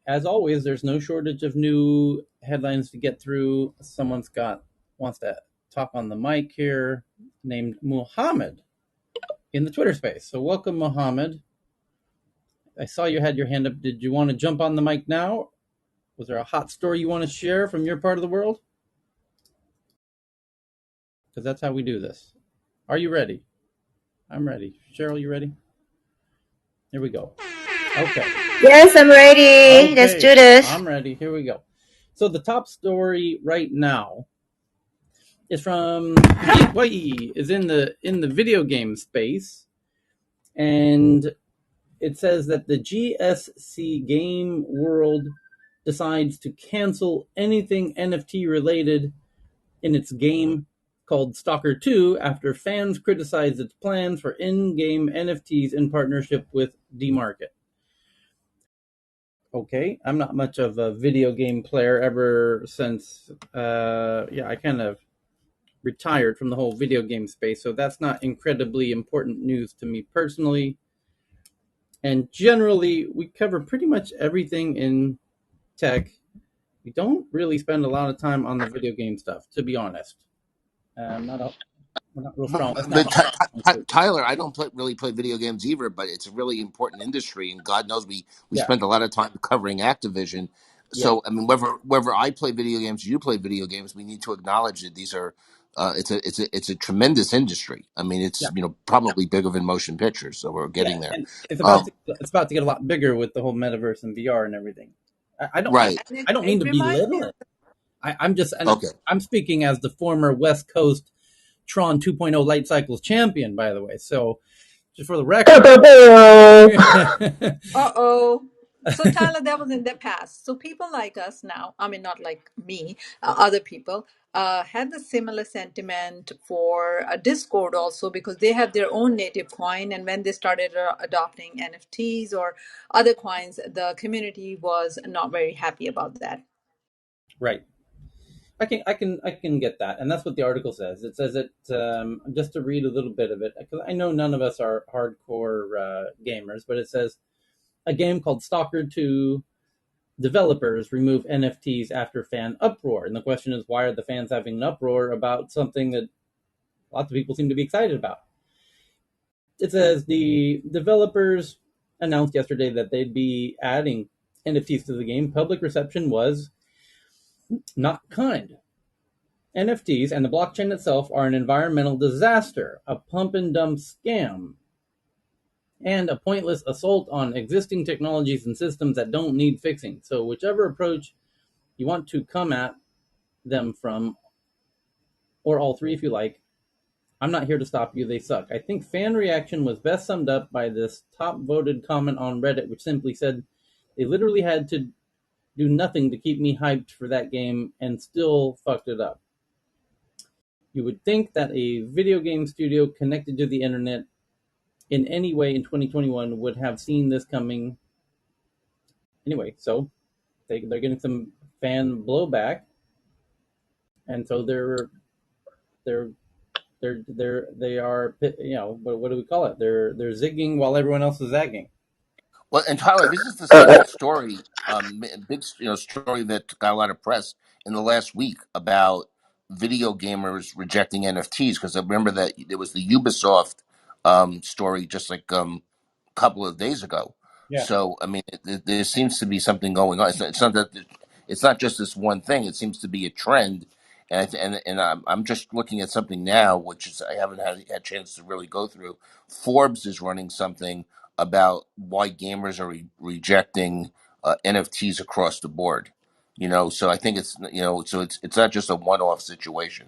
as always, there's no shortage of new headlines to get through. Someone's got wants to talk on the mic here, named Muhammad in the Twitter space. So welcome, Muhammad. I saw you had your hand up. Did you want to jump on the mic now? Was there a hot story you want to share from your part of the world? Because that's how we do this. Are you ready? I'm ready. Cheryl, you ready? Here we go. Okay. Yes, I'm ready. Okay. Let's do this. I'm ready. Here we go. So the top story right now is from Hawaii, is in the video game space, and it says that the GSC game world decides to cancel anything NFT related in its game called Stalker 2 after fans criticized its plans for in-game NFTs in partnership with DMarket. Okay, I'm not much of a video game player ever since, I kind of retired from the whole video game space, so that's not incredibly important news to me personally. And generally, we cover pretty much everything in tech. We don't really spend a lot of time on the video game stuff, to be honest. We're not real strong. Tyler, I don't really play video games either, but it's a really important industry, and God knows we Yeah. spend a lot of time covering Activision. So, I mean, whether I play video games or you play video games, we need to acknowledge that these are it's a tremendous industry. I mean, it's probably bigger than motion pictures. So we're getting there. And it's about to get a lot bigger with the whole metaverse and VR and everything. I don't mean to belittle it. I'm just I'm speaking as the former West Coast Tron 2.0 Light Cycles champion, by the way. So just for the record. So Tyler, that was in the past. So people like us now, I mean, not like me, other people, had the similar sentiment for Discord also, because they have their own native coin. And when they started adopting NFTs or other coins, the community was not very happy about that. Right. I can get that, and that's what the article says. It says it just to read a little bit of it, because I know none of us are hardcore gamers, but it says a game called Stalker 2 developers remove NFTs after fan uproar, and the question is, why are the fans having an uproar about something that lots of people seem to be excited about? It says the developers announced yesterday that they'd be adding NFTs to the game. Public reception was not kind. NFTs and the blockchain itself are an environmental disaster, a pump and dump scam, and a pointless assault on existing technologies and systems that don't need fixing. So whichever approach you want to come at them from, or all three if you like, I'm not here to stop you, they suck. I think fan reaction was best summed up by this top voted comment on Reddit, which simply said, they literally had to do nothing to keep me hyped for that game and still fucked it up. You would think that a video game studio connected to the internet in any way in 2021 would have seen this coming. Anyway, so they're getting some fan blowback, and so they are, what do we call it? They're zigging while everyone else is zagging. Well, and Tyler, this is the second story, big story that got a lot of press in the last week about video gamers rejecting NFTs, because I remember that there was the Ubisoft story just like a couple of days ago. Yeah. So I mean, there seems to be something going on. It's not just this one thing. It seems to be a trend, and I'm just looking at something now, which is I haven't had a chance to really go through. Forbes is running something about why gamers are rejecting NFTs across the board. So I think it's it's not just a one-off situation.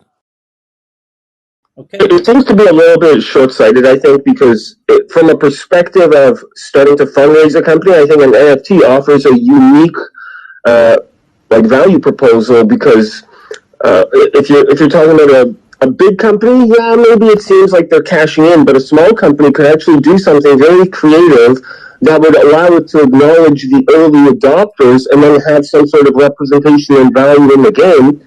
Okay. It seems to be a little bit short-sighted, I think, because from a perspective of starting to fundraise a company, I think an NFT offers a unique value proposal, because if you're talking about a big company, yeah, maybe it seems like they're cashing in, but a small company could actually do something very creative that would allow it to acknowledge the early adopters and then have some sort of representation and value in the game.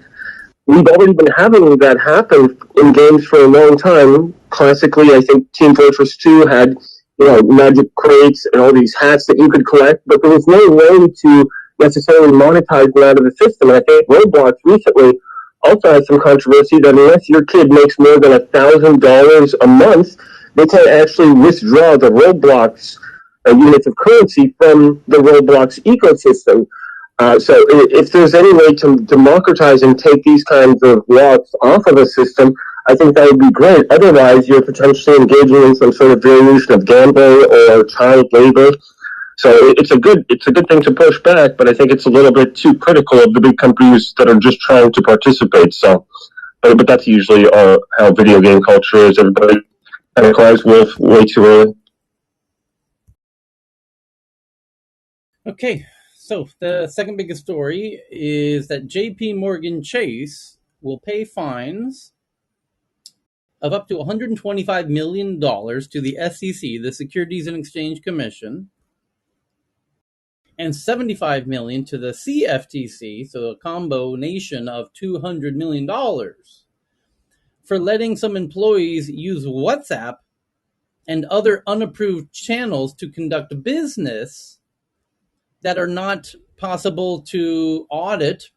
We've already been having that happen in games for a long time. Classically, I think Team Fortress 2 had, magic crates and all these hats that you could collect, but there was no way to necessarily monetize them out of the system. And I think Roblox recently also has some controversy that unless your kid makes more than $1,000 a month, they can't actually withdraw the Roblox units of currency from the Roblox ecosystem. So if there's any way to democratize and take these kinds of blocks off of a system, I think that would be great. Otherwise, you're potentially engaging in some sort of variation of gambling or child labor. So it's a good thing to push back, but I think it's a little bit too critical of the big companies that are just trying to participate. So, but that's usually how video game culture is. Everybody kind of cries wolf way too early. Okay, so the second biggest story is that J.P. Morgan Chase will pay fines of up to $125 million to the SEC, the Securities and Exchange Commission, and $75 million to the CFTC, so a combination of $200 million for letting some employees use WhatsApp and other unapproved channels to conduct business that are not possible to audit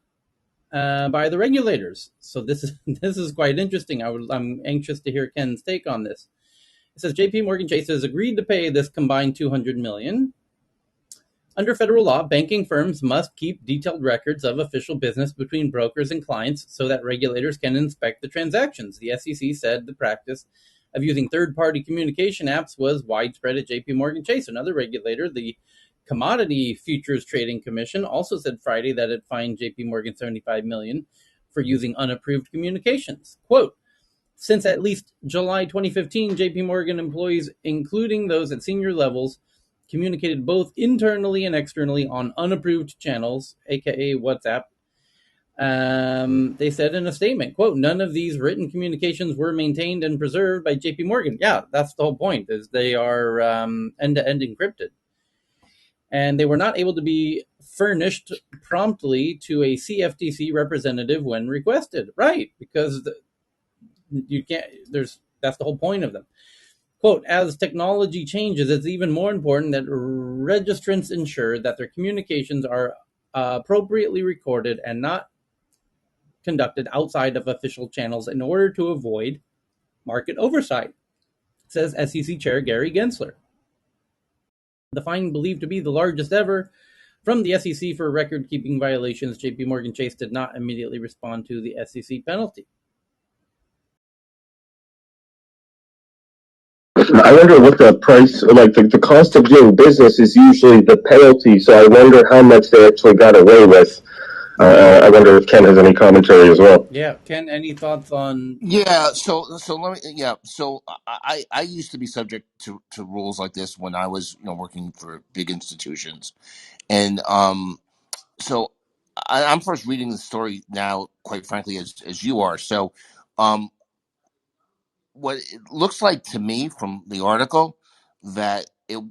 by the regulators. So this is this is quite interesting. I'm anxious to hear Ken's take on this. It says J.P. Morgan Chase has agreed to pay this combined $200 million. Under federal law, banking firms must keep detailed records of official business between brokers and clients so that regulators can inspect the transactions. The SEC said the practice of using third-party communication apps was widespread at J.P. Morgan Chase. Another regulator, the Commodity Futures Trading Commission, also said Friday that it fined J.P. Morgan $75 million for using unapproved communications. Quote, since at least July 2015, J.P. Morgan employees, including those at senior levels, communicated both internally and externally on unapproved channels, aka WhatsApp. They said in a statement, quote, none of these written communications were maintained and preserved by JP Morgan. Yeah, that's the whole point, is they are end-to-end encrypted. And they were not able to be furnished promptly to a CFTC representative when requested. Right, because you can't, that's the whole point of them. Quote, as technology changes, it's even more important that registrants ensure that their communications are appropriately recorded and not conducted outside of official channels in order to avoid market oversight, says SEC Chair Gary Gensler. The fine, believed to be the largest ever from the SEC for record-keeping violations, JP Morgan Chase did not immediately respond to the SEC penalty. I wonder what the price, like the cost of doing business is usually the penalty. So I wonder how much they actually got away with. I wonder if Ken has any commentary as well. Yeah, Ken, any thoughts on? Yeah, so let me. Yeah, so I used to be subject to rules like this when I was working for big institutions, and so I'm first reading the story now, quite frankly, as you are. So, um, what it looks like to me from the article that it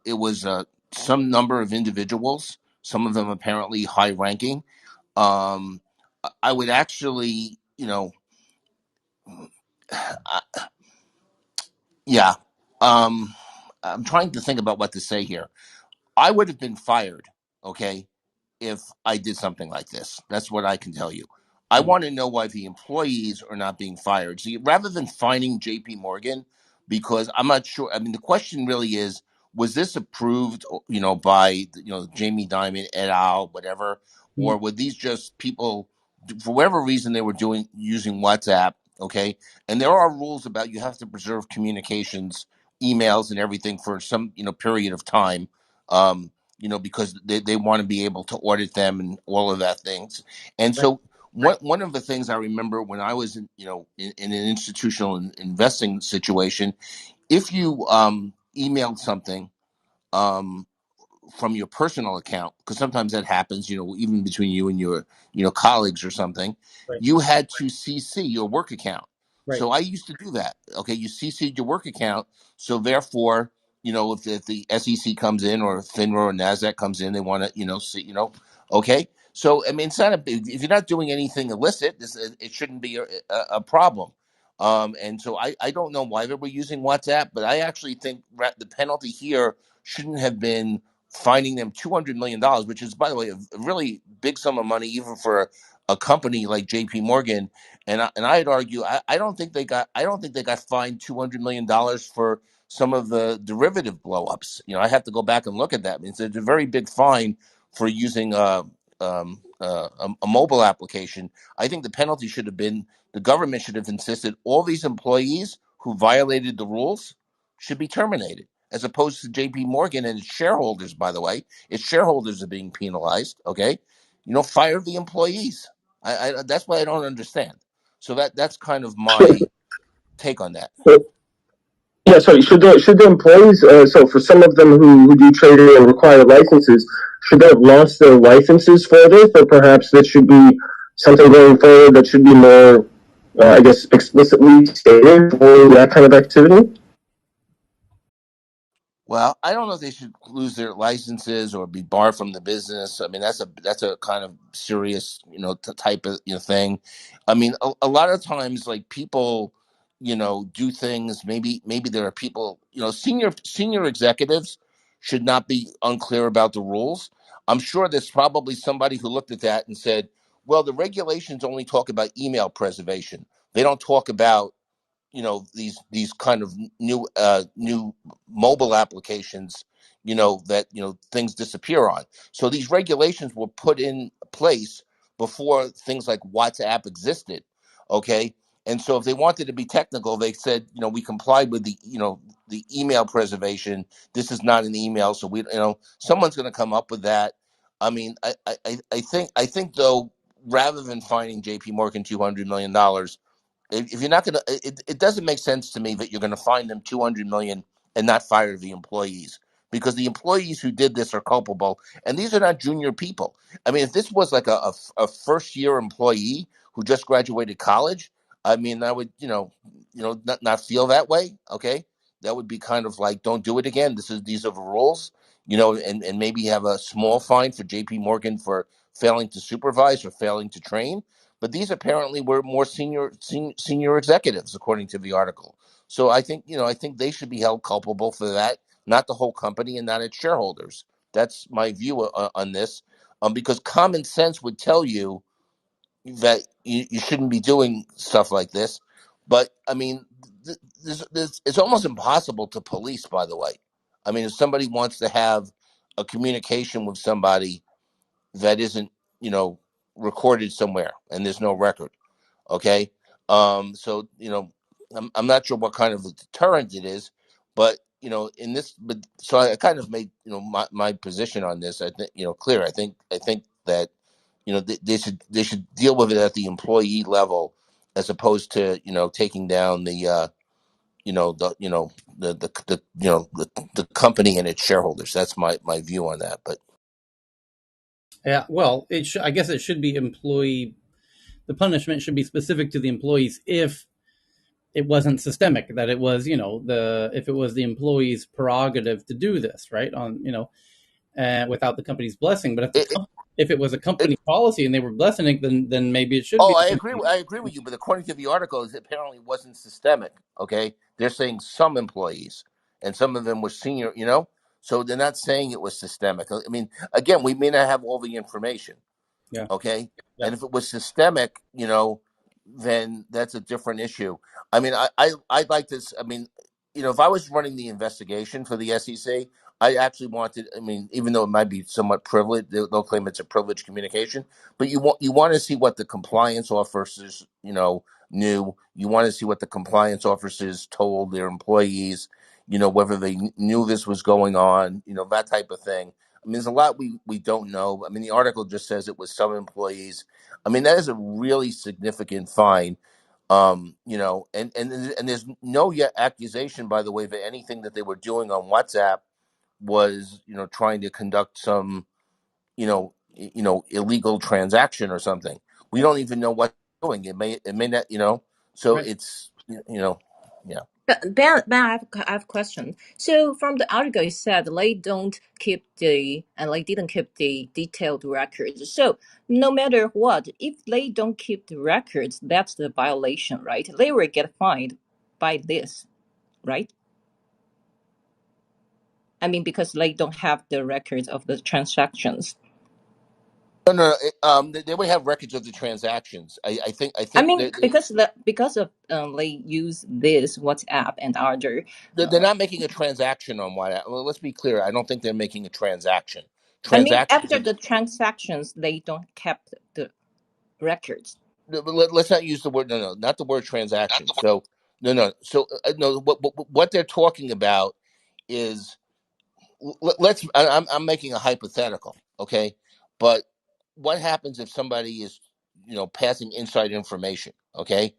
was some number of individuals, some of them apparently high ranking. Um, I would actually, I, yeah. Um, I'm trying to think about what to say here. I would have been fired, okay, if I did something like this. That's what I can tell you. I want to know why the employees are not being fired. See, rather than fining JP Morgan, because I'm not sure. I mean, the question really is, was this approved, by, Jamie Dimon et al., whatever, or were these just people, for whatever reason, they were using WhatsApp, okay? And there are rules about you have to preserve communications, emails, and everything for some, period of time. Because they want to be able to audit them and all of that things. And Right. so one of the things I remember when I was in an institutional investing situation, if you emailed something um, from your personal account, because sometimes that happens, even between you and your, colleagues or something, Right. you had to CC your work account. Right. So I used to do that. Okay, you CC'd your work account. So therefore, if the SEC comes in or FINRA or NASDAQ comes in, they want to, see, okay. So I mean, it's not a big. If you're not doing anything illicit, it shouldn't be a problem. And so I don't know why they were using WhatsApp, but I actually think the penalty here shouldn't have been finding them $200 million, which is, by the way, a really big sum of money, even for a company like J.P. Morgan. And I'd argue I don't think they got fined $200 million for some of the derivative blowups. I have to go back and look at that. I mean, it's a very big fine for using a mobile application. I think the penalty should have been, the government should have insisted all these employees who violated the rules should be terminated, as opposed to J.P. Morgan and its shareholders. By the way, its shareholders are being penalized. Okay, fire the employees. That's what I don't understand. So that's kind of my take on that. Yeah, sorry. Should the employees? So for some of them who do trading and require licenses, should they have lost their licenses for this, or perhaps this should be something going forward that should be more, I guess, explicitly stated for that kind of activity? Well, I don't know if they should lose their licenses or be barred from the business. I mean, that's a kind of serious, type of thing. I mean, a lot of times, like, people, do things. Maybe there are people, senior executives should not be unclear about the rules. I'm sure there's probably somebody who looked at that and said, "Well, the regulations only talk about email preservation. They don't talk about." These kind of new mobile applications, that things disappear on. So these regulations were put in place before things like WhatsApp existed. Okay. And so if they wanted to be technical, they said, we complied with the email preservation. This is not an email. So someone's going to come up with that. I mean, I think though, rather than finding JP Morgan $200 million, if you're not going to, it doesn't make sense to me that you're going to fine them 200 million and not fire the employees, because the employees who did this are culpable, and these are not junior people. I mean, if this was like a first year employee who just graduated college, I mean, I would not feel that way. Okay, that would be kind of like, don't do it again. These are the rules. And maybe have a small fine for J.P. Morgan for failing to supervise or failing to train. But these apparently were more senior executives, according to the article. So I think they should be held culpable for that, not the whole company and not its shareholders. That's my view on this, because common sense would tell you that you shouldn't be doing stuff like this. But I mean, it's almost impossible to police. By the way, I mean, if somebody wants to have a communication with somebody that isn't, recorded somewhere and there's no record. Okay. So, I'm not sure what kind of a deterrent it is, but, but so I kind of made, my position on this, I think, clear. I think that, they should deal with it at the employee level, as opposed to, taking down the, the company and its shareholders. That's my view on that. But Yeah, well, I guess it should be employee. The punishment should be specific to the employees if it wasn't systemic. That it was, if it was the employee's prerogative to do this, right? Without the company's blessing. But it, if it was a it, company policy and they were blessing it, then maybe it should Oh, be. I agree. I agree with you, but according to the article, it apparently wasn't systemic. Okay, they're saying some employees, and some of them were senior. So they're not saying it was systemic. I mean, again, we may not have all the information. Yeah, Okay, yeah, and if it was systemic, then that's a different issue. I mean, I'd like this. I mean, if I was running the investigation for the SEC, I actually wanted. I mean, even though it might be somewhat privileged, they'll claim it's a privileged communication, but you want to see what the compliance officers knew. You want to see what the compliance officers told their employees. Whether they knew this was going on. That type of thing. I mean, there's a lot we don't know. I mean, the article just says it was some employees. I mean, that is a really significant fine. And there's no yet accusation, by the way, that anything that they were doing on WhatsApp was, trying to conduct some, illegal transaction or something. We don't even know what they're doing. It may not, so right. it's, yeah. Ben, I have a question. So from the article, it said they don't keep the and they didn't keep the detailed records. So no matter what, if they don't keep the records, that's the violation, right? They will get fined by this, right? I mean, because they don't have the records of the transactions. No. They would have records of the transactions. I think. I I think mean, because of they use this WhatsApp and other. they're not making a transaction on what. Well, let's be clear. I don't think they're making a transaction. I mean, Transactions after are. the transactions, they don't kept the records. Let's not use the word. No, not the word transaction. So no. So no. What they're talking about is let's. I'm making a hypothetical, okay? But what happens if somebody is, passing inside information, okay?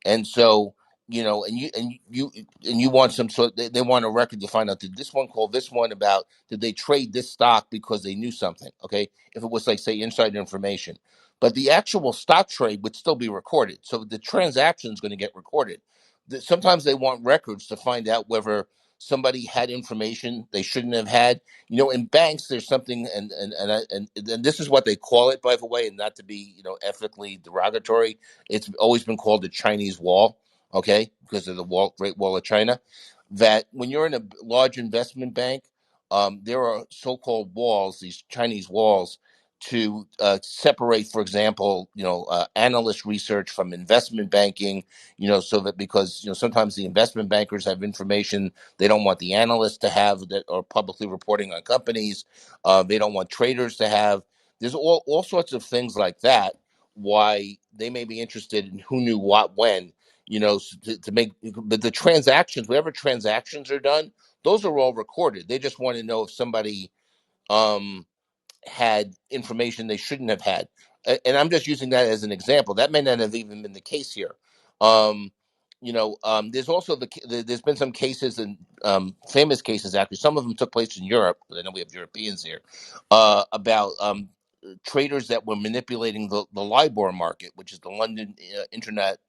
And so, and you want some sort. They want a record to find out, did this one call this one about, did they trade this stock because they knew something? Okay, if it was like, say, inside information, but the actual stock trade would still be recorded, so the transaction is going to get recorded. Sometimes they want records to find out whether somebody had information they shouldn't have had. In banks, there's something, and this is what they call it, by the way, and not to be, ethically derogatory. It's always been called the Chinese Wall, okay, because of the Great Wall of China. That when you're in a large investment bank, there are so-called walls, these Chinese walls, to separate, for example, analyst research from investment banking. So that, because sometimes the investment bankers have information they don't want the analysts to have, that are publicly reporting on companies. They don't want traders to have. There's all sorts of things like that, why they may be interested in who knew what when, to make. But the transactions, whatever transactions are done, those are all recorded. They just want to know if somebody um had information they shouldn't have had. And I'm just using that as an example. That may not have even been the case here. Um, there's also there's been some cases, and famous cases, actually. Some of them took place in Europe. I know we have Europeans here, about traders that were manipulating the LIBOR market, which is the London Internet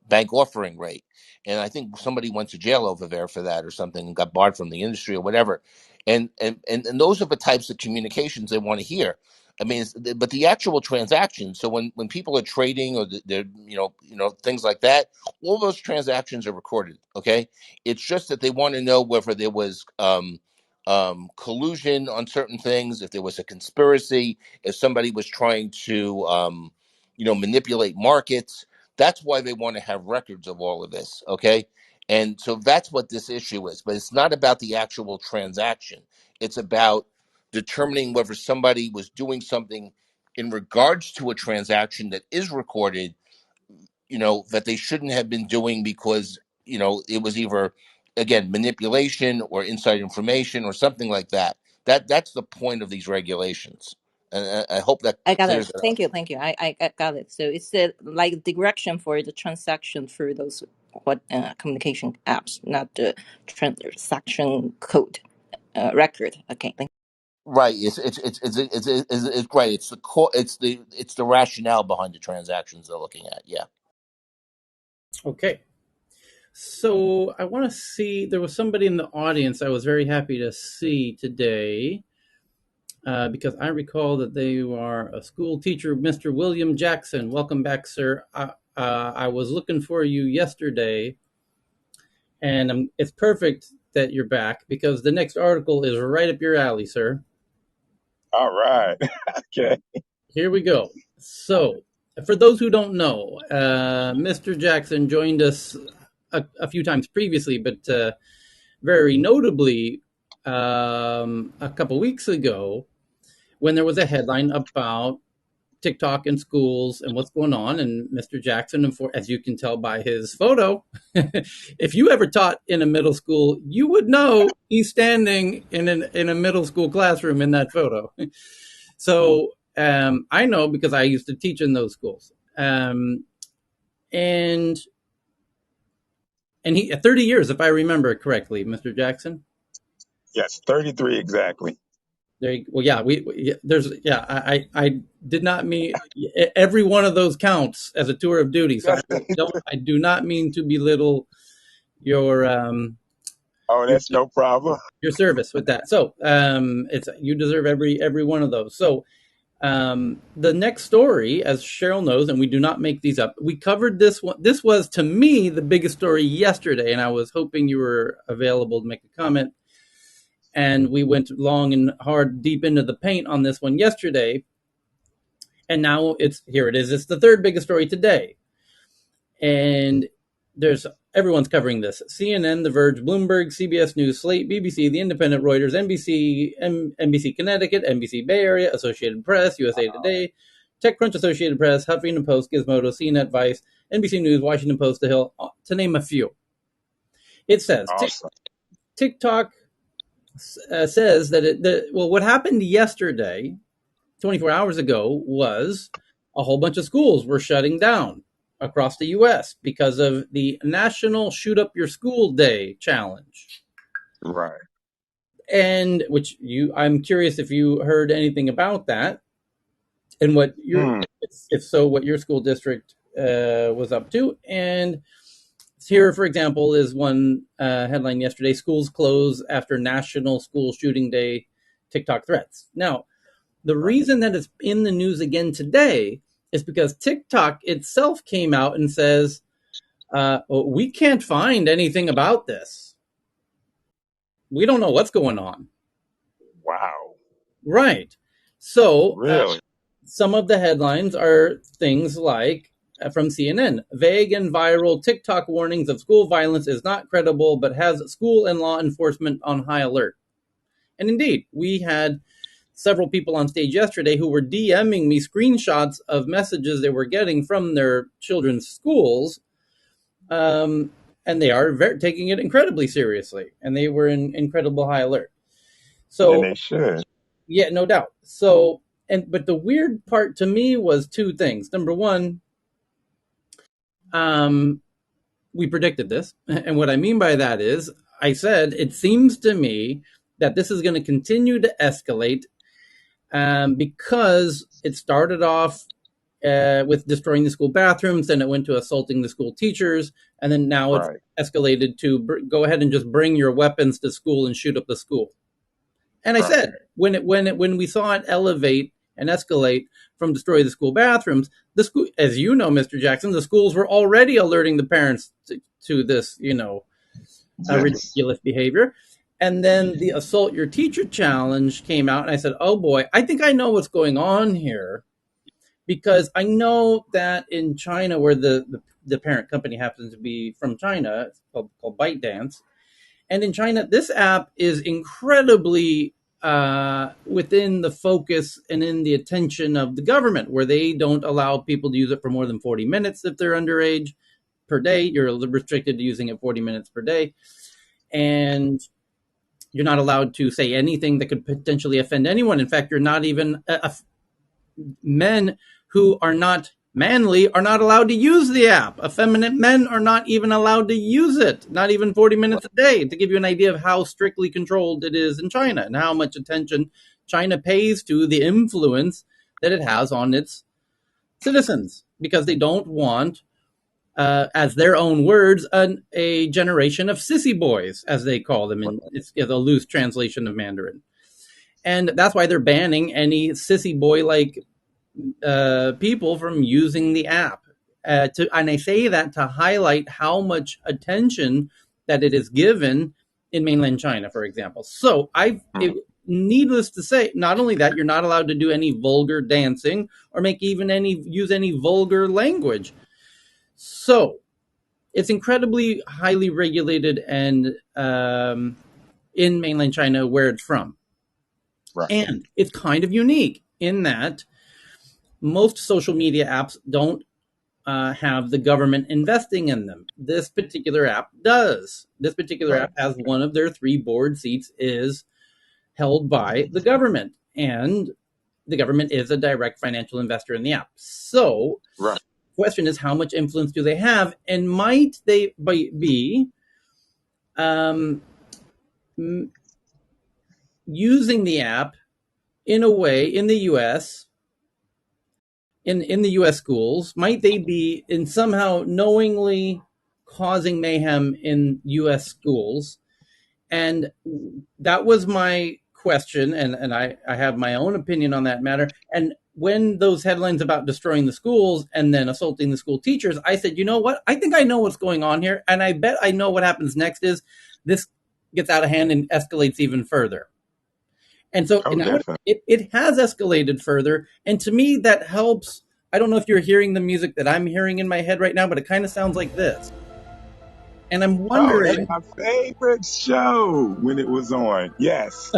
Bank Offering Rate. And I think somebody went to jail over there for that or something, and got barred from the industry or whatever. And those are the types of communications they want to hear. I mean, but the actual transaction. So when people are trading, or they're, things like that, all those transactions are recorded. Okay, it's just that they want to know whether there was collusion on certain things, if there was a conspiracy, if somebody was trying to manipulate markets. That's why they want to have records of all of this. Okay, and so that's what this issue is. But it's not about the actual transaction. It's about determining whether somebody was doing something in regards to a transaction that is recorded, that they shouldn't have been doing, because, it was either, again, manipulation or inside information or something like that. That's the point of these regulations. And I hope that I got it. clears it up. Thank you. I got it. So it's the like direction for the transaction through those communication apps, not the transaction code record. Okay, thank. Right. It's right. It's the core. It's the rationale behind the transactions they're looking at. Yeah. Okay. So I want to see. There was somebody in the audience I was very happy to see today, because I recall that they are a school teacher, Mr. William Jackson. Welcome back, sir. I was looking for you yesterday, and it's perfect that you're back, because the next article is right up your alley, sir. All right. Okay. Here we go. So, for those who don't know, Mr. Jackson joined us a few times previously, but very notably a couple weeks ago, when there was a headline about TikTok in schools and what's going on. And Mr. Jackson, as you can tell by his photo, if you ever taught in a middle school, you would know he's standing in a middle school classroom in that photo. So I know, because I used to teach in those schools. And he 30 years, if I remember correctly, Mr. Jackson. Yes, 33 exactly. Well, yeah, I did not mean every one of those counts as a tour of duty. So I do not mean to belittle your Oh, your, that's no problem. your service with that. So it's you deserve every one of those. So the next story, as Cheryl knows, and we do not make these up, we covered this one. This was, to me, the biggest story yesterday, and I was hoping you were available to make a comment. And we went long and hard deep into the paint on this one yesterday. And now here it is. It's the third biggest story today. And everyone's covering this: CNN, The Verge, Bloomberg, CBS News, Slate, BBC, The Independent, Reuters, NBC Connecticut, NBC Bay Area, Associated Press, USA Today, TechCrunch, Associated Press, Huffington Post, Gizmodo, CNET, Vice, NBC News, Washington Post, The Hill, to name a few. It says Awesome. TikTok says that what happened yesterday, 24 hours ago, was a whole bunch of schools were shutting down across the U.S. because of the National Shoot Up Your School Day challenge. Right. And I'm curious if you heard anything about that, and what if so, what your school district was up to. And here, for example, is one headline yesterday: schools close after National School Shooting Day, TikTok threats. Now, the reason that it's in the news again today is because TikTok itself came out and says, we can't find anything about this. We don't know what's going on. Wow. Right. So Really? Some of the headlines are things like from CNN: vague and viral TikTok warnings of school violence is not credible, but has school and law enforcement on high alert. And indeed, we had several people on stage yesterday who were DMing me screenshots of messages they were getting from their children's schools, and they are taking it incredibly seriously, and they were in incredible high alert. So, and they should. Yeah, no doubt. So, but the weird part to me was two things. Number one, we predicted this, and what I mean by that is, I said it seems to me that this is going to continue to escalate. Because it started off with destroying the school bathrooms, then it went to assaulting the school teachers, and then now it's escalated to go ahead and just bring your weapons to school and shoot up the school. And I said, when we saw it elevate and escalate from destroy the school bathrooms, the school, as you know, Mr. Jackson, the schools were already alerting the parents to this, ridiculous behavior. And then the assault your teacher challenge came out, and I said, oh boy, I think I know what's going on here, because I know that in China, where the parent company happens to be from China, it's called ByteDance. And in China, this app is incredibly within the focus and in the attention of the government, where they don't allow people to use it for more than 40 minutes if they're underage per day. You're restricted to using it 40 minutes per day. And you're not allowed to say anything that could potentially offend anyone. In fact, you're not even men who are not manly are not allowed to use the app. Effeminate men are not even allowed to use it, not even 40 minutes a day, to give you an idea of how strictly controlled it is in China and how much attention China pays to the influence that it has on its citizens, because they don't want, as their own words, a generation of sissy boys, as they call them. It's a loose translation of Mandarin. And that's why they're banning any sissy boy-like people from using the app. And I say that to highlight how much attention that it is given in mainland China, for example. So needless to say, not only that, you're not allowed to do any vulgar dancing or use any vulgar language. So it's incredibly highly regulated and in mainland China, where it's from. Right. And it's kind of unique in that most social media apps don't have the government investing in them. This particular app does. This particular app has one of their 3 board seats is held by the government, and the government is a direct financial investor in the app. So the question is, how much influence do they have, and might they be using the app in a way in the U.S., in the U.S. schools? Might they be in somehow knowingly causing mayhem in U.S. schools? And that was my question, and I have my own opinion on that matter. And when those headlines about destroying the schools and then assaulting the school teachers, I said, you know what? I think I know what's going on here, and I bet I know what happens next is this gets out of hand and escalates even further. And so Oh, now definitely. it has escalated further. And to me, that helps. I don't know if you're hearing the music that I'm hearing in my head right now, but it kind of sounds like this. And I'm Oh, that's wondering, my favorite show when it was on. Yes.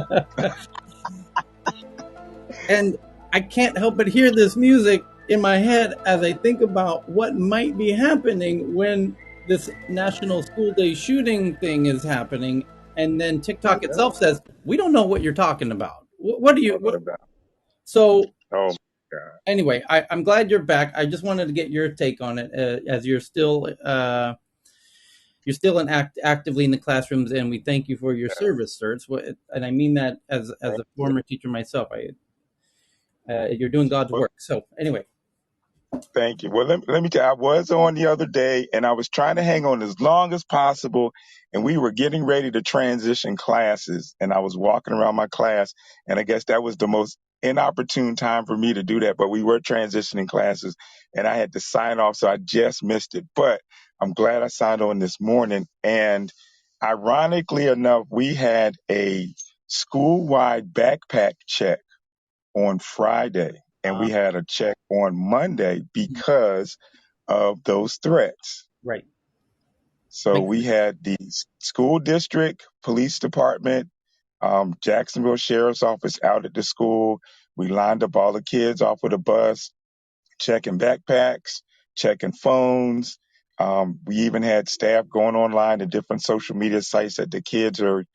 and I can't help but hear this music in my head as I think about what might be happening when this National School Day shooting thing is happening. And then TikTok Yeah. itself says, we don't know what you're talking about. What do you, Oh, what? no doubt. So Oh, my God. anyway, I'm glad you're back. I just wanted to get your take on it, as you're still actively in the classrooms, and we thank you for your service, sir. And I mean that as Thank a you. former teacher myself. You're doing God's Well, work. So anyway, thank you. Well, let me tell you, I was on the other day and I was trying to hang on as long as possible. And we were getting ready to transition classes. And I was walking around my class. And I guess that was the most inopportune time for me to do that. But we were transitioning classes and I had to sign off. So I just missed it. But I'm glad I signed on this morning. And ironically enough, we had a school wide backpack check on Friday, and we had a check on Monday because of those threats. right, So makes we sense. had the school district, police department, Jacksonville Sheriff's Office out at the school. We lined up all the kids off of the bus, checking backpacks, checking phones. We even had staff going online to different social media sites that the kids are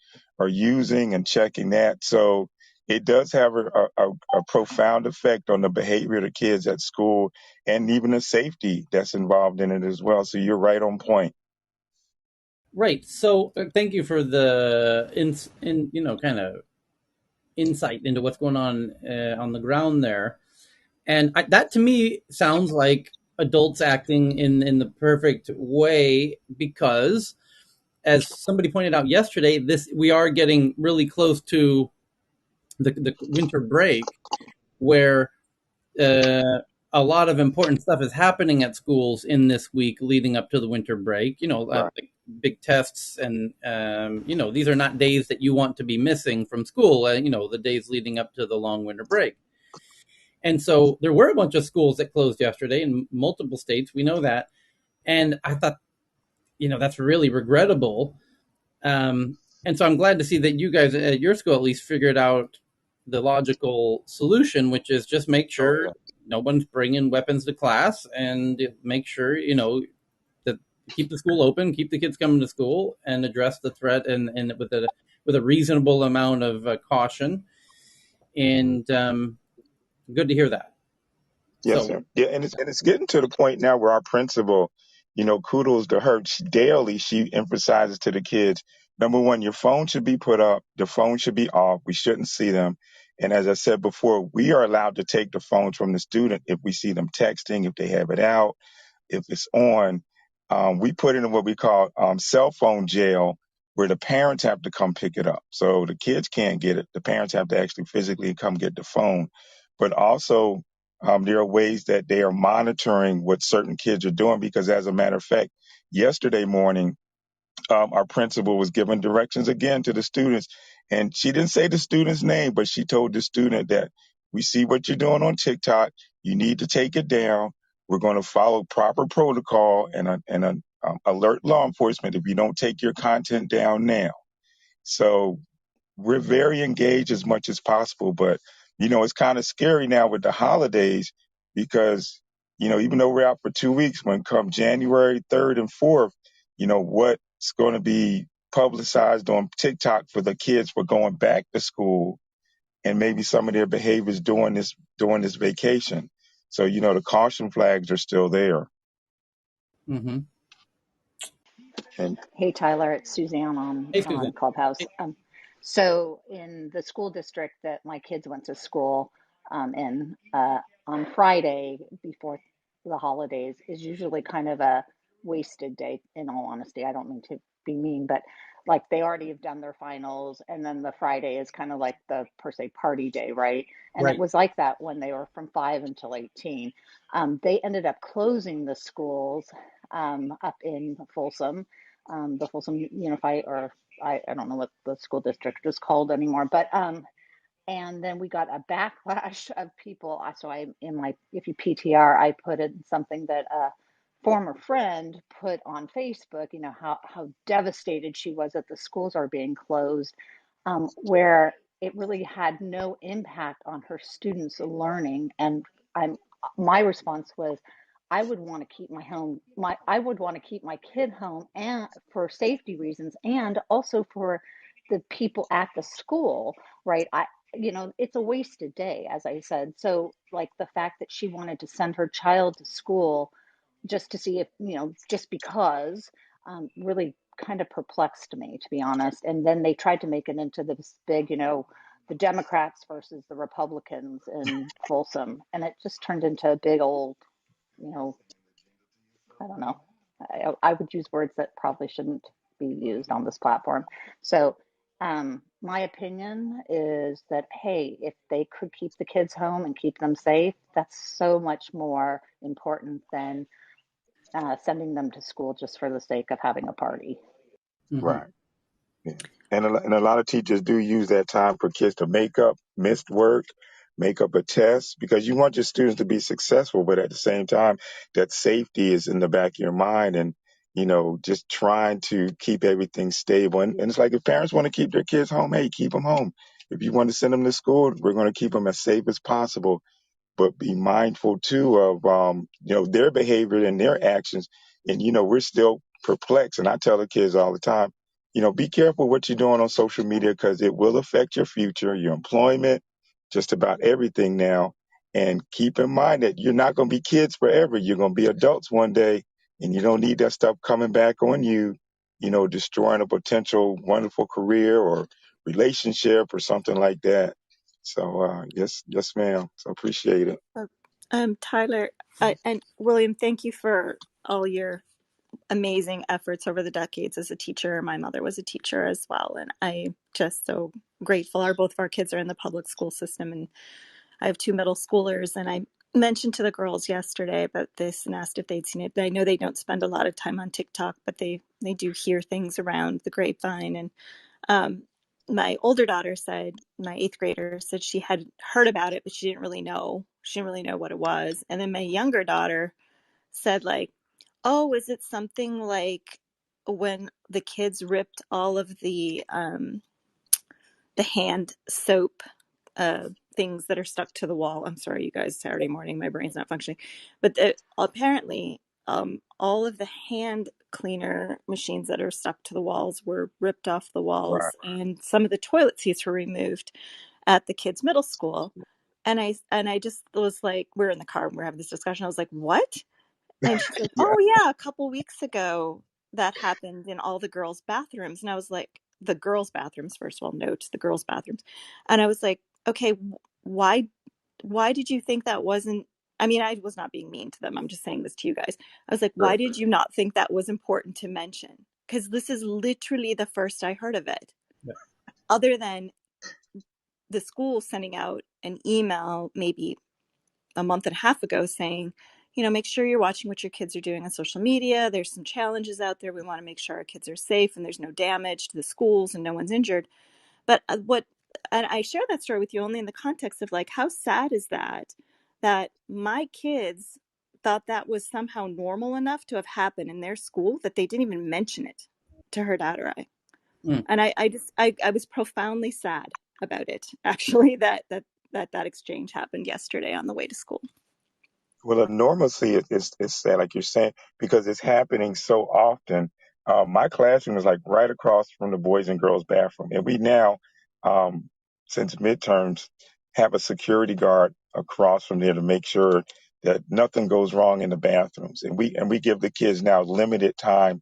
using and checking that. So it does have a profound effect on the behavior of the kids at school and even the safety that's involved in it as well. So you're right on point. Right. So thank you for the kind of insight into what's going on the ground there. And that to me sounds like adults acting in the perfect way, because as somebody pointed out yesterday, this we are getting really close to the winter break, where uh, a lot of important stuff is happening at schools in this week leading up to the winter break. Right. Like big tests, and these are not days that you want to be missing from school. The days leading up to the long winter break. And so there were a bunch of schools that closed yesterday in multiple states. We know that. And I thought, that's really regrettable. And so I'm glad to see that you guys at your school at least figured out the logical solution, which is just make Oh sure yeah. no one's bringing weapons to class, and make sure, that keep the school open, keep the kids coming to school, and address the threat, and with a reasonable amount of caution. And good to hear that. Yes, So, sir. Yeah, and it's getting to the point now where our principal, kudos to her. Daily, she emphasizes to the kids: number one, your phone should be put up, the phone should be off. We shouldn't see them. And as I said before, we are allowed to take the phones from the student if we see them texting, if they have it out, if it's on. We put it in what we call cell phone jail, where the parents have to come pick it up. So the kids can't get it. The parents have to actually physically come get the phone. But also, there are ways that they are monitoring what certain kids are doing, because, as a matter of fact, yesterday morning, our principal was giving directions again to the students. And she didn't say the student's name, but she told the student that we see what you're doing on TikTok. You need to take it down. We're going to follow proper protocol and alert law enforcement if you don't take your content down now. So we're very engaged as much as possible, but it's kind of scary now with the holidays, because even though we're out for 2 weeks, when come January 3rd and 4th, what's going to be publicized on TikTok for the kids for going back to school, and maybe some of their behaviors during this vacation. So the caution flags are still there. mm-hmm. And Hey Tyler, it's Suzanne Hey, on Susan. Clubhouse. Hey, So in the school district that my kids went to school in, on Friday before the holidays is usually kind of a wasted day. In all honesty, I don't mean to be mean, but like they already have done their finals, and then the Friday is kind of like the per se party day, right? And it right. was like that when they were from 5 until 18. They ended up closing the schools up in Folsom, the Folsom Unified or I don't know what the school district is called anymore, but and then we got a backlash of people. So I, in my, if you PTR, I put in something that a former friend put on Facebook, you know, how devastated she was that the schools are being closed, where it really had no impact on her students' learning. And I'm, my response was, I would want to keep my home, I would want to keep my kid home, and for safety reasons, and also for the people at the school, right? You know, it's a wasted day, as I said. So, like, the fact that she wanted to send her child to school just to see if, you know, just because, really kind of perplexed me, to be honest. And then they tried to make it into this big, you know, the Democrats versus the Republicans in Folsom. And it just turned into a big old, you know, I don't know. I would use words that probably shouldn't be used on this platform. So, my opinion is that, hey, if they could keep the kids home and keep them safe, that's so much more important than sending them to school just for the sake of having a party. Mm-hmm. Right. Yeah. And a lot of teachers do use that time for kids to make up missed work, make up a test, because you want your students to be successful, but at the same time, that safety is in the back of your mind, and you know, just trying to keep everything stable. And it's like, if parents want to keep their kids home, hey, keep them home. If you want to send them to school, we're going to keep them as safe as possible, but be mindful too of you know, their behavior and their actions. And you know, we're still perplexed. And I tell the kids all the time, you know, be careful what you're doing on social media, because it will affect your future, your employment, just about everything now. And keep in mind that you're not going to be kids forever. You're going to be adults one day, and you don't need that stuff coming back on you, you know, destroying a potential wonderful career or relationship or something like that. So yes, yes, ma'am. So appreciate it. Uh, Tyler, and William, thank you for all your amazing efforts over the decades as a teacher. My mother was a teacher as well, and I'm just so grateful. Both of our kids are in the public school system, and I have two middle schoolers. And I mentioned to the girls yesterday about this and asked if they'd seen it. I know they don't spend a lot of time on TikTok, but they do hear things around the grapevine. And um, my older daughter said, my eighth grader said she had heard about it, but she didn't really know. She didn't really know what it was. And then my younger daughter said, like, oh, is it something like when the kids ripped all of the hand soap things that are stuck to the wall? I'm sorry, you guys, Saturday morning, my brain's not functioning. But apparently, all of the hand cleaner machines that are stuck to the walls were ripped off the Right. walls, and some of the toilet seats were removed at the kids' middle school. And I just was like, we're in the car and we're having this discussion. I was like, what? And she's like, Yeah. oh, yeah, a couple weeks ago that happened in all the girls' bathrooms. And I was like, the girls' bathrooms, first of all, note the girls' bathrooms. And I was like, okay, why did you think that wasn't? I mean, I was not being mean to them. I'm just saying this to you guys. I was like, why Sure. did you not think that was important to mention? Because this is literally the first I heard of it, Yeah. other than the school sending out an email maybe a month and a half ago saying, you know, make sure you're watching what your kids are doing on social media. There's some challenges out there. We want to make sure our kids are safe and there's no damage to the schools and no one's injured. But and I share that story with you only in the context of, like, how sad is that, that my kids thought that was somehow normal enough to have happened in their school that they didn't even mention it to her dad or I. Mm. And I was profoundly sad about it, actually, that exchange happened yesterday on the way to school. Well, normalcy is sad, like you're saying, because it's happening so often. My classroom is like right across from the boys and girls bathroom, and we now, um, since midterms, have a security guard across from there to make sure that nothing goes wrong in the bathrooms, and we give the kids now limited time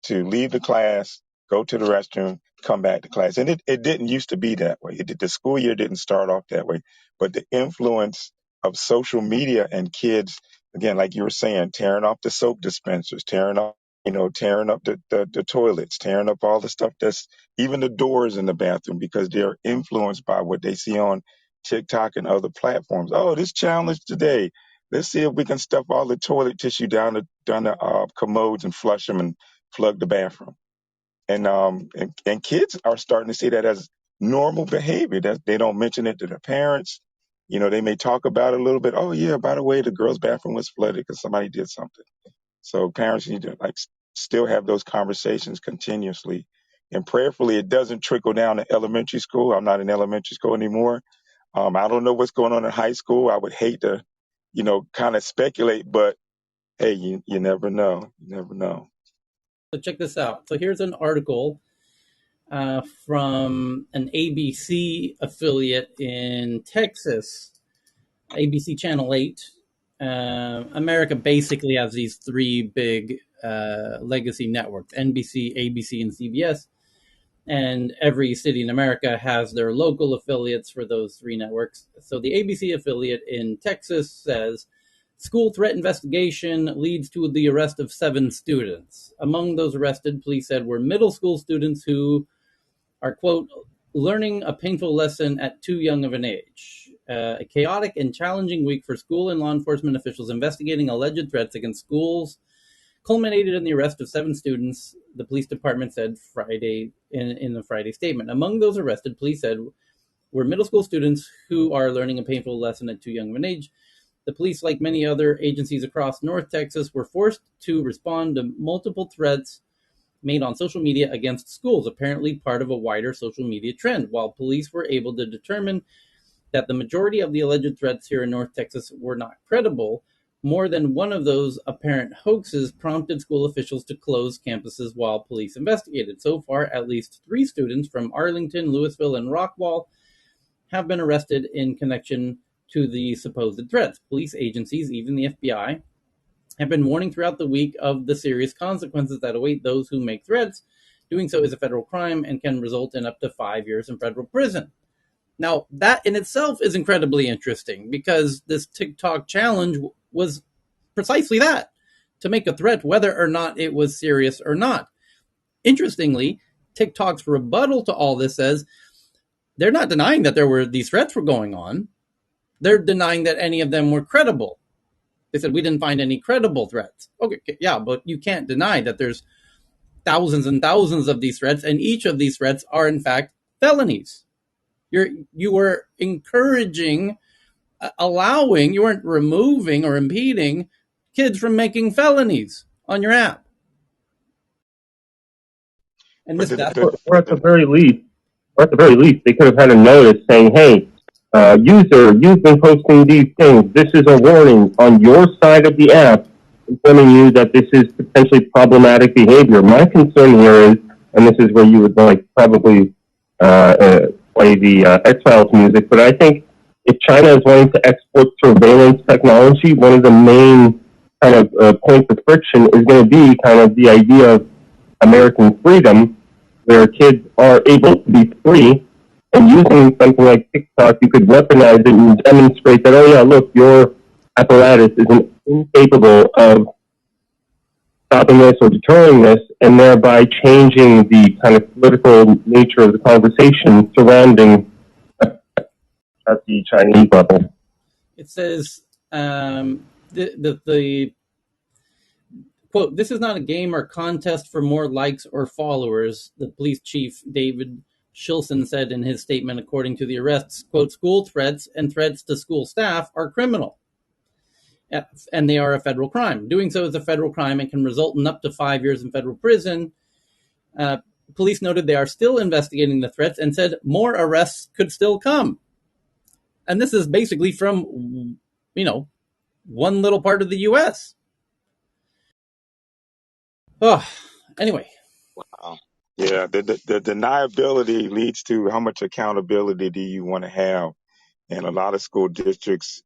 to leave the class, go to the restroom, come back to class. And it didn't used to be that way. The school year didn't start off that way. But the influence of social media and kids, again, like you were saying, tearing off the soap dispensers, tearing off, you know, tearing up the toilets, tearing up all the stuff that's even the doors in the bathroom, because they're influenced by what they see on TikTok and other platforms. Oh, this challenge today. Let's see if we can stuff all the toilet tissue down the commodes and flush them and plug the bathroom. And kids are starting to see that as normal behavior. That they don't mention it to their parents. You know, they may talk about it a little bit. Oh yeah, by the way, the girls' bathroom was flooded because somebody did something. So parents need to still have those conversations continuously, and prayerfully, it doesn't trickle down to elementary school. I'm not in elementary school anymore. I don't know what's going on in high school. I would hate to, kind of speculate, but hey, you never know. You never know. So check this out. So here's an article from an ABC affiliate in Texas, ABC Channel 8. America basically has these three big legacy networks: NBC, ABC, and CBS. And every city in America has their local affiliates for those three networks. So the ABC affiliate in Texas says school threat investigation leads to the arrest of 7 students. Among those arrested, police said, were middle school students who are, quote, learning a painful lesson at too young of an age. A chaotic and challenging week for school and law enforcement officials investigating alleged threats against schools culminated in the arrest of 7 students, the police department said Friday in the Friday statement. Among those arrested, police said, were middle school students who are learning a painful lesson at too young of an age. The police, like many other agencies across North Texas, were forced to respond to multiple threats made on social media against schools, apparently part of a wider social media trend. While police were able to determine that the majority of the alleged threats here in North Texas were not credible, more than one of those apparent hoaxes prompted school officials to close campuses while police investigated. So far, at least 3 students from Arlington, Louisville, and Rockwall have been arrested in connection to the supposed threats. Police agencies, even the FBI, have been warning throughout the week of the serious consequences that await those who make threats. Doing so is a federal crime and can result in up to 5 years in federal prison. Now, that in itself is incredibly interesting because this TikTok challenge was precisely that, to make a threat, whether or not it was serious or not. Interestingly, TikTok's rebuttal to all this says they're not denying that these threats were going on. They're denying that any of them were credible. They said we didn't find any credible threats. Okay, yeah, but you can't deny that there's thousands and thousands of these threats, and each of these threats are in fact felonies. You were encouraging, allowing, you weren't removing or impeding kids from making felonies on your app. And But this the, that the, Or at the the very least, they could have had a notice saying, "Hey, user, you've been posting these things. This is a warning on your side of the app, informing you that this is potentially problematic behavior." My concern here is, and this is where you would like probably play the X Files music, but I think if China is wanting to export surveillance technology, one of the main kind of points of friction is going to be kind of the idea of American freedom, where kids are able to be free, and using something like TikTok, you could weaponize it and demonstrate that, oh yeah, look, your apparatus is incapable of stopping this or deterring this, and thereby changing the kind of political nature of the conversation surrounding at the Chinese level. it says the quote, this is not a game or contest for more likes or followers, the police chief David Shilson said in his statement. According to the arrests, quote, school threats and threats to school staff are criminal, and they are a federal crime. Doing so is a federal crime and can result in up to 5 years in federal prison. Uh, Police noted they are still investigating the threats and said more arrests could still come. And this is basically from, one little part of the U.S. Oh, anyway. yeah, the deniability leads to how much accountability do you want to have, and a lot of school districts,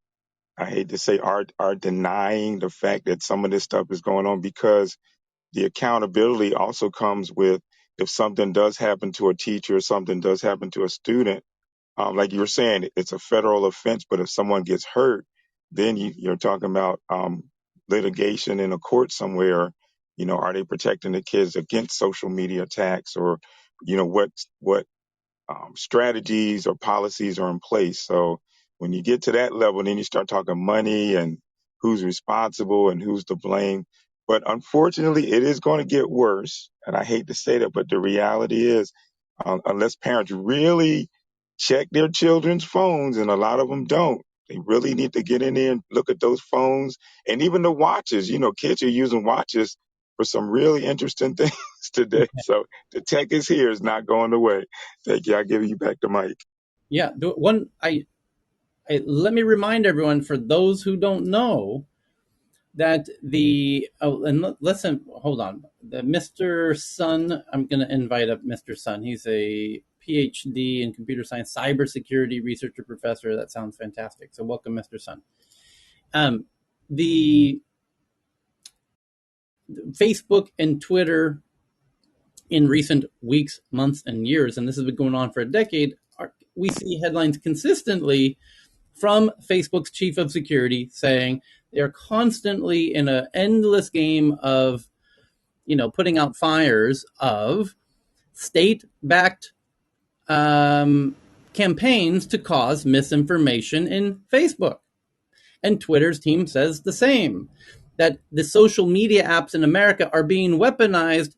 I hate to say, are denying the fact that some of this stuff is going on, because the accountability also comes with, if something does happen to a teacher or something does happen to a student, like you were saying, it's a federal offense, but if someone gets hurt, then you're talking about litigation in a court somewhere. Are they protecting the kids against social media attacks, or what strategies or policies are in place? So when you get to that level, then you start talking money and who's responsible and who's to blame. But unfortunately, it is going to get worse. And I hate to say that, but the reality is, unless parents really check their children's phones, and a lot of them don't, they really need to get in there and look at those phones and even the watches. You know, kids are using watches for some really interesting things today. So the tech is here, it's not going away. Thank you. I give you back the mic. Yeah, let me remind everyone, for those who don't know, that listen, hold on, the Mr. Sun. I'm going to invite up Mr. Sun. He's a PhD in computer science, cybersecurity researcher, professor. That sounds fantastic. So welcome, Mr. Sun. The Facebook and Twitter in recent weeks, months, and years, and this has been going on for a decade, we see headlines consistently from Facebook's chief of security saying they're constantly in an endless game of, putting out fires of state-backed campaigns to cause misinformation in Facebook. And Twitter's team says the same, that the social media apps in America are being weaponized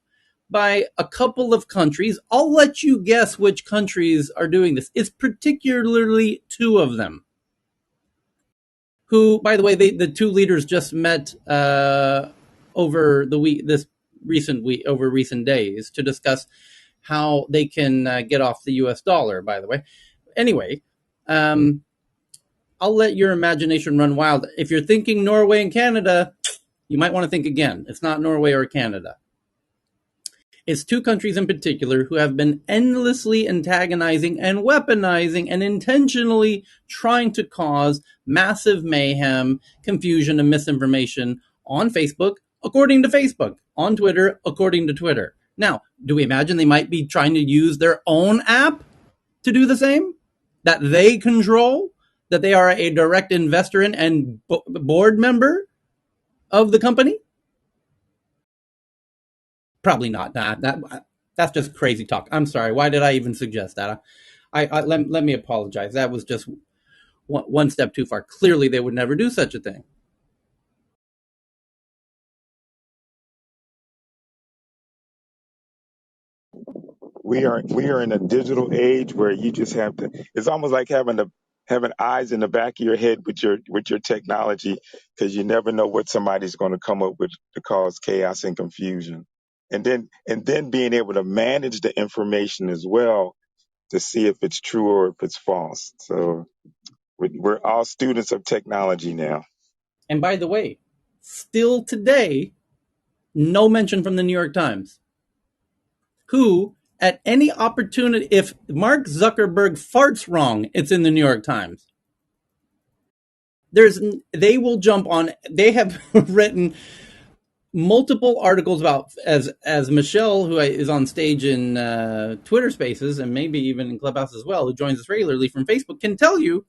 by a couple of countries. I'll let you guess which countries are doing this. It's particularly two of them, who, by the way, the two leaders just met over the week, over recent days, to discuss how they can get off the U.S. dollar. By the way, anyway, I'll let your imagination run wild. If you're thinking Norway and Canada, you might want to think again. It's not Norway or Canada. It's two countries in particular who have been endlessly antagonizing and weaponizing and intentionally trying to cause massive mayhem, confusion, and misinformation on Facebook, according to Facebook, on Twitter, according to Twitter. Now, do we imagine they might be trying to use their own app to do the same? That they control? That they are a direct investor in and board member of the company? Probably not. That's just crazy talk. I'm sorry. Why did I even suggest that? Let me apologize. That was just one step too far. Clearly, they would never do such a thing. We are in a digital age where you just have to. It's almost like having eyes in the back of your head with your technology, because you never know what somebody's going to come up with to cause chaos and confusion, and then being able to manage the information as well to see if it's true or if it's false. So we're all students of technology now. And by the way, still today, no mention from the New York Times, who, at any opportunity, if Mark Zuckerberg farts wrong, it's in the New York Times. They will jump on. They have written multiple articles about, as Michelle, who is on stage in Twitter Spaces and maybe even in Clubhouse as well, who joins us regularly from Facebook, can tell you,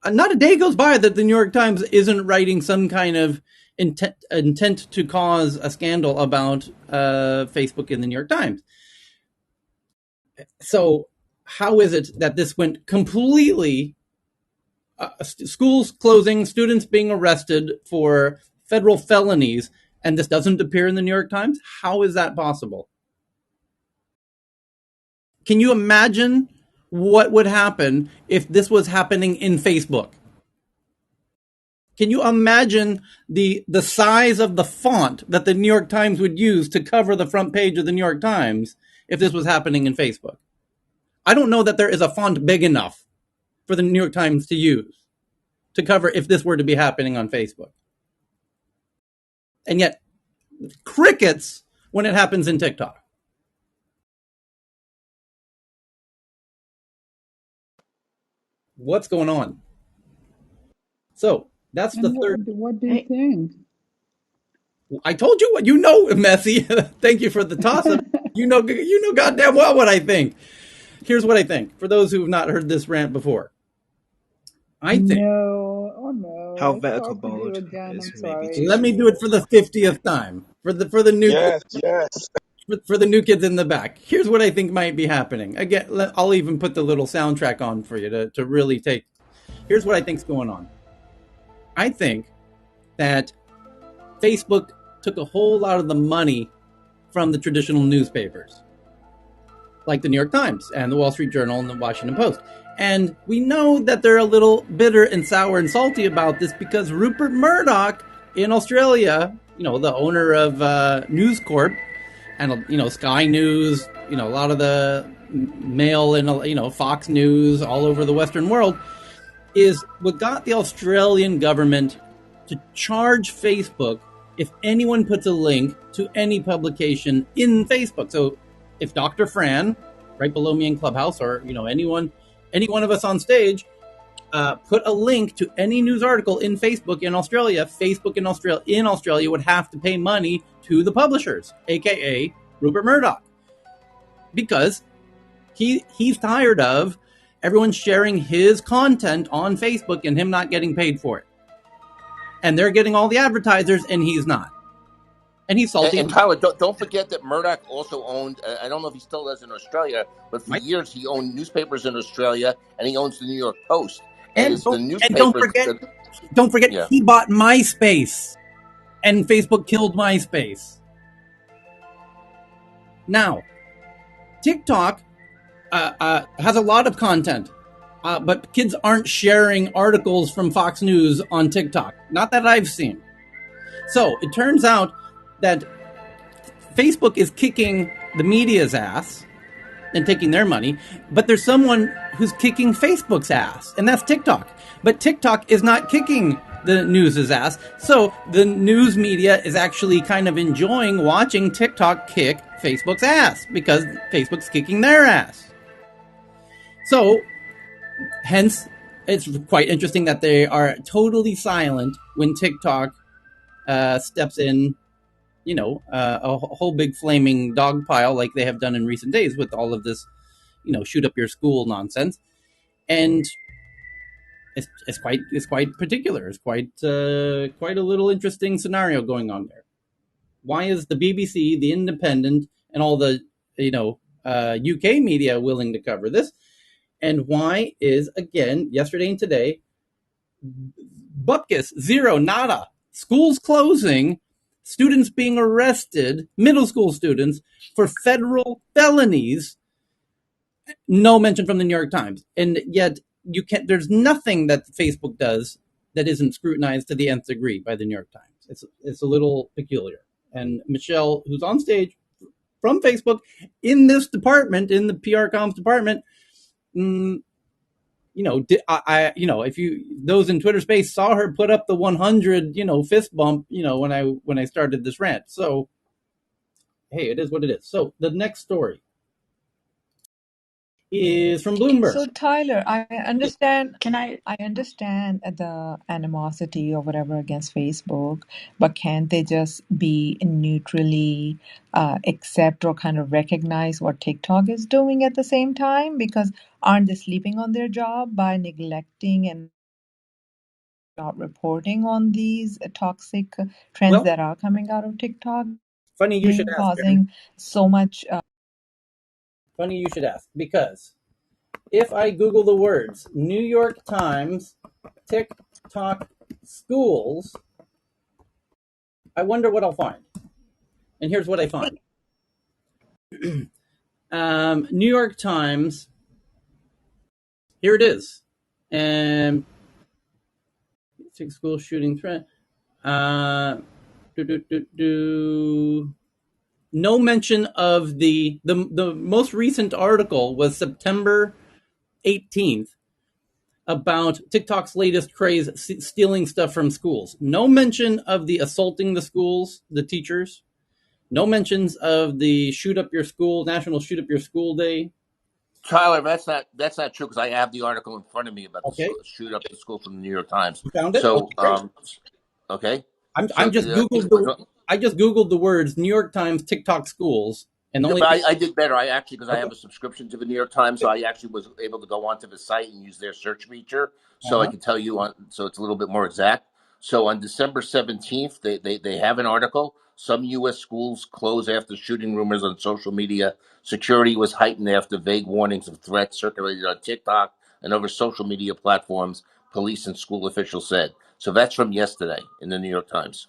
not a day goes by that the New York Times isn't writing some kind of intent to cause a scandal about Facebook in the New York Times. So how is it that this went completely, schools closing, students being arrested for federal felonies, and this doesn't appear in the New York Times? How is that possible? Can you imagine what would happen if this was happening in Facebook? Can you imagine the size of the font that the New York Times would use to cover the front page of the New York Times if this was happening in Facebook? I don't know that there is a font big enough for the New York Times to use to cover if this were to be happening on Facebook. And yet, crickets when it happens in TikTok. What's going on? So that's the And third. what do you Hey, think? I told you what you know, Messi. Thank you for the toss up. You know goddamn well what I think. Here's what I think. For those who have not heard this rant before, I think. No, oh no, How let's vertical start with you bold again. is I'm maybe sorry. too Let me do it small. for the 50th time. For the new Yes, yes. for the new kids in the back. Here's what I think might be happening. Again, I'll even put the little soundtrack on for you to really take. Here's what I think's going on. I think that Facebook took a whole lot of the money from the traditional newspapers, like the New York Times and the Wall Street Journal and the Washington Post. And we know that they're a little bitter and sour and salty about this because Rupert Murdoch in Australia, the owner of News Corp and, Sky News, a lot of the Mail and, Fox News all over the Western world, is what got the Australian government to charge Facebook if anyone puts a link to any publication in Facebook. So if Dr. Fran, right below me in Clubhouse, or any one of us on stage, put a link to any news article in Facebook in Australia, Facebook in Australia would have to pay money to the publishers, aka Rupert Murdoch, because he's tired of everyone sharing his content on Facebook and him not getting paid for it. And they're getting all the advertisers and he's not. And he's salty. And Tyler, don't forget that Murdoch also owned, I don't know if he still does in Australia, but for years he owned newspapers in Australia, and he owns the New York Post. And don't forget, yeah. He bought MySpace, and Facebook killed MySpace. Now, TikTok has a lot of content, but kids aren't sharing articles from Fox News on TikTok. Not that I've seen. So it turns out that Facebook is kicking the media's ass and taking their money, but there's someone who's kicking Facebook's ass, and that's TikTok. But TikTok is not kicking the news's ass, so the news media is actually kind of enjoying watching TikTok kick Facebook's ass because Facebook's kicking their ass. So, hence, it's quite interesting that they are totally silent when TikTok steps in, a whole big flaming dog pile like they have done in recent days with all of this, shoot up your school nonsense. And it's quite particular. It's quite a little interesting scenario going on there. Why is the BBC, the Independent, and all the UK media willing to cover this? And why is, again, yesterday and today, bupkis, zero, nada, schools closing, students being arrested, middle school students, for federal felonies, no mention from the New York Times. And yet there's nothing that Facebook does that isn't scrutinized to the nth degree by the New York Times. It's a little peculiar. And Michelle, who's on stage from Facebook in this department, in the PR comms department, if those in Twitter space saw her put up the 100, fist bump, when I started this rant. So, hey, it is what it is. So the next story is from Bloomberg. So Tyler, I understand. Can I? I understand the animosity or whatever against Facebook, but can't they just be neutrally accept or kind of recognize what TikTok is doing at the same time? Because aren't they sleeping on their job by neglecting and not reporting on these toxic trends that are coming out of TikTok, Funny you should ask, causing so much? Funny you should ask, because if I Google the words New York Times TikTok schools, I wonder what I'll find. And here's what I find. New York Times, here it is. And school shooting threat. No mention of the most recent article was September 18th about TikTok's latest craze, stealing stuff from schools. No mention of the assaulting the schools, the teachers. No mentions of the National Shoot Up Your School Day. Tyler, that's not true because I have the article in front of me about the shoot up the school from the New York Times. You found it? So, okay. I just Googled the words New York Times TikTok schools. And I did better. Because I have a subscription to the New York Times, so I actually was able to go onto the site and use their search feature, so I can tell you so it's a little bit more exact. So on December 17th, they have an article. Some U.S. schools close after shooting rumors on social media. Security was heightened after vague warnings of threats circulated on TikTok and other social media platforms, police and school officials said. So that's from yesterday in the New York Times.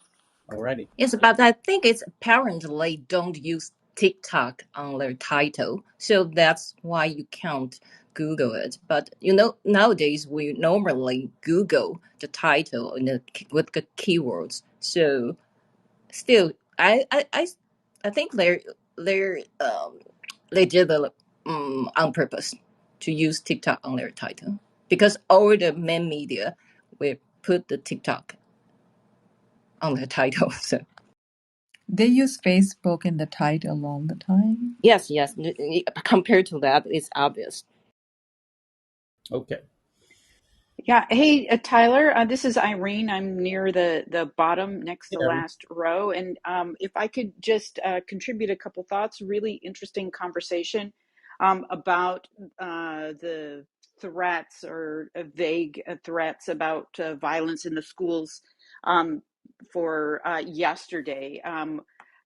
Alrighty. Yes, but I think it's apparently don't use TikTok on their title, so that's why you can't Google it. But nowadays we normally Google the title with the keywords. So still, I think they did it on purpose to use TikTok on their title because all the main media will put the TikTok on their title. So. They use Facebook in the title all the time. Yes, yes. Compared to that, it's obvious. Okay. Yeah. Hey, Tyler, this is Irene. I'm near the bottom next to Yeah. last row. And if I could just contribute a couple thoughts, really interesting conversation about the threats or vague threats about violence in the schools um, for yesterday.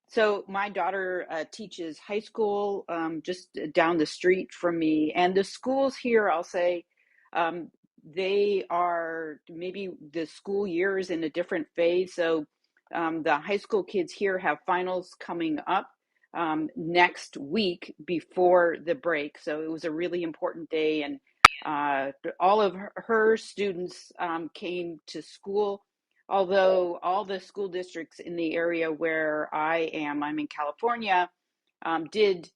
So my daughter teaches high school just down the street from me. And the schools here, I'll say, um, they are maybe the school year is in a different phase. So the high school kids here have finals coming up next week before the break. So it was a really important day, and all of her students came to school. Although all the school districts in the area where I'm in California, did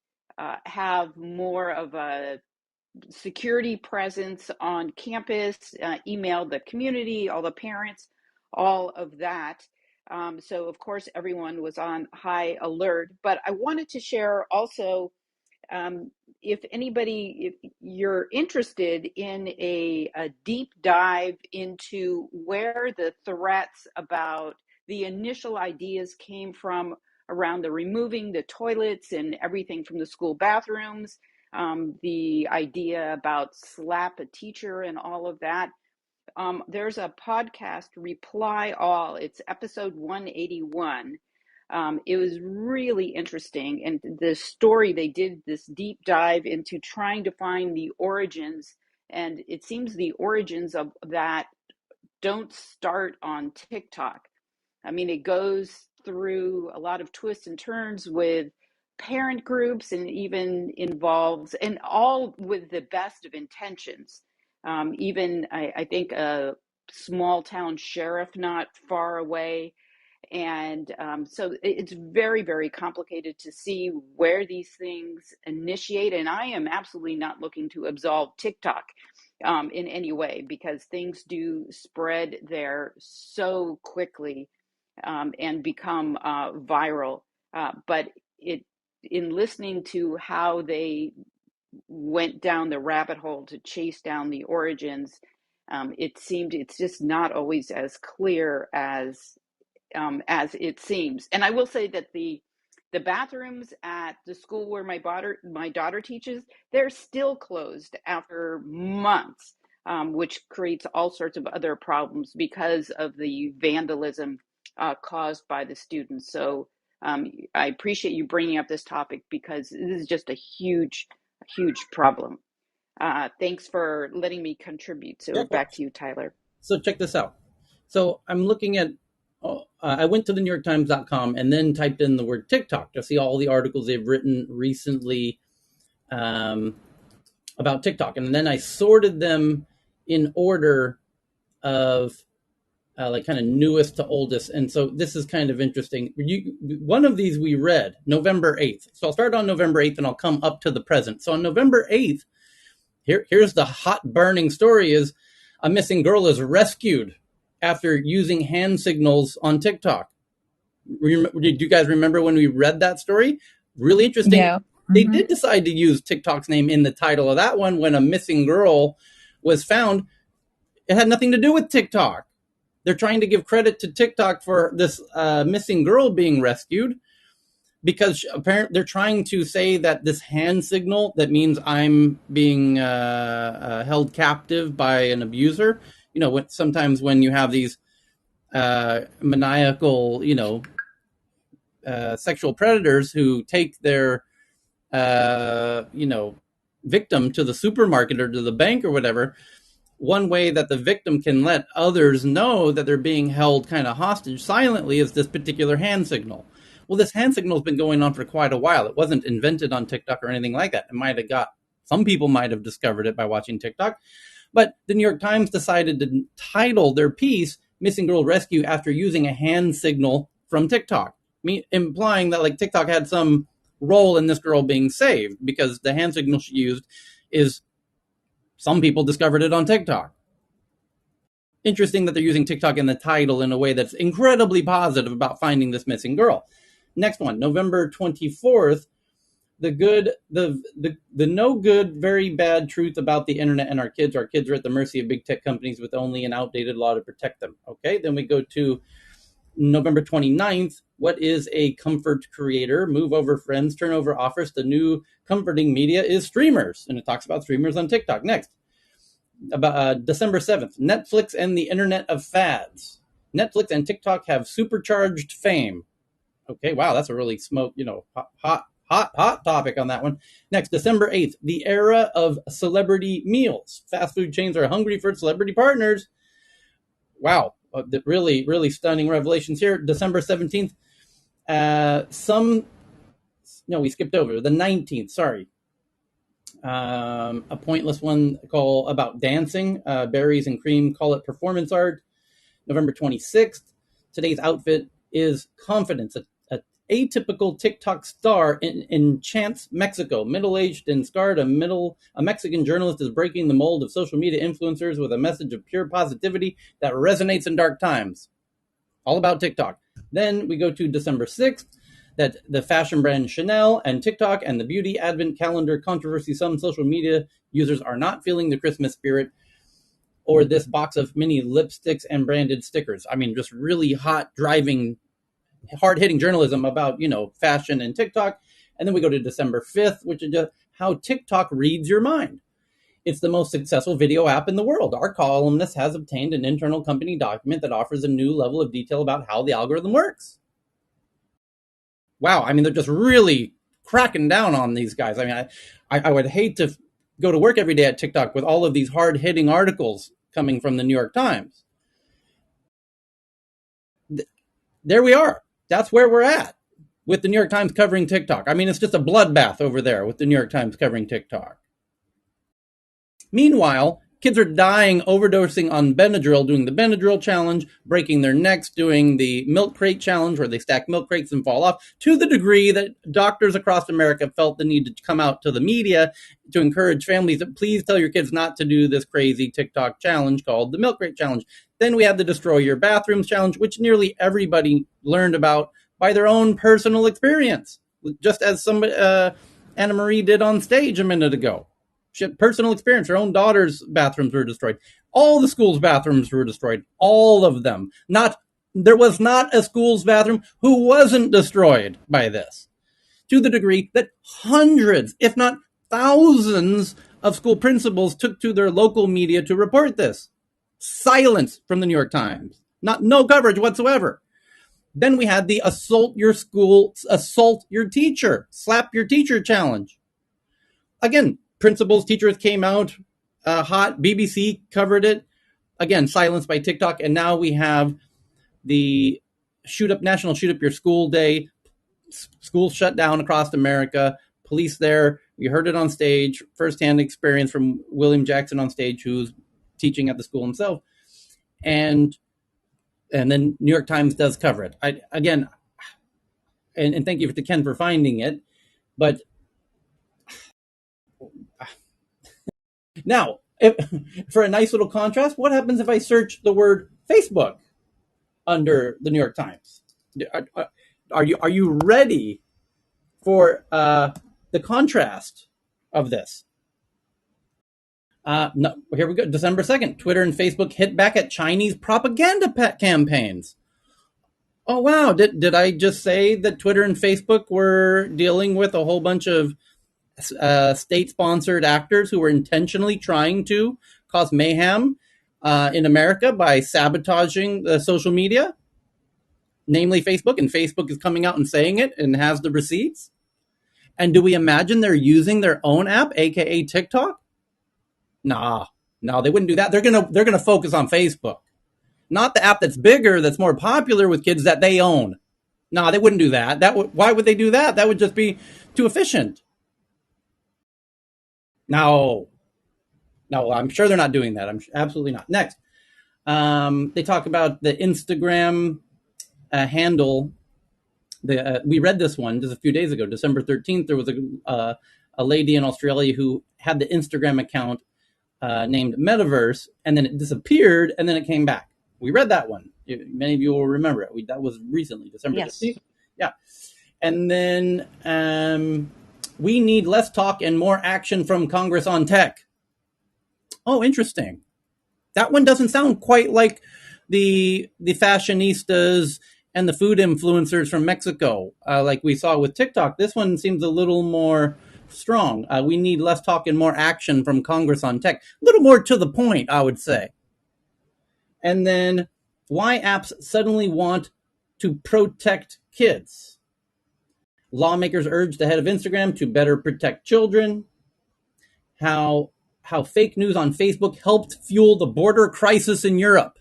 have more of a security presence on campus, emailed the community, all the parents, all of that. So, of course, everyone was on high alert. But I wanted to share also if anybody, if you're interested in a deep dive into where the threats about the initial ideas came from around the removing the toilets and everything from the school bathrooms, the idea about slap a teacher and all of that. There's a podcast, Reply All. It's episode 181. It was really interesting. And the story, they did this deep dive into trying to find the origins. And it seems the origins of that don't start on TikTok. I mean, it goes through a lot of twists and turns with parent groups and even involves, and all with the best of intentions. Even, I think, a small town sheriff not far away, and so it's very, very complicated to see where these things initiate. And I am absolutely not looking to absolve TikTok in any way, because things do spread there so quickly and become viral. But it, in listening to how they went down the rabbit hole to chase down the origins, it seemed it's just not always as clear as it seems. And I will say that the bathrooms at the school where my daughter teaches, they're still closed after months, which creates all sorts of other problems because of the vandalism caused by the students. So I appreciate you bringing up this topic because this is just a huge, huge problem. Thanks for letting me contribute. Yeah. So back to you, Tyler. So check this out. So I'm looking at. I went to the NewYorkTimes.com and then typed in the word TikTok to see all the articles they've written recently um, about TikTok, and then I sorted them in order of like kind of newest to oldest. And so this is kind of interesting. One of these we read November 8th. So I'll start on November 8th and I'll come up to the present. So on November 8th, here's the hot burning story: is a missing girl is rescued after using hand signals on TikTok. Did you guys remember when we read that story? Really interesting. Yeah. They Mm-hmm. did decide to use TikTok's name in the title of that one when a missing girl was found. It had nothing to do with TikTok. They're trying to give credit to TikTok for this missing girl being rescued, because apparently they're trying to say that this hand signal that means I'm being held captive by an abuser. Sometimes when you have these maniacal, sexual predators who take their, victim to the supermarket or to the bank or whatever, one way that the victim can let others know that they're being held kind of hostage silently is this particular hand signal. Well, this hand signal has been going on for quite a while. It wasn't invented on TikTok or anything like that. It might have got, some people might have discovered it by watching TikTok, but the New York Times decided to title their piece Missing Girl Rescue after using a hand signal from TikTok, implying that like TikTok had some role in this girl being saved because the hand signal she used is, some people discovered it on TikTok. Interesting that they're using TikTok in the title in a way that's incredibly positive about finding this missing girl. Next one, November 24th, the no good, very bad truth about the internet and our kids. Our kids are at the mercy of big tech companies with only an outdated law to protect them. Okay, then we go to November 29th. What is a comfort creator? Move over friends, turn over offers. The new comforting media is streamers. And it talks about streamers on TikTok. Next, about December 7th, Netflix and the Internet of Fads. Netflix and TikTok have supercharged fame. Okay, wow, that's a really hot topic on that one. Next, December 8th, the era of celebrity meals. Fast food chains are hungry for celebrity partners. Wow, really, really stunning revelations here. December 17th, we skipped over. The 19th, sorry. A pointless one called about dancing. Berries and cream call it performance art. November 26th. Today's outfit is confidence. A atypical TikTok star enchants Mexico. Middle-aged and scarred, a Mexican journalist is breaking the mold of social media influencers with a message of pure positivity that resonates in dark times. All about TikTok. Then we go to December 6th. That the fashion brand Chanel and TikTok and the beauty advent calendar controversy, some social media users are not feeling the Christmas spirit, or this box of mini lipsticks and branded stickers. I mean, just really hot, driving, hard-hitting journalism about, fashion and TikTok. And then we go to December 5th, which is just how TikTok reads your mind. It's the most successful video app in the world. Our columnist has obtained an internal company document that offers a new level of detail about how the algorithm works. Wow, I mean, they're just really cracking down on these guys. I mean, I would hate to go to work every day at TikTok with all of these hard-hitting articles coming from the New York Times. There we are. That's where we're at with the New York Times covering TikTok. I mean, it's just a bloodbath over there with the New York Times covering TikTok. Meanwhile, kids are dying, overdosing on Benadryl, doing the Benadryl challenge, breaking their necks, doing the milk crate challenge where they stack milk crates and fall off, to the degree that doctors across America felt the need to come out to the media to encourage families that please tell your kids not to do this crazy TikTok challenge called the milk crate challenge. Then we had the destroy your bathrooms challenge, which nearly everybody learned about by their own personal experience, just as somebody, Anna Marie did on stage a minute ago. She had personal experience. Her own daughter's bathrooms were destroyed. All the school's bathrooms were destroyed. All of them. There was not a school's bathroom who wasn't destroyed by this. To the degree that hundreds, if not thousands, of school principals took to their local media to report this. Silence from the New York Times. No coverage whatsoever. Then we had the assault your school, assault your teacher, slap your teacher challenge. Again, principals, teachers came out hot. BBC covered it. Again, silenced by TikTok. And now we have the National Shoot Up Your School Day. Schools shut down across America. Police there. We heard it on stage. Firsthand experience from William Jackson on stage, who's teaching at the school himself. And then New York Times does cover it. And thank you to Ken for finding it. But now, for a nice little contrast, what happens if I search the word Facebook under the New York Times? Are you ready for the contrast of this? No, here we go. December 2nd, Twitter and Facebook hit back at Chinese propaganda campaigns. Oh, wow. Did I just say that Twitter and Facebook were dealing with a whole bunch of state-sponsored actors who were intentionally trying to cause mayhem in America by sabotaging the social media, namely Facebook, and Facebook is coming out and saying it and has the receipts? And do we imagine they're using their own app, aka TikTok? Nah, No, they wouldn't do that. They're gonna focus on Facebook, not the app that's bigger, that's more popular with kids that they own. No, they wouldn't do that. Why would they do that? That would just be too efficient. No, no, I'm sure they're not doing that. I'm absolutely not. Next, they talk about the Instagram handle. We read this one just a few days ago, December 13th. There was a lady in Australia who had the Instagram account named Metaverse, and then it disappeared, and then it came back. We read that one. Many of you will remember it. That was recently, December Yes. 13th. Yeah. And then we need less talk and more action from Congress on tech. Oh, interesting. That one doesn't sound quite like the fashionistas and the food influencers from Mexico, like we saw with TikTok. This one seems a little more strong. We need less talk and more action from Congress on tech. A little more to the point, I would say. And then why apps suddenly want to protect kids. Lawmakers urge the head of Instagram to better protect children. How fake news on Facebook helped fuel the border crisis in Europe.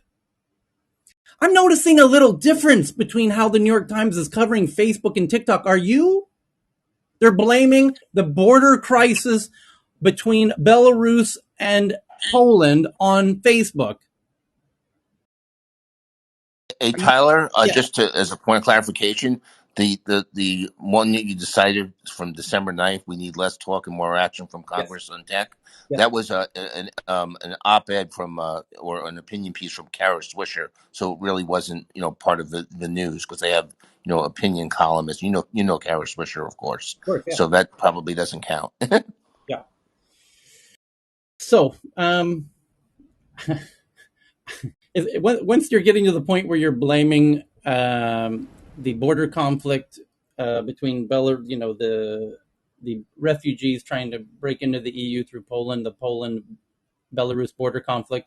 I'm noticing a little difference between how the New York Times is covering Facebook and TikTok. Are you? They're blaming the border crisis between Belarus and Poland on Facebook. Hey Are you? Tyler, Yeah. just as a point of clarification, the one that you decided from December 9th, we need less talk and more action from Yes. Congress on tech. Yes. That was an op-ed from or an opinion piece from Kara Swisher, so it really wasn't part of the news because they have opinion columnists. Kara Swisher, of course, Of course. Yeah. so that probably doesn't count. Yeah. So, once you're getting to the point where you're blaming the border conflict between Belarus, the refugees trying to break into the EU through Poland, the Poland-Belarus border conflict,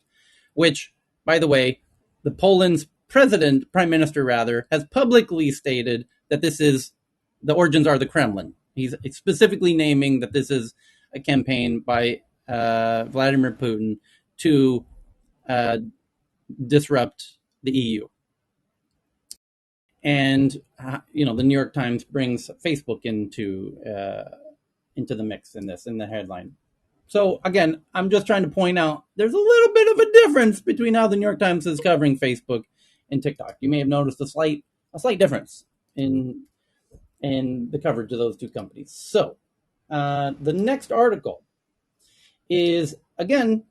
which, by the way, the Poland's prime minister rather, has publicly stated that the origins are the Kremlin. He's specifically naming that this is a campaign by Vladimir Putin to uh, disrupt the EU. And the New York Times brings Facebook into the mix in the headline. So again, I'm just trying to point out there's a little bit of a difference between how the New York Times is covering Facebook and TikTok. You may have noticed a slight difference in the coverage of those two companies. So the next article is, again,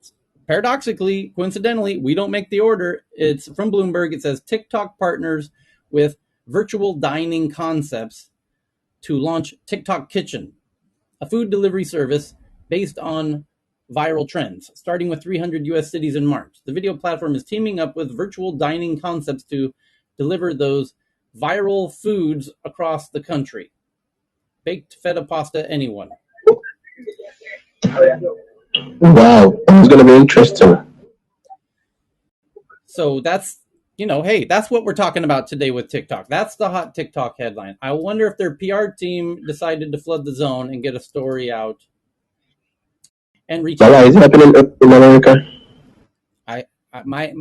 paradoxically, coincidentally, we don't make the order. It's from Bloomberg. It says TikTok partners with virtual dining concepts to launch TikTok Kitchen, a food delivery service based on viral trends, starting with 300 US cities in March. The video platform is teaming up with virtual dining concepts to deliver those viral foods across the country. Baked feta pasta, anyone. Wow, it's going to be interesting. So that's, hey, that's what we're talking about today with TikTok. That's the hot TikTok headline. I wonder if their PR team decided to flood the zone and get a story out and reach Why out. is it happening in America? I my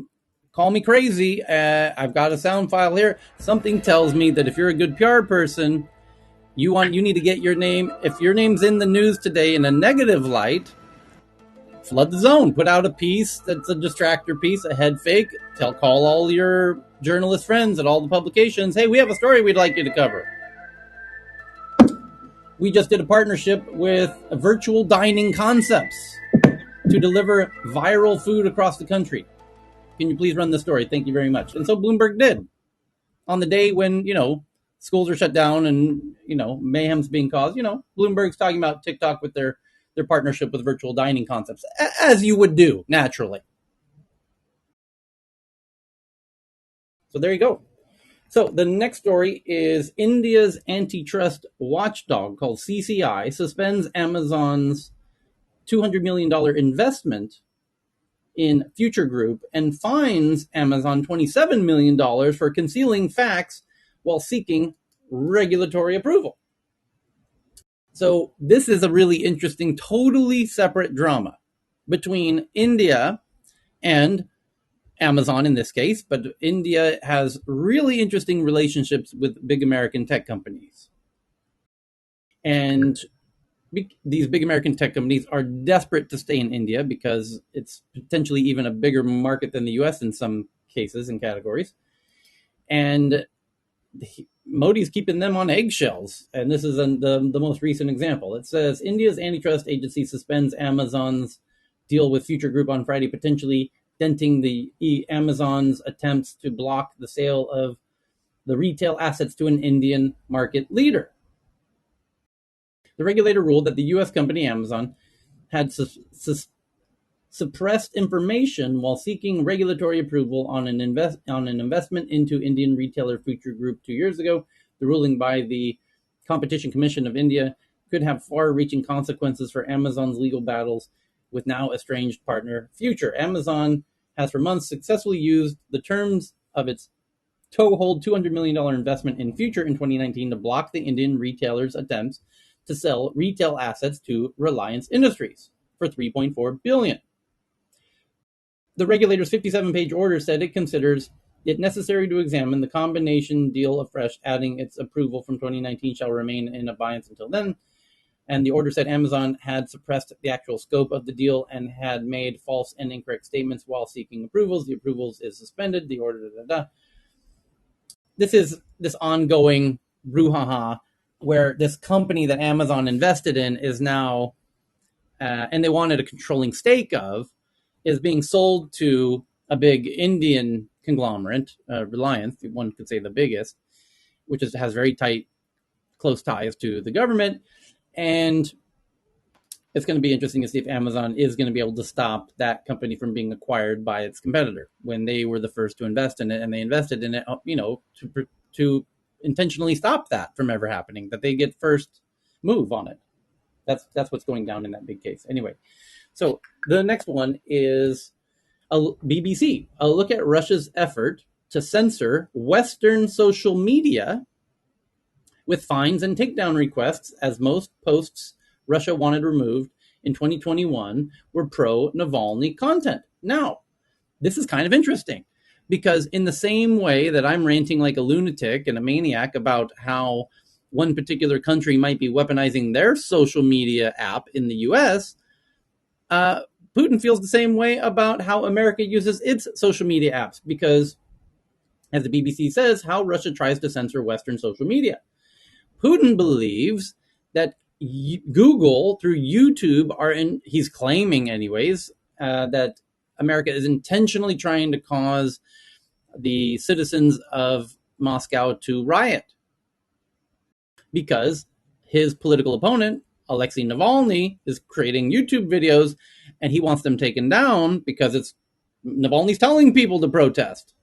call me crazy. I've got a sound file here. Something tells me that if you're a good PR person, you need to get your name. If your name's in the news today in a negative light, flood the zone. Put out a piece that's a distractor piece, a head fake. Call all your journalist friends at all the publications. Hey, we have a story we'd like you to cover. We just did a partnership with Virtual Dining Concepts to deliver viral food across the country. Can you please run the story? Thank you very much. And so Bloomberg did. On the day when, schools are shut down and, mayhem's being caused, Bloomberg's talking about TikTok with their partnership with Virtual Dining Concepts, as you would do, naturally. So there you go. So the next story is India's antitrust watchdog called CCI suspends Amazon's $200 million investment in Future Group and fines Amazon $27 million for concealing facts while seeking regulatory approval. So this is a really interesting, totally separate drama. between India and Amazon in this case, but India has really interesting relationships with big American tech companies. And these big American tech companies are desperate to stay in India because it's potentially even a bigger market than the US in some cases and categories. And Modi's keeping them on eggshells. And this is the most recent example. It says India's antitrust agency suspends Amazon's deal with Future Group on Friday, potentially denting the Amazon's attempts to block the sale of the retail assets to an Indian market leader. The regulator ruled that the U.S. company Amazon had suppressed information while seeking regulatory approval on an investment into Indian retailer Future Group 2 years ago. The ruling by the Competition Commission of India could have far-reaching consequences for Amazon's legal battles with now estranged partner Future. Amazon has for months successfully used the terms of its toehold $200 million investment in Future in 2019 to block the Indian retailer's attempts to sell retail assets to Reliance Industries for $3.4 billion. The regulator's 57-page order said it considers it necessary to examine the combination deal afresh, adding its approval from 2019 shall remain in abeyance until then. And the order said Amazon had suppressed the actual scope of the deal and had made false and incorrect statements while seeking approvals. The approvals is suspended. The order, This is this ongoing brouhaha where this company that Amazon invested in is now, and they wanted a controlling stake of, is being sold to a big Indian conglomerate, Reliance, one could say the biggest, which has very tight, close ties to the government. And it's going to be interesting to see if Amazon is going to be able to stop that company from being acquired by its competitor when they were the first to invest in it, and they invested in it, to intentionally stop that from ever happening, that they get first move on it. That's what's going down in that big case. Anyway, so the next one is a BBC. A look at Russia's effort to censor Western social media with fines and takedown requests, as most posts Russia wanted removed in 2021 were pro-Navalny content. Now, this is kind of interesting because in the same way that I'm ranting like a lunatic and a maniac about how one particular country might be weaponizing their social media app in the US, Putin feels the same way about how America uses its social media apps because, as the BBC says, how Russia tries to censor Western social media. Putin believes that Google through YouTube he's claiming anyways, that America is intentionally trying to cause the citizens of Moscow to riot because his political opponent, Alexei Navalny, is creating YouTube videos and he wants them taken down because Navalny's telling people to protest.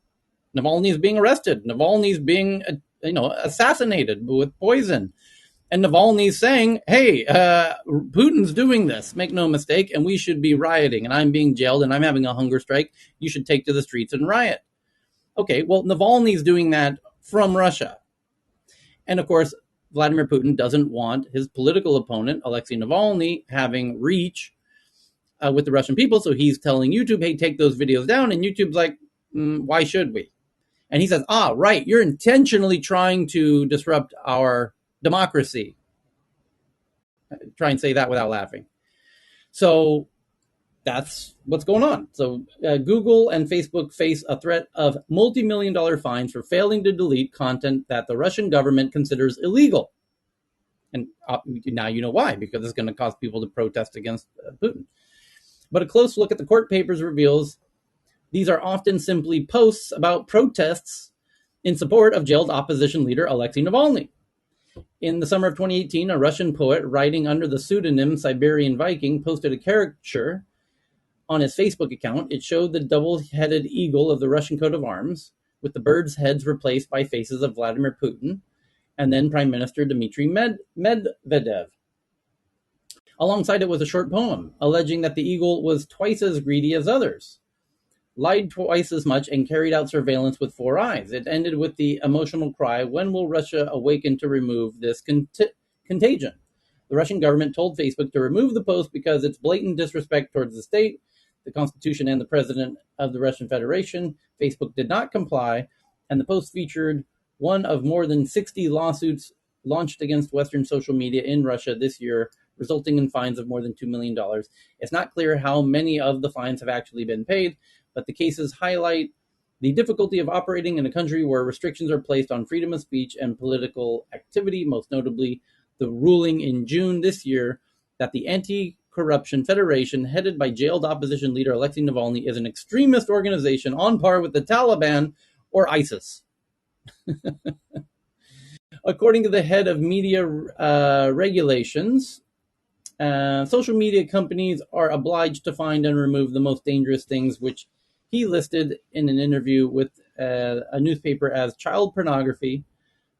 Navalny is being arrested. Navalny is being assassinated with poison. And Navalny's saying, hey, Putin's doing this, make no mistake, and we should be rioting, and I'm being jailed, and I'm having a hunger strike. You should take to the streets and riot. Okay, well, Navalny's doing that from Russia. And of course, Vladimir Putin doesn't want his political opponent, Alexei Navalny, having reach with the Russian people, so he's telling YouTube, hey, take those videos down, and YouTube's like, why should we? And he says, right, you're intentionally trying to disrupt our democracy. Try and say that without laughing. So that's what's going on. So Google and Facebook face a threat of multi-million-dollar fines for failing to delete content that the Russian government considers illegal. And now you know why, because it's going to cause people to protest against Putin. But a close look at the court papers reveals these are often simply posts about protests in support of jailed opposition leader Alexei Navalny. In the summer of 2018, a Russian poet writing under the pseudonym Siberian Viking posted a caricature on his Facebook account. It showed the double-headed eagle of the Russian coat of arms, with the birds' heads replaced by faces of Vladimir Putin and then Prime Minister Dmitry Medvedev. Alongside it was a short poem alleging that the eagle was twice as greedy as others, lied twice as much, and carried out surveillance with 4 eyes. It ended with the emotional cry, when will Russia awaken to remove this contagion? The Russian government told Facebook to remove the post because it's blatant disrespect towards the state, the Constitution, and the President of the Russian Federation. Facebook did not comply, and the post featured one of more than 60 lawsuits launched against Western social media in Russia this year, resulting in fines of more than $2 million. It's not clear how many of the fines have actually been paid, but the cases highlight the difficulty of operating in a country where restrictions are placed on freedom of speech and political activity, most notably the ruling in June this year that the Anti-Corruption Federation, headed by jailed opposition leader Alexei Navalny, is an extremist organization on par with the Taliban or ISIS. According to the head of media regulations, social media companies are obliged to find and remove the most dangerous things, which he listed in an interview with a newspaper as child pornography,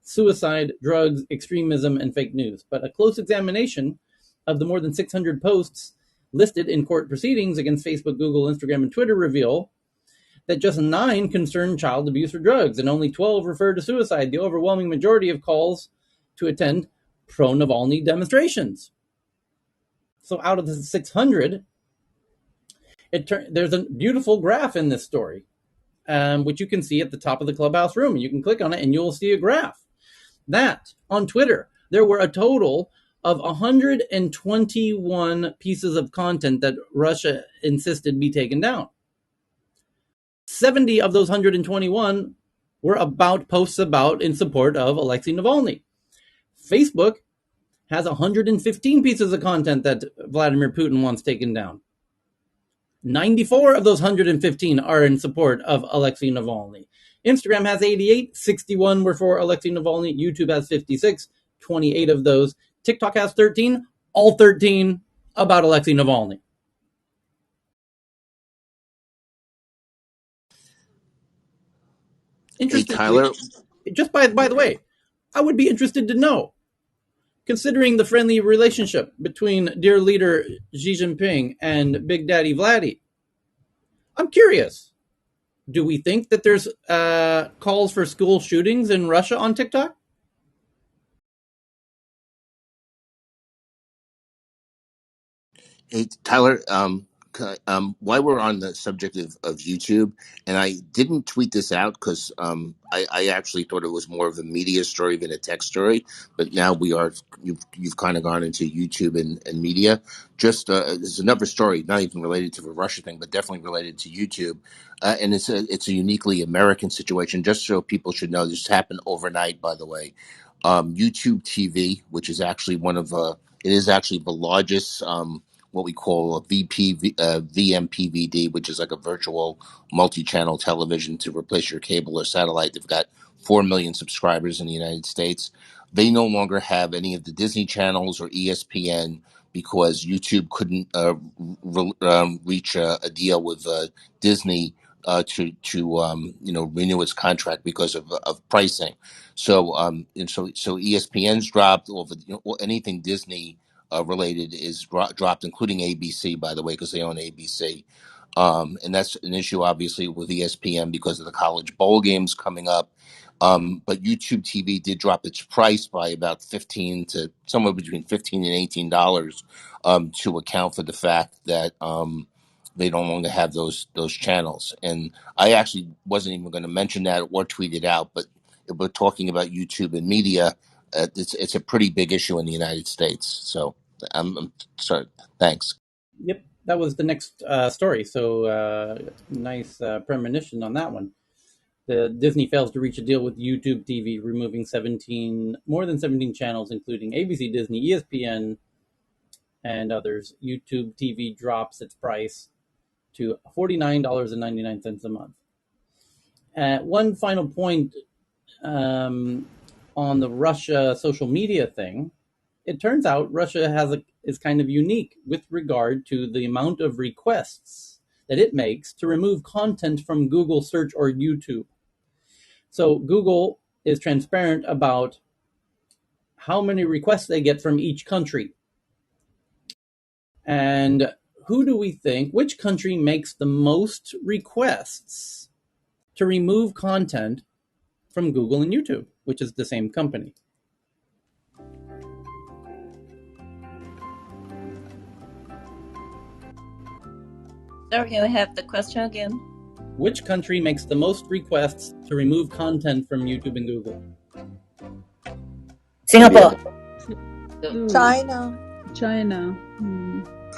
suicide, drugs, extremism, and fake news. But a close examination of the more than 600 posts listed in court proceedings against Facebook, Google, Instagram, and Twitter reveal that just 9 concern child abuse or drugs, and only 12 refer to suicide, the overwhelming majority of calls to attend pro-Navalny demonstrations. So out of the 600, there's a beautiful graph in this story, which you can see at the top of the Clubhouse room. You can click on it and you'll see a graph. That on Twitter, there were a total of 121 pieces of content that Russia insisted be taken down. 70 of those 121 were about posts about in support of Alexei Navalny. Facebook has 115 pieces of content that Vladimir Putin wants taken down. 94 of those 115 are in support of Alexei Navalny. Instagram has 88, 61 were for Alexei Navalny. YouTube has 56, 28 of those. TikTok has 13, all 13 about Alexei Navalny. Hey, Interestingly, Tyler. just by the way, I would be interested to know, considering the friendly relationship between dear leader Xi Jinping and Big Daddy Vladdy, I'm curious. Do we think that there's calls for school shootings in Russia on TikTok? Hey, Tyler, while we're on the subject of YouTube, and I didn't tweet this out because I actually thought it was more of a media story than a tech story, but now you've kind of gone into YouTube and media. Just there's another story, not even related to the Russia thing, but definitely related to YouTube, and it's a uniquely American situation. Just so people should know, this happened overnight, by the way. YouTube TV, which is actually it is actually the largest. What we call a VMPVD, which is like a virtual multi-channel television to replace your cable or satellite. They've got 4 million subscribers in the United States. They no longer have any of the Disney channels or ESPN because YouTube couldn't reach a deal with Disney to renew its contract because of pricing. So ESPN's dropped, anything Disney related is dropped, including ABC, by the way, because they own ABC. And that's an issue, obviously, with ESPN because of the college bowl games coming up. But YouTube TV did drop its price by about 15 to somewhere between $15 and $18 to account for the fact that they no longer have those channels. And I actually wasn't even going to mention that or tweet it out, but if we're talking about YouTube and media, it's a pretty big issue in the United States. So I'm sorry. Thanks. Yep, that was the next story. So nice premonition on that one. The Disney fails to reach a deal with YouTube TV, removing more than 17 channels, including ABC, Disney, ESPN, and others. YouTube TV drops its price to $49.99 a month. One final point on the Russia social media thing. It turns out Russia is kind of unique with regard to the amount of requests that it makes to remove content from Google search or YouTube. So Google is transparent about how many requests they get from each country. And which country makes the most requests to remove content from Google and YouTube, which is the same company? Sorry, can I have the question again? Which country makes the most requests to remove content from YouTube and Google? Singapore. China. China.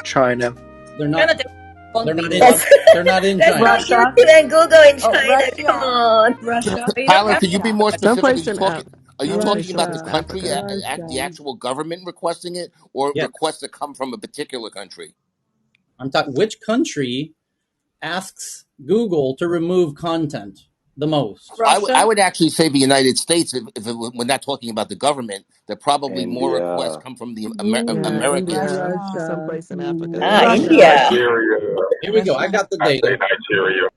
China. They're not. Canada won't They're be not the in. one. That's They're not in that's China. not Russia. YouTube and Google in Oh, China. Come Russia. on. Russia. We don't Tyler, have could you be more that. specific? Someplace in Are you probably talking about the someplace in Russia. country, Africa. the Russia. actual government requesting it, or Yes. requests that come from a particular country? I'm talking. Which country asks Google to remove content the most? I Russia. would actually say the United States. We're not talking about the government, that probably more requests India. come from the Yeah, Americans. India, Russia. someplace in Africa. Ah, Russia. India. Nigeria. Here we go. I Russia. got the I say data. Nigeria.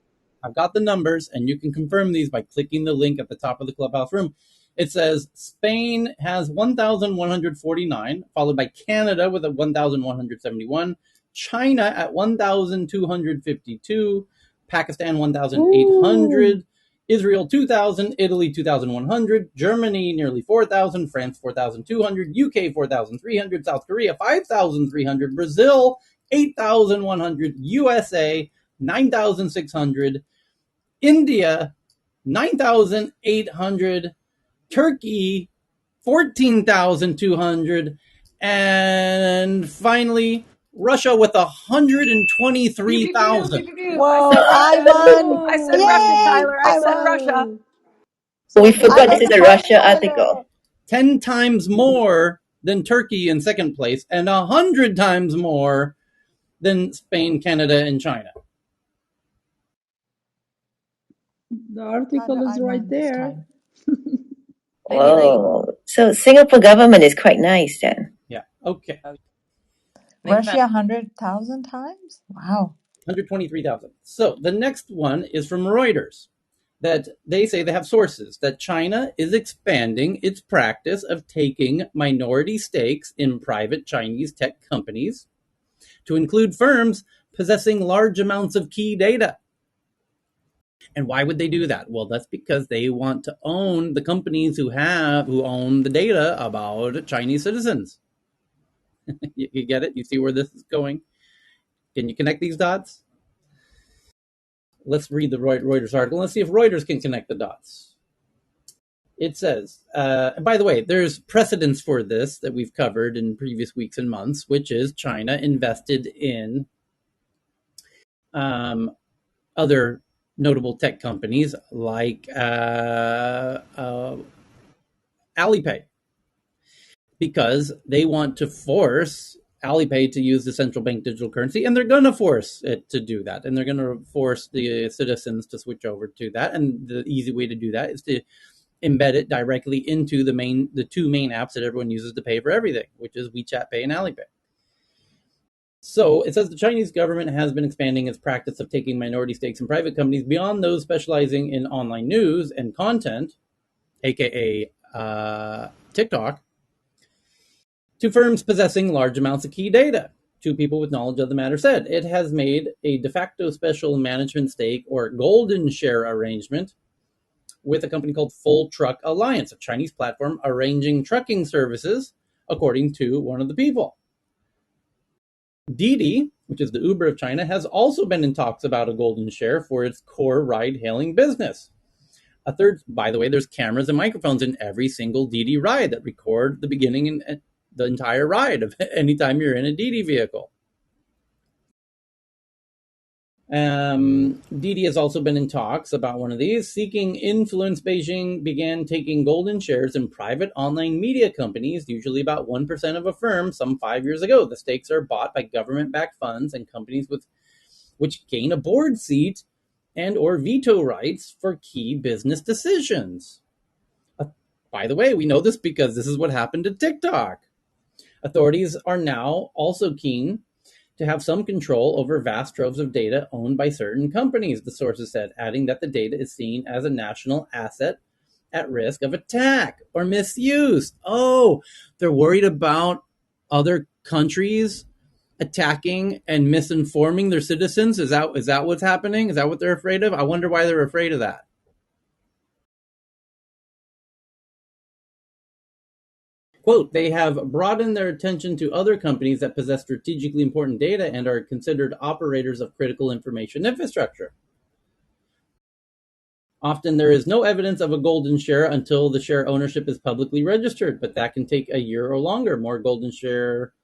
I've got the numbers, and you can confirm these by clicking the link at the top of the Clubhouse room. It says Spain has 1,149, followed by Canada with a 1,171, China at 1,252, Pakistan 1,800, Israel 2,000, Italy 2,100, Germany nearly 4,000, France 4,200, UK 4,300, South Korea 5,300, Brazil 8,100, USA 9,600, India 9,800, Turkey 14,200, and finally Russia with Pew, pew, pew, pew, 123,000. pew, pew. I said Whoa. Russia. I won. I said Russia, Yay. Tyler. I I said won. Russia. Whoa. We So forgot this I is a Russia article. 10 times more than Turkey in second place, and 100 times more than Spain, Canada, and China. The article Tyler, I is right won this there. time. Whoa. So Singapore government is quite nice then. Yeah. Okay. Russia 100,000 times? Wow. 123,000. So the next one is from Reuters, that they say they have sources that China is expanding its practice of taking minority stakes in private Chinese tech companies to include firms possessing large amounts of key data. And why would they do that? Well, that's because they want to own the companies who own the data about Chinese citizens. You get it? You see where this is going? Can you connect these dots? Let's read the Reuters article. Let's see if Reuters can connect the dots. It says, and by the way, there's precedence for this that we've covered in previous weeks and months, which is China invested in other notable tech companies like Alipay, because they want to force Alipay to use the central bank digital currency, and they're going to force it to do that, and they're going to force the citizens to switch over to that. And the easy way to do that is to embed it directly into the two main apps that everyone uses to pay for everything, which is WeChat Pay and Alipay. So it says the Chinese government has been expanding its practice of taking minority stakes in private companies beyond those specializing in online news and content, aka TikTok, to firms possessing large amounts of key data. Two people with knowledge of the matter said it has made a de facto special management stake or golden share arrangement with a company called Full Truck Alliance, a Chinese platform arranging trucking services, according to one of the people. Didi, which is the Uber of China, has also been in talks about a golden share for its core ride-hailing business. A third, by the way, there's cameras and microphones in every single Didi ride that record the beginning and the entire ride of anytime you're in a Didi vehicle. Didi has also been in talks about one of these. Seeking influence, Beijing began taking golden shares in private online media companies, usually about 1% of a firm, some 5 years ago. The stakes are bought by government-backed funds and companies which gain a board seat and or veto rights for key business decisions. By the way, we know this because this is what happened to TikTok. Authorities are now also keen to have some control over vast troves of data owned by certain companies, the sources said, adding that the data is seen as a national asset at risk of attack or misuse. Oh, they're worried about other countries attacking and misinforming their citizens? Is that what's happening? Is that what they're afraid of? I wonder why they're afraid of that. Quote, they have broadened their attention to other companies that possess strategically important data and are considered operators of critical information infrastructure. Often there is no evidence of a golden share until the share ownership is publicly registered, but that can take a year or longer. More golden share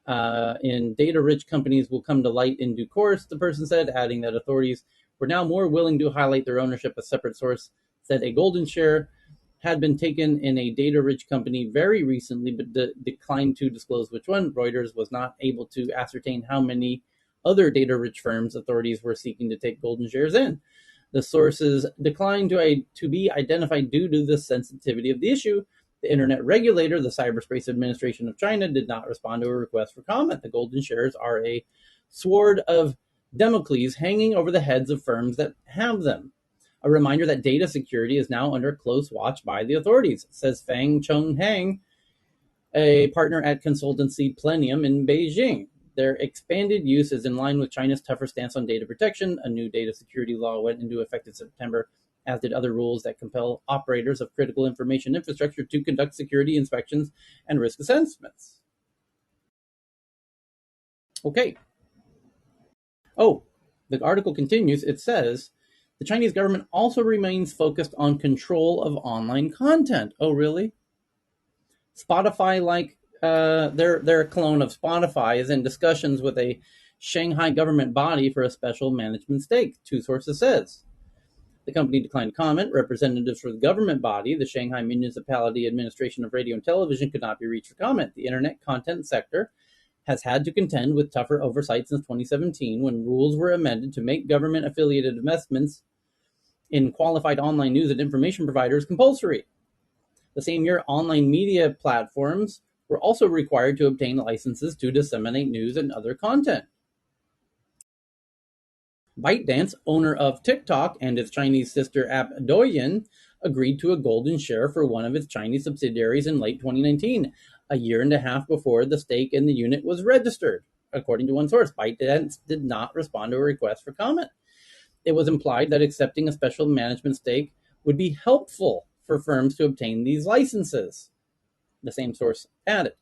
in data-rich companies will come to light in due course, the person said, adding that authorities were now more willing to highlight their ownership. A separate source said a golden share had been taken in a data-rich company very recently, but declined to disclose which one. Reuters was not able to ascertain how many other data-rich firms authorities were seeking to take golden shares in. The sources declined to be identified due to the sensitivity of the issue. The internet regulator, the Cyberspace Administration of China, did not respond to a request for comment. The golden shares are a sword of Damocles hanging over the heads of firms that have them. A reminder that data security is now under close watch by the authorities, says Fang Chonghang, a partner at consultancy Plenium in Beijing. Their expanded use is in line with China's tougher stance on data protection. A new data security law went into effect in September, as did other rules that compel operators of critical information infrastructure to conduct security inspections and risk assessments. Okay. Oh, the article continues. It says, the Chinese government also remains focused on control of online content. Oh, really? Spotify, like their clone of Spotify, is in discussions with a Shanghai government body for a special management stake, two sources says. The company declined to comment. Representatives for the government body, the Shanghai Municipality Administration of Radio and Television, could not be reached for comment. The internet content sector has had to contend with tougher oversight since 2017, when rules were amended to make government-affiliated investments in qualified online news and information providers compulsory. The same year, online media platforms were also required to obtain licenses to disseminate news and other content. ByteDance, owner of TikTok and its Chinese sister app Douyin, agreed to a golden share for one of its Chinese subsidiaries in late 2019, a year and a half before the stake in the unit was registered. According to one source, ByteDance did not respond to a request for comment. It was implied that accepting a special management stake would be helpful for firms to obtain these licenses, the same source added.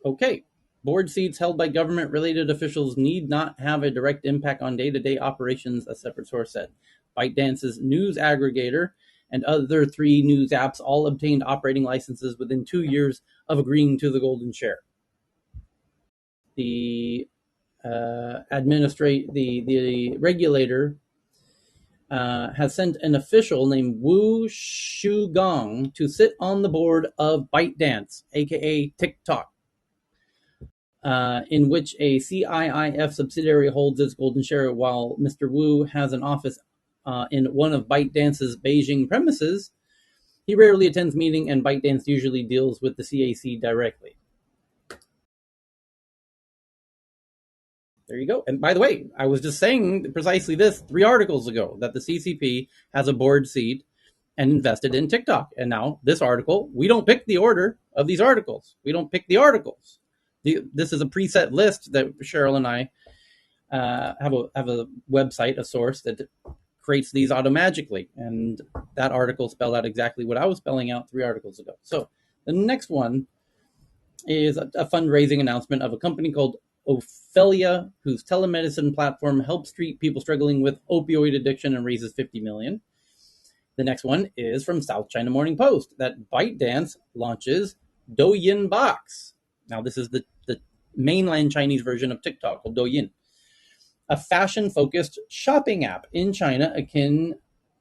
Okay. Board seats held by government-related officials need not have a direct impact on day-to-day operations, a separate source said. ByteDance's news aggregator and other 3 news apps all obtained operating licenses within 2 years of agreeing to the golden share. The regulator has sent an official named Wu Shugong to sit on the board of ByteDance, aka TikTok, in which a CIIF subsidiary holds its golden share. While Mr. Wu has an office in one of ByteDance's Beijing premises, he rarely attends meetings, and ByteDance usually deals with the CAC directly. There you go. And by the way, I was just saying precisely this 3 articles ago, that the CCP has a board seat and invested in TikTok. And now this article, we don't pick the order of these articles. We don't pick the articles. This is a preset list that Cheryl and I have a website, a source that creates these automagically. And that article spelled out exactly what I was spelling out 3 articles ago. So the next one is a fundraising announcement of a company called Ophelia, whose telemedicine platform helps treat people struggling with opioid addiction and raises $50 million. The next one is from South China Morning Post, that ByteDance launches Douyin Box. Now, this is the mainland Chinese version of TikTok, called Douyin, a fashion-focused shopping app in China akin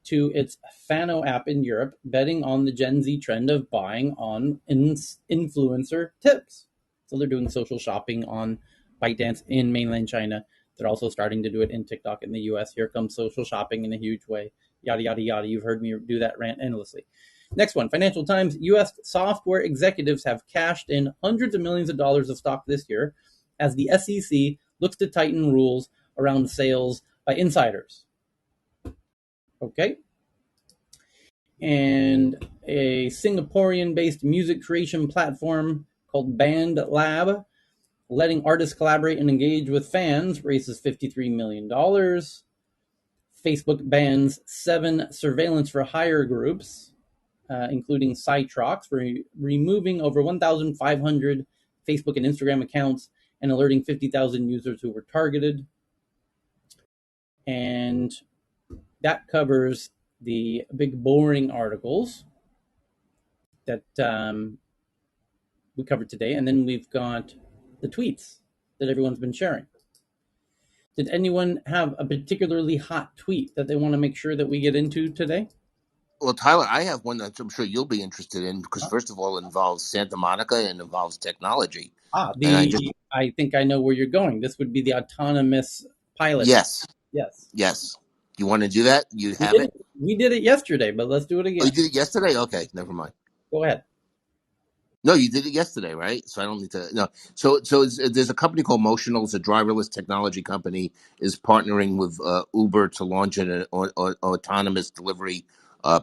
to its Fano app in Europe, betting on the Gen Z trend of buying on influencer tips. So they're doing social shopping on ByteDance in mainland China. They're also starting to do it in TikTok in the US. Here comes social shopping in a huge way. Yada, yada, yada. You've heard me do that rant endlessly. Next one, Financial Times. US software executives have cashed in hundreds of millions of dollars of stock this year as the SEC looks to tighten rules around sales by insiders. Okay. And a Singaporean-based music creation platform called Band Lab, letting artists collaborate and engage with fans, raises $53 million. Facebook bans 7 surveillance for hire groups. including Cytrox, for removing over 1,500 Facebook and Instagram accounts and alerting 50,000 users who were targeted. And that covers the big boring articles that we covered today. And then we've got the tweets that everyone's been sharing. Did anyone have a particularly hot tweet that they want to make sure that we get into today? Well, Tyler, I have one that I'm sure you'll be interested in because, first of all, it involves Santa Monica and involves technology. And I think I know where you're going. This would be the autonomous pilot. Yes, Yes. yes. You want to do that? You We have did it? it. We did it yesterday, but let's do it Oh, again. you did it yesterday? Okay, never mind. Go ahead. No, you did it yesterday, right? So I don't need to. No, there's a company called Motional. It's a driverless technology company. Is partnering with Uber to launch an autonomous delivery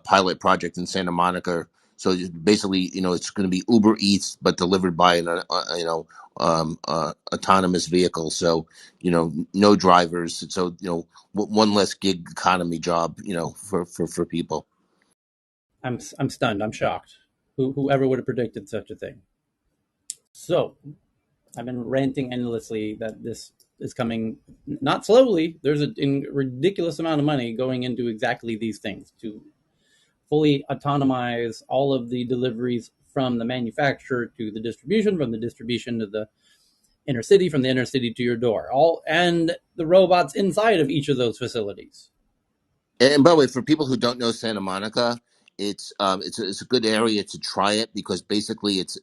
pilot project in Santa Monica. So basically, it's going to be Uber Eats, but delivered by an autonomous vehicle. So no drivers. So one less gig economy job. For people. I'm stunned. I'm shocked. Whoever would have predicted such a thing? So I've been ranting endlessly that this is coming not slowly. There's a ridiculous amount of money going into exactly these things to fully autonomize all of the deliveries from the manufacturer to the distribution, from the distribution to the inner city, from the inner city to your door, all and the robots inside of each of those facilities. And by the way, for people who don't know Santa Monica, it's a good area to try it because basically it's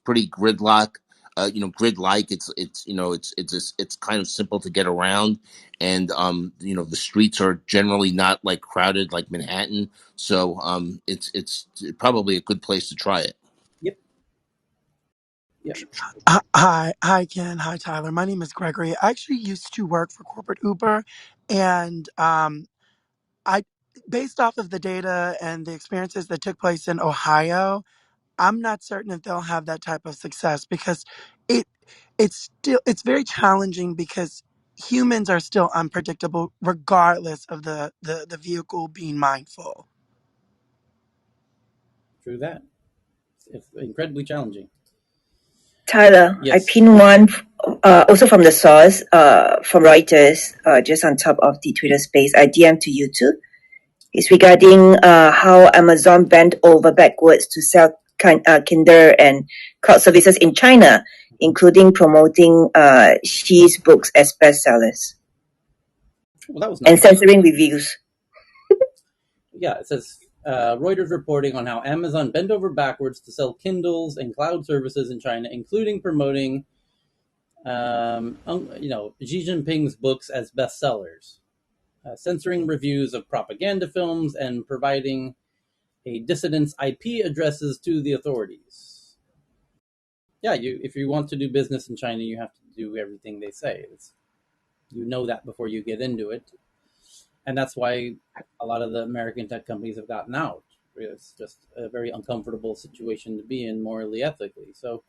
pretty gridlock, grid-like. It's kind of simple to get around, and the streets are generally not like crowded like Manhattan. So it's probably a good place to try it. Yep. Yep. Hi, Ken. Hi, Tyler. My name is Gregory. I actually used to work for corporate Uber, and I, based off of the data and the experiences that took place in Ohio, I'm not certain if they'll have that type of success because it it's very challenging because humans are still unpredictable regardless of the vehicle being mindful. True that. It's incredibly challenging. Tyler, I Yes. pinned one also from the source from Reuters, just on top of the Twitter space. I DM to you too. It's regarding how Amazon bent over backwards to sell Kindle and cloud services in China, including promoting Xi's books as bestsellers Well, that was and nice. censoring reviews. Yeah, it says Reuters reporting on how Amazon bent over backwards to sell Kindles and cloud services in China, including promoting, Xi Jinping's books as bestsellers, censoring reviews of propaganda films, and providing a dissident's IP addresses to the authorities. Yeah, if you want to do business in China, you have to do everything they say. You know that before you get into it. And that's why a lot of the American tech companies have gotten out. It's just a very uncomfortable situation to be in morally, ethically. So,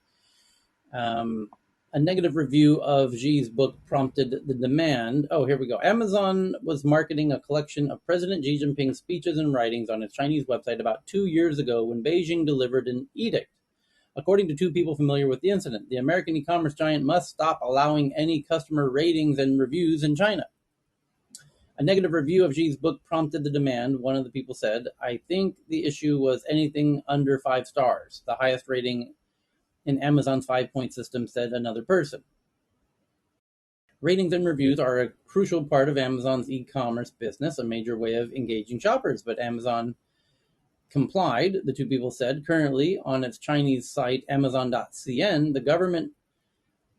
a negative review of Xi's book prompted the demand. Oh, here we go. Amazon was marketing a collection of President Xi Jinping's speeches and writings on its Chinese website about 2 years ago when Beijing delivered an edict. According to two people familiar with the incident, the American e-commerce giant must stop allowing any customer ratings and reviews in China. A negative review of Xi's book prompted the demand, one of the people said. I think the issue was anything under 5 stars, the highest rating in Amazon's 5-point system, said another person. Ratings and reviews are a crucial part of Amazon's e-commerce business, a major way of engaging shoppers, but Amazon complied, the two people said. Currently, on its Chinese site, Amazon.cn, the government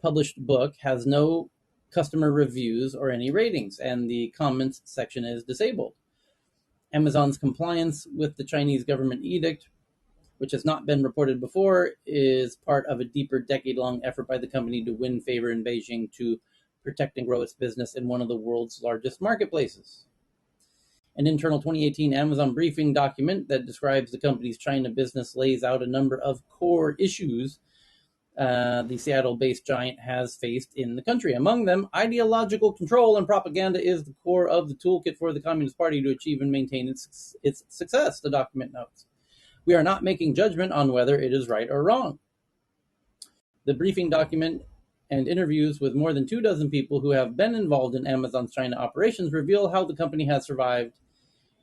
published book has no customer reviews or any ratings, and the comments section is disabled. Amazon's compliance with the Chinese government edict, which has not been reported before, is part of a deeper decade-long effort by the company to win favor in Beijing to protect and grow its business in one of the world's largest marketplaces. An internal 2018 Amazon briefing document that describes the company's China business lays out a number of core issues the Seattle-based giant has faced in the country. Among them, ideological control and propaganda is the core of the toolkit for the Communist Party to achieve and maintain its success, the document notes. We are not making judgment on whether it is right or wrong. The briefing document and interviews with more than 24 people who have been involved in Amazon's China operations reveal how the company has survived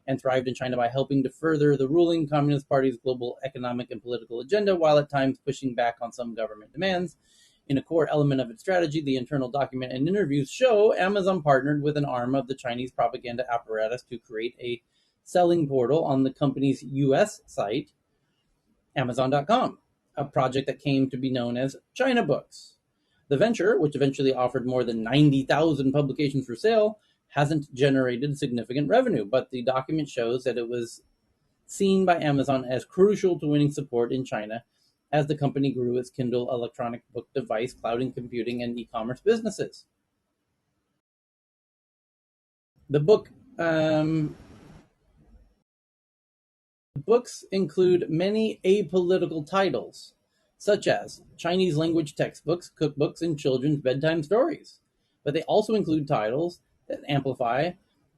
and thrived in China by helping to further the ruling Communist Party's global economic and political agenda, while at times pushing back on some government demands. In a core element of its strategy, the internal document and interviews show Amazon partnered with an arm of the Chinese propaganda apparatus to create a selling portal on the company's US site, Amazon.com, a project that came to be known as China Books. The venture, which eventually offered more than 90,000 publications for sale, hasn't generated significant revenue, but the document shows that it was seen by Amazon as crucial to winning support in China as the company grew its Kindle electronic book device, cloud and computing, and e-commerce businesses. The books include many apolitical titles, such as Chinese language textbooks, cookbooks, and children's bedtime stories. But they also include titles that amplify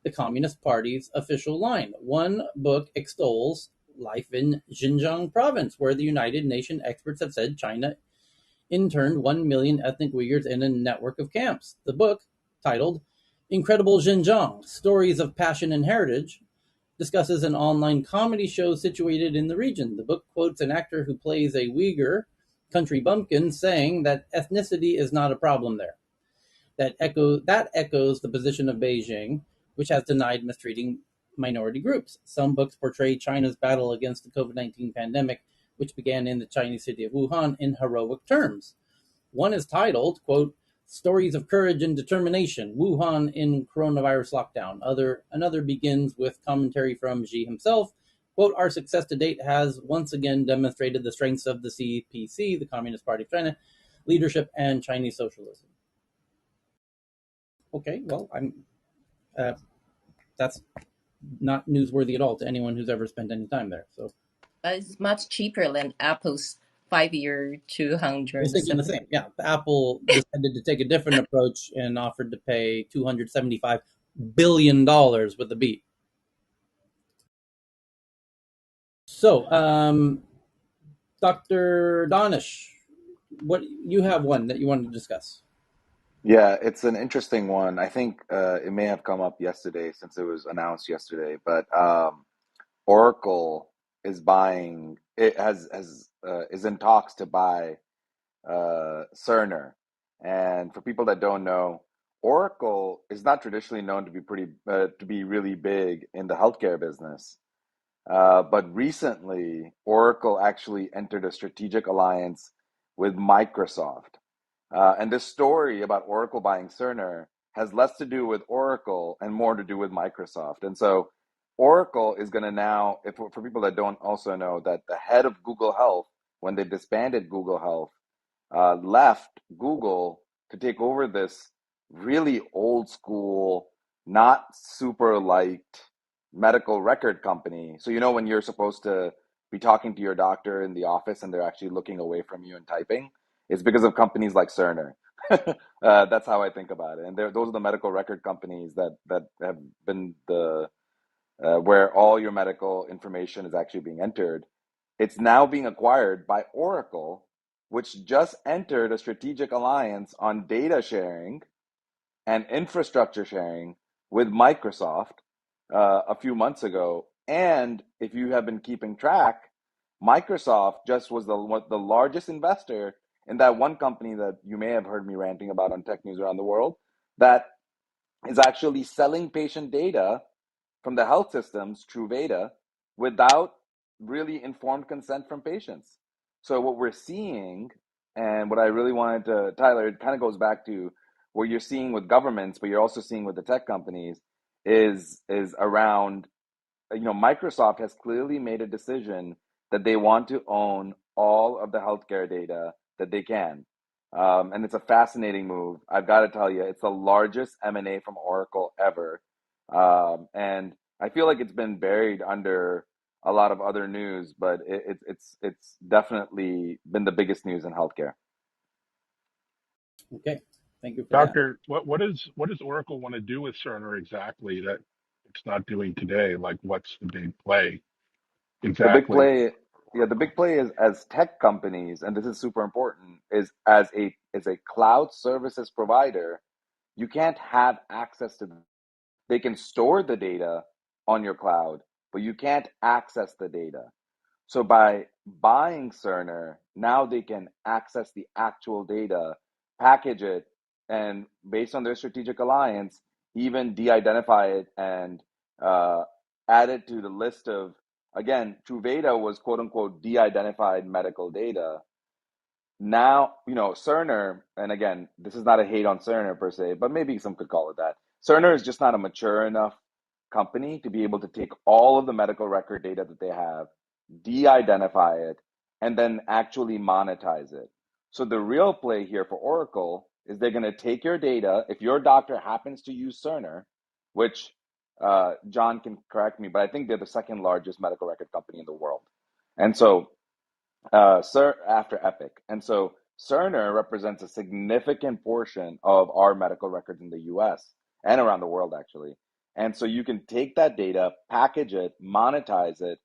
the Communist Party's official line. One book extols life in Xinjiang province, where the United Nations experts have said China interned 1 million ethnic Uyghurs in a network of camps. The book, titled Incredible Xinjiang, Stories of Passion and Heritage, discusses an online comedy show situated in the region. The book quotes an actor who plays a Uyghur country bumpkin saying that ethnicity is not a problem there. That echoes the position of Beijing, which has denied mistreating minority groups. Some books portray China's battle against the COVID-19 pandemic, which began in the Chinese city of Wuhan, in heroic terms. One is titled, quote, Stories of Courage and Determination, Wuhan in Coronavirus Lockdown. Another begins with commentary from Xi himself. Quote, Our success to date has once again demonstrated the strengths of the CPC, the Communist Party of China, leadership, and Chinese socialism. Okay, well, that's not newsworthy at all to anyone who's ever spent any time there. So It's much cheaper than Apple's 5-year I was thinking the 270. same. Yeah, Apple decided to take a different approach and offered to pay $275 billion with a B. So, Dr. Donish, what you have one that you wanted to discuss? Yeah, it's an interesting one. I think it may have come up yesterday since it was announced yesterday, but Oracle is buying it has is in talks to buy Cerner. And for people that don't know, Oracle is not traditionally known to be to be really big in the healthcare business. But recently, Oracle actually entered a strategic alliance with Microsoft. And this story about Oracle buying Cerner has less to do with Oracle and more to do with Microsoft. And so Oracle is going to now, if for people that don't also know, that the head of Google Health, when they disbanded Google Health, left Google to take over this really old school, not super liked medical record company. So, you know, when you're supposed to be talking to your doctor in the office and they're actually looking away from you and typing, it's because of companies like Cerner. That's how I think about it. And those are the medical record companies that have been the where all your medical information is actually being entered. It's now being acquired by Oracle, which just entered a strategic alliance on data sharing and infrastructure sharing with Microsoft a few months ago. And if you have been keeping track, Microsoft just was the largest investor in that one company that you may have heard me ranting about on Tech News Around the World that is actually selling patient data from the health systems, Truvada, without really informed consent from patients. So what we're seeing, and what I really wanted to, Tyler, it kind of goes back to what you're seeing with governments, but you're also seeing with the tech companies, is around, you know, Microsoft has clearly made a decision that they want to own all of the healthcare data that they can. And it's a fascinating move. I've got to tell you, it's the largest M&A from Oracle ever. And I feel like it's been buried under a lot of other news, but it's definitely been the biggest news in healthcare. Okay, thank you for that. Doctor, what does Oracle want to do with Cerner exactly that it's not doing today? Like, what's the big play The big exactly? play. Yeah, the big play is as tech companies, and this is super important, is as a cloud services provider, you can't have access to. They can store the data on your cloud, but you can't access the data. So by buying Cerner, now they can access the actual data, package it, and based on their strategic alliance, even de-identify it and uh, add it to the list of, again, Truvada was quote unquote de-identified medical data. Now, Cerner, and again, this is not a hate on Cerner per se, but maybe some could call it that. Cerner is just not a mature enough company to be able to take all of the medical record data that they have, de-identify it, and then actually monetize it. So the real play here for Oracle is they're going to take your data. If your doctor happens to use Cerner, which John can correct me, but I think they're the second largest medical record company in the world. And so after Epic. And so Cerner represents a significant portion of our medical records in the US and around the world, actually. And so you can take that data, package it, monetize it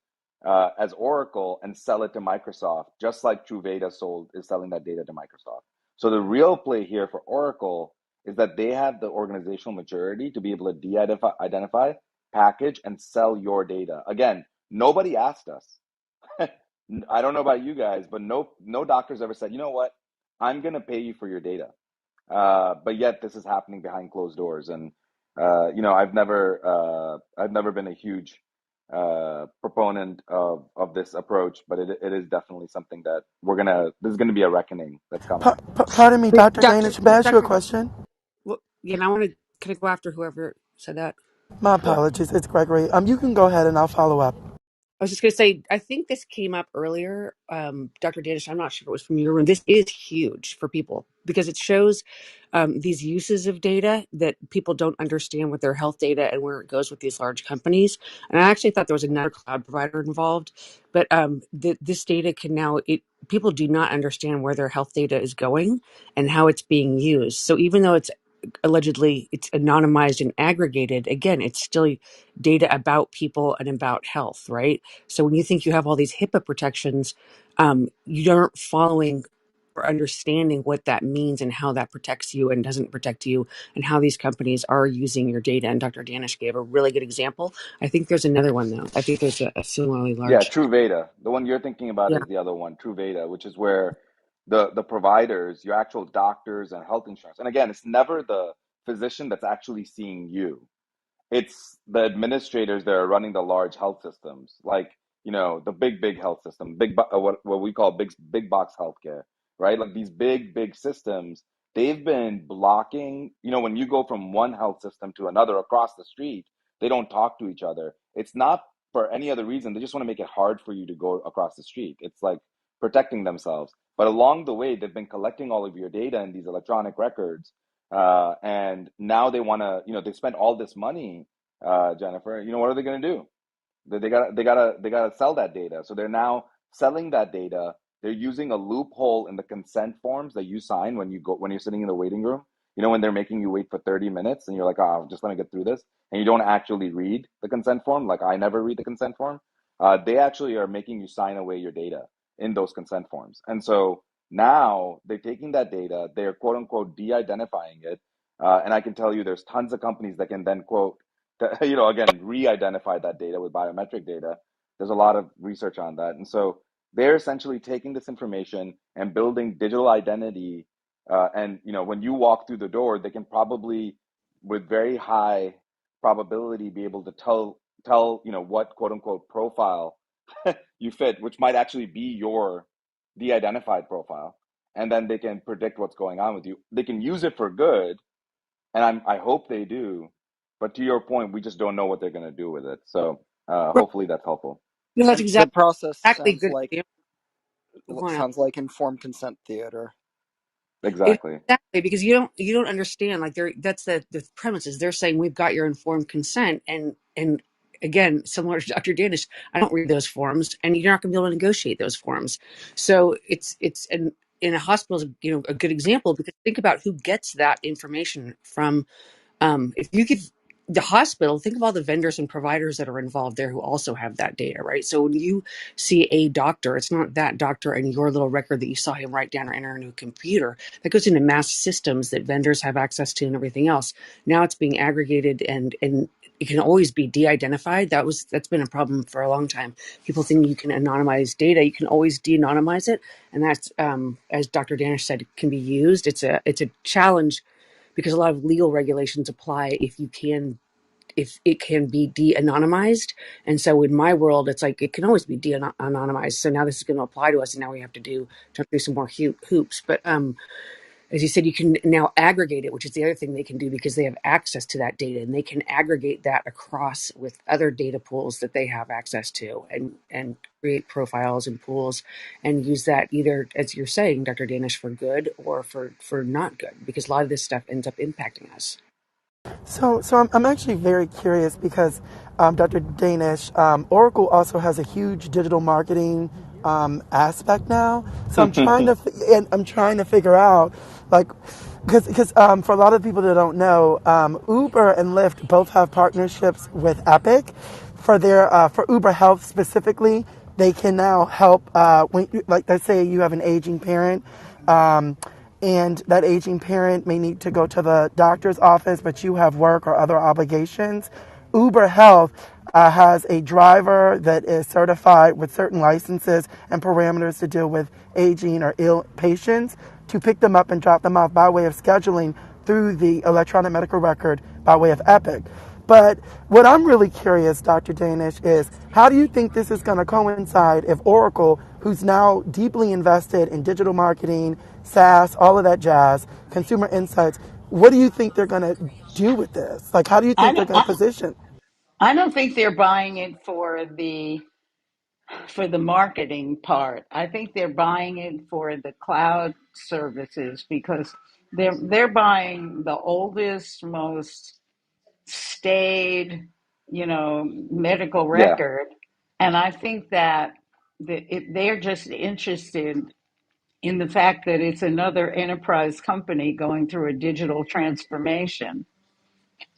as Oracle, and sell it to Microsoft, just like Truvada is selling that data to Microsoft. So the real play here for Oracle is that they have the organizational maturity to be able to identify, package, and sell your data. Again, nobody asked us. I don't know about you guys, but no doctor's ever said, you know what, I'm going to pay you for your data. But yet this is happening behind closed doors, and I've never been a huge proponent of this approach, but it is definitely something that there's gonna be a reckoning that's coming. Pardon me, Wait, Dr. Danish. May I ask you a question? well, yeah, and I want to kind of go after whoever said that. My Sure. apologies. It's Gregory. You can go ahead and I'll follow up. I was just going to say, I think this came up earlier. Dr. Danish, I'm not sure if it was from your room. This is huge for people because it shows these uses of data that people don't understand with their health data and where it goes with these large companies. And I actually thought there was another cloud provider involved, but this data can now, people do not understand where their health data is going and how it's being used. So even though it's anonymized and aggregated, again, it's still data about people and about health, right? So when you think you have all these HIPAA protections, you aren't following or understanding what that means and how that protects you and doesn't protect you, and how these companies are using your data. And Dr. Danish gave a really good example. I think there's another one though. I think there's a similarly Yeah, large. Truvada. The one you're thinking about Yeah. is the other one, Truvada, which is where the providers, your actual doctors and health insurance, and again, it's never the physician that's actually seeing you. It's the administrators that are running the large health systems, like the big health system, what we call big box healthcare, right? Like these big systems, they've been blocking. When you go from one health system to another across the street, they don't talk to each other. It's not for any other reason. They just want to make it hard for you to go across the street. It's like protecting themselves. But along the way, they've been collecting all of your data in these electronic records, and now they want to, they spent all this money, Jennifer. What are they going to do? They gotta sell that data. So they're now selling that data. They're using a loophole in the consent forms that you sign when you're sitting in the waiting room. When they're making you wait for 30 minutes and you're like, oh, just let me get through this, and you don't actually read the consent form. Like I never read the consent form. They actually are making you sign away your data in those consent forms. And so now they're taking that data, they're quote unquote de-identifying it, and I can tell you, there's tons of companies that can then quote again, re-identify that data with biometric data. There's a lot of research on that. And so they're essentially taking this information and building digital identity. And, when you walk through the door, they can probably, with very high probability, be able to tell, what quote unquote profile you fit, which might actually be your de-identified profile. And then they can predict what's going on with you. They can use it for good, and I hope they do. But to your point, we just don't know what they're going to do with it. So Right. hopefully that's helpful. No, that's And the process exactly sounds good like example. Go on, informed consent theater. Exactly. Exactly, because you don't understand, like that's the premise is they're saying we've got your informed consent, and again, similar to Dr. Danish, I don't read those forms, and you're not going to be able to negotiate those forms. So it's in a hospital is a good example, because think about who gets that information from. If you give the hospital, think of all the vendors and providers that are involved there who also have that data, right? So when you see a doctor, it's not that doctor and your little record that you saw him write down or enter into a computer. That goes into mass systems that vendors have access to and everything else. Now it's being aggregated and it can always be de-identified. That's been a problem for a long time. People think you can anonymize data. You can always de-anonymize it, and that's as Dr. Danish said, can be used. It's a challenge because a lot of legal regulations apply if it can be de-anonymized. And so in my world, it's like it can always be de-anonymized. So now this is going to apply to us, and now we have to jump through some more hoops. But as you said, you can now aggregate it, which is the other thing they can do because they have access to that data, and they can aggregate that across with other data pools that they have access to, and create profiles and pools, and use that either, as you're saying, Dr. Danish, for good or for not good, because a lot of this stuff ends up impacting us. So I'm actually very curious because Dr. Danish, Oracle also has a huge digital marketing aspect now. So I'm trying to figure out like because for a lot of people that don't know, Uber and Lyft both have partnerships with Epic for their for Uber Health specifically. They can now help when like let's say you have an aging parent. And that aging parent may need to go to the doctor's office, but you have work or other obligations. Uber Health has a driver that is certified with certain licenses and parameters to deal with aging or ill patients to pick them up and drop them off by way of scheduling through the electronic medical record by way of Epic. But what I'm really curious, Dr. Danish, is how do you think this is going to coincide if Oracle, who's now deeply invested in digital marketing, SaaS, all of that jazz, consumer insights, what do you think they're going to do with this? Like, how do you I think they're don't, going to I, position? I don't think they're buying it for the marketing part. I think they're buying it for the cloud services because they're buying the oldest, most staid, medical Yeah. record, and I think that they're just interested in the fact that it's another enterprise company going through a digital transformation.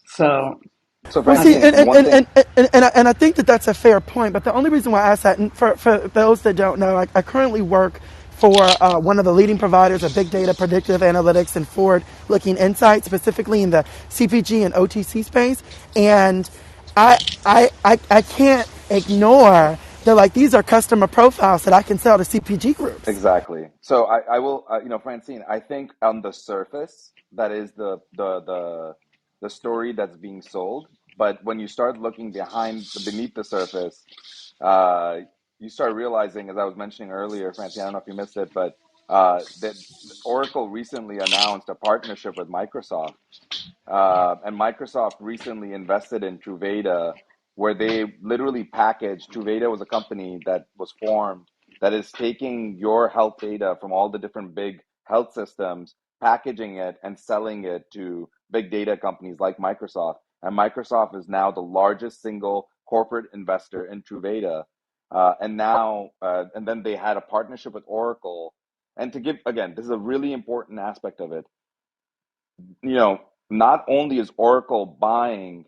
So So Well, I see, think Francine, one thing. and I think that that's a fair point. But the only reason why I ask that, and for those that don't know, I currently work for one of the leading providers of big data, predictive analytics, and forward-looking insights, specifically in the CPG and OTC space. And I can't ignore that. Like these are customer profiles that I can sell to CPG groups. Exactly. So I will, Francine, I think on the surface, that is the story that's being sold. But when you start looking beneath the surface, uh, you start realizing, as I was mentioning earlier, Francine, I don't know if you missed it, but that Oracle recently announced a partnership with Microsoft, and Microsoft recently invested in Truvada, where they literally packaged. Truvada was a company that was formed that is taking your health data from all the different big health systems, packaging it and selling it to big data companies like Microsoft. And Microsoft is now the largest single corporate investor in Truvada. And then they had a partnership with Oracle. And to give, again, this is a really important aspect of it, not only is Oracle buying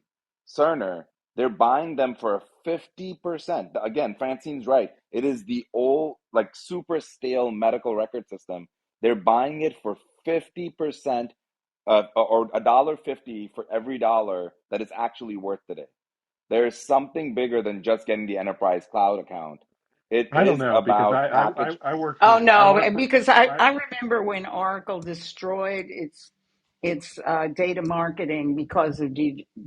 Cerner, they're buying them for 50%. Again, Francine's right. It is the old, like super stale medical record system. They're buying it for 50%, or $1.50 for every dollar that it's actually worth today. There is something bigger than just getting the enterprise cloud account. It I don't is know because about package. oh I no, work for because I, I I remember when Oracle destroyed its data marketing because of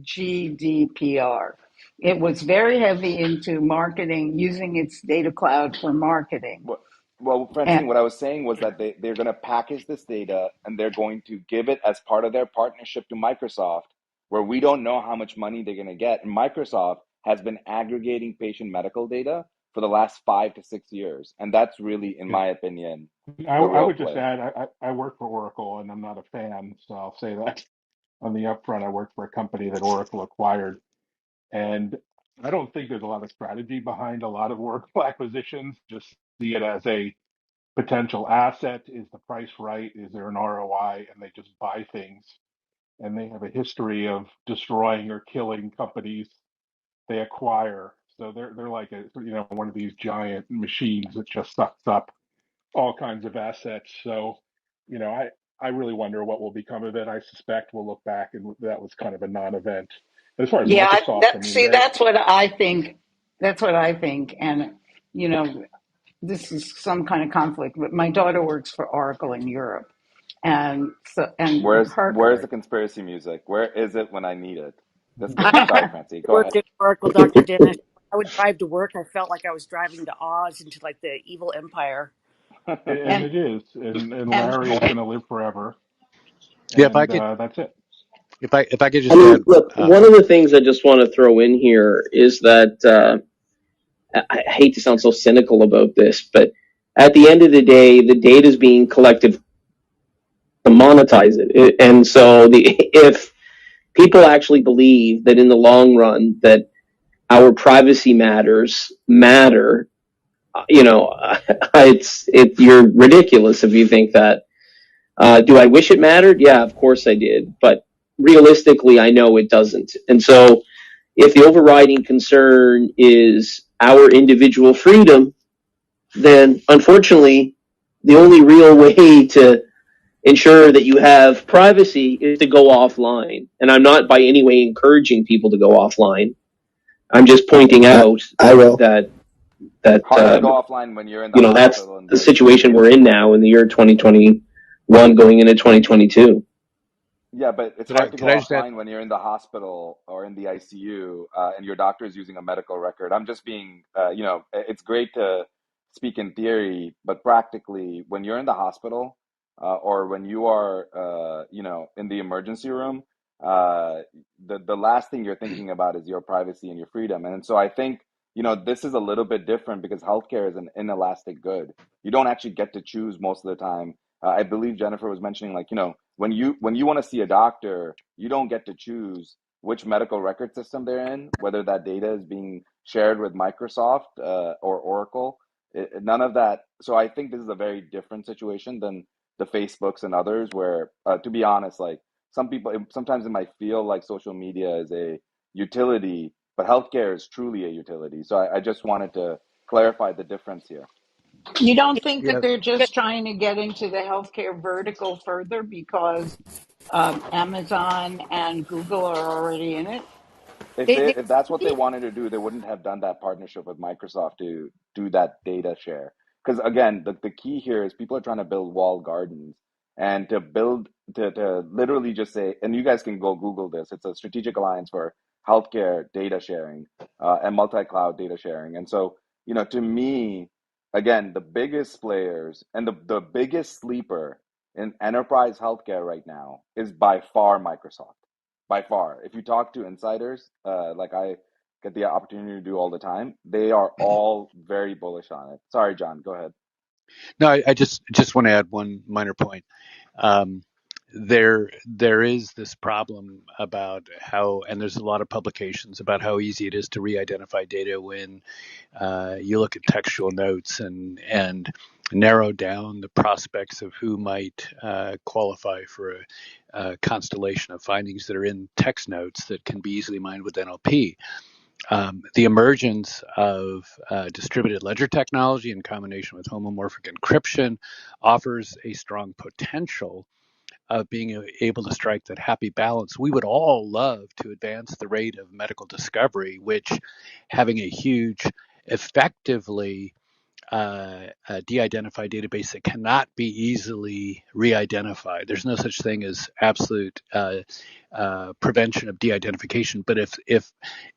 GDPR. It was very heavy into marketing, using its data cloud for marketing. Well, well, And Francine, what I was saying was that they're going to package this data and they're going to give it as part of their partnership to Microsoft, where we don't know how much money they're going to get. And Microsoft has been aggregating patient medical data for the last 5 to 6 years. And that's really, in yeah. my opinion, the I real would just play. add I work for Oracle and I'm not a fan, so I'll say that on the upfront. I work for a company that Oracle acquired, and I don't think there's a lot of strategy behind a lot of Oracle acquisitions. Just see it as a potential asset. Is the price right? Is there an ROI? And they just buy things. and they have a history of destroying or killing companies they acquire. So they're like one of these giant machines that just sucks up all kinds of assets. So I really wonder what will become of it. I suspect we'll look back and that was kind of a non-event. As far as Yeah, Microsoft, I that mean, see, they that's what I think. That's what I think, and you know, this is some kind of conflict. But my daughter works for Oracle in Europe, and so and her Where's the conspiracy music? Where is it when I need it? This I sorry, Francie. Go worked ahead. at Oracle, Dr. Dennis. I would drive to work. I felt like I was driving to Oz into like the evil empire. and and it is, and and Larry is going to live forever, Yeah, if I and could, that's it. if I could I just mean, add, look, one of the things I just want to throw in here is that I hate to sound so cynical about this, but at the end of the day, the data is being collected to monetize it. And so if people actually believe that in the long run that our privacy matter, you're ridiculous if you think that. Do I wish it mattered? Yeah, of course I did. But realistically, I know it doesn't. And so if the overriding concern is our individual freedom, then unfortunately, the only real way to ensure that you have privacy is to go offline. And I'm not by any way encouraging people to go offline. I'm just pointing out I will. that Hard to go offline when you're in the that's hospital in the the ICU. situation we're in now in the year 2021 going into 2022. Yeah, but it's hard to go could I just add? offline when you're in the hospital or in the ICU and your doctor is using a medical record. I'm just being, it's great to speak in theory, but practically, when you're in the hospital or when you are, in the emergency room, uh, the last thing you're thinking about is your privacy and your freedom. And so I think, this is a little bit different because healthcare is an inelastic good. You don't actually get to choose most of the time. I believe Jennifer was mentioning, like, when you want to see a doctor, you don't get to choose which medical record system they're in, whether that data is being shared with Microsoft or Oracle. None of that. So I think this is a very different situation than the Facebooks and others, where, to be honest, like sometimes it might feel like social media is a utility, but healthcare is truly a utility. So I just wanted to clarify the difference here. you don't think that Yeah, they're just trying to get into the healthcare vertical further because Amazon and Google are already in it. If They, they they, if that's what they wanted to do, they wouldn't have done that partnership with Microsoft to do that data share. Because again, the key here is people are trying to build walled gardens and to literally just say, and you guys can go Google this. It's a strategic alliance for healthcare data sharing and multi-cloud data sharing. And so, to me, again, the biggest players and the biggest sleeper in enterprise healthcare right now is by far Microsoft, by far. If you talk to insiders, like I get the opportunity to do all the time, they are all very bullish on it. Sorry, John, go ahead. no, I just want to add one minor point. Um, there is this problem about how, and there's a lot of publications about how easy it is to re-identify data when you look at textual notes and narrow down the prospects of who might qualify for a constellation of findings that are in text notes that can be easily mined with NLP. The emergence of distributed ledger technology in combination with homomorphic encryption offers a strong potential of being able to strike that happy balance. We would all love to advance the rate of medical discovery, which having a huge, effectively de-identified database that cannot be easily re-identified. There's no such thing as absolute prevention of de-identification. But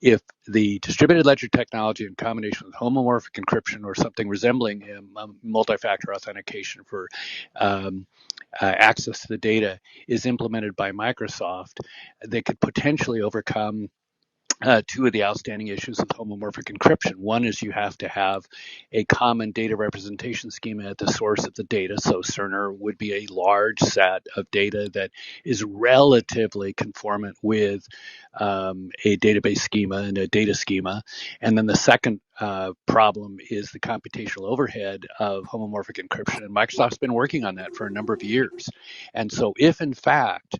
if the distributed ledger technology in combination with homomorphic encryption or something resembling multi-factor authentication for access to the data is implemented by Microsoft, they could potentially overcome two of the outstanding issues with homomorphic encryption. One is you have to have a common data representation schema at the source of the data. So Cerner would be a large set of data that is relatively conformant with a database schema and a data schema. And then the second problem is the computational overhead of homomorphic encryption. And Microsoft's been working on that for a number of years. And so if in fact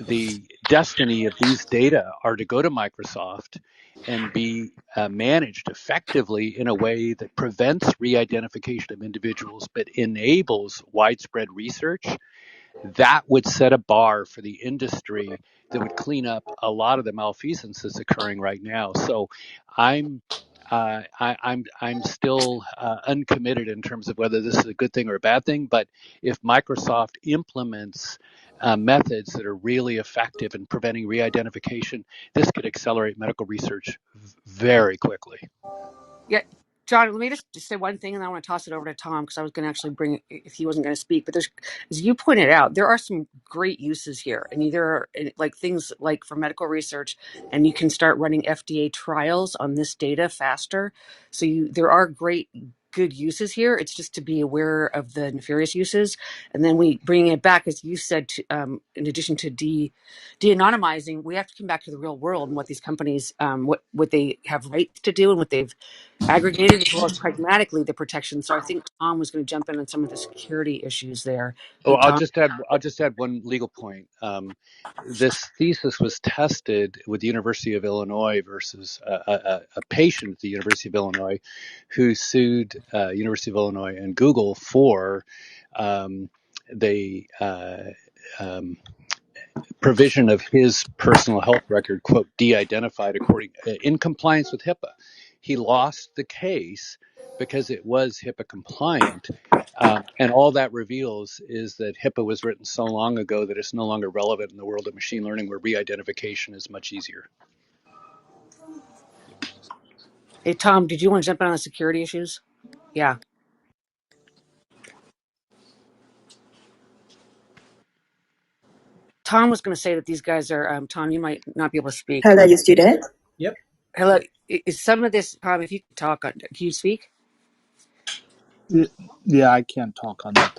the destiny of these data are to go to Microsoft and be managed effectively in a way that prevents re-identification of individuals but enables widespread research, that would set a bar for the industry that would clean up a lot of the malfeasance that's occurring right now. So I'm I'm still uncommitted in terms of whether this is a good thing or a bad thing. But if Microsoft implements methods that are really effective in preventing re-identification, this could accelerate medical research very quickly. Yeah, John, let me just say one thing, and then I want to toss it over to Tom because I was going to actually bring it if he wasn't going to speak. But there's, as you pointed out, there are some great uses here, and there are like things like for medical research, and you can start running FDA trials on this data faster. So there are great good uses here. It's just to be aware of the nefarious uses, and then we bring it back, as you said, to, in addition to de-anonymizing, we have to come back to the real world and what these companies, what they have rights to do and what they've aggregated as well as pragmatically the protection. So I think Tom was going to jump in on some of the security issues there. Oh, But Tom, I'll just add one legal point. This thesis was tested with the University of Illinois versus a patient at the University of Illinois who sued University of Illinois and Google for um, the um, provision of his personal health record, quote, de-identified according in compliance with HIPAA. He lost the case because it was HIPAA compliant. And all that reveals is that HIPAA was written so long ago that it's no longer relevant in the world of machine learning, where re-identification is much easier. hey Tom, did you want to jump in on the security issues? Yeah, Tom was going to say that these guys are. Tom, you might not be able to speak. Hello, you still there? Yep. Hello, is some of this Tom? If you can talk, can you speak? Yeah, I can't talk on that.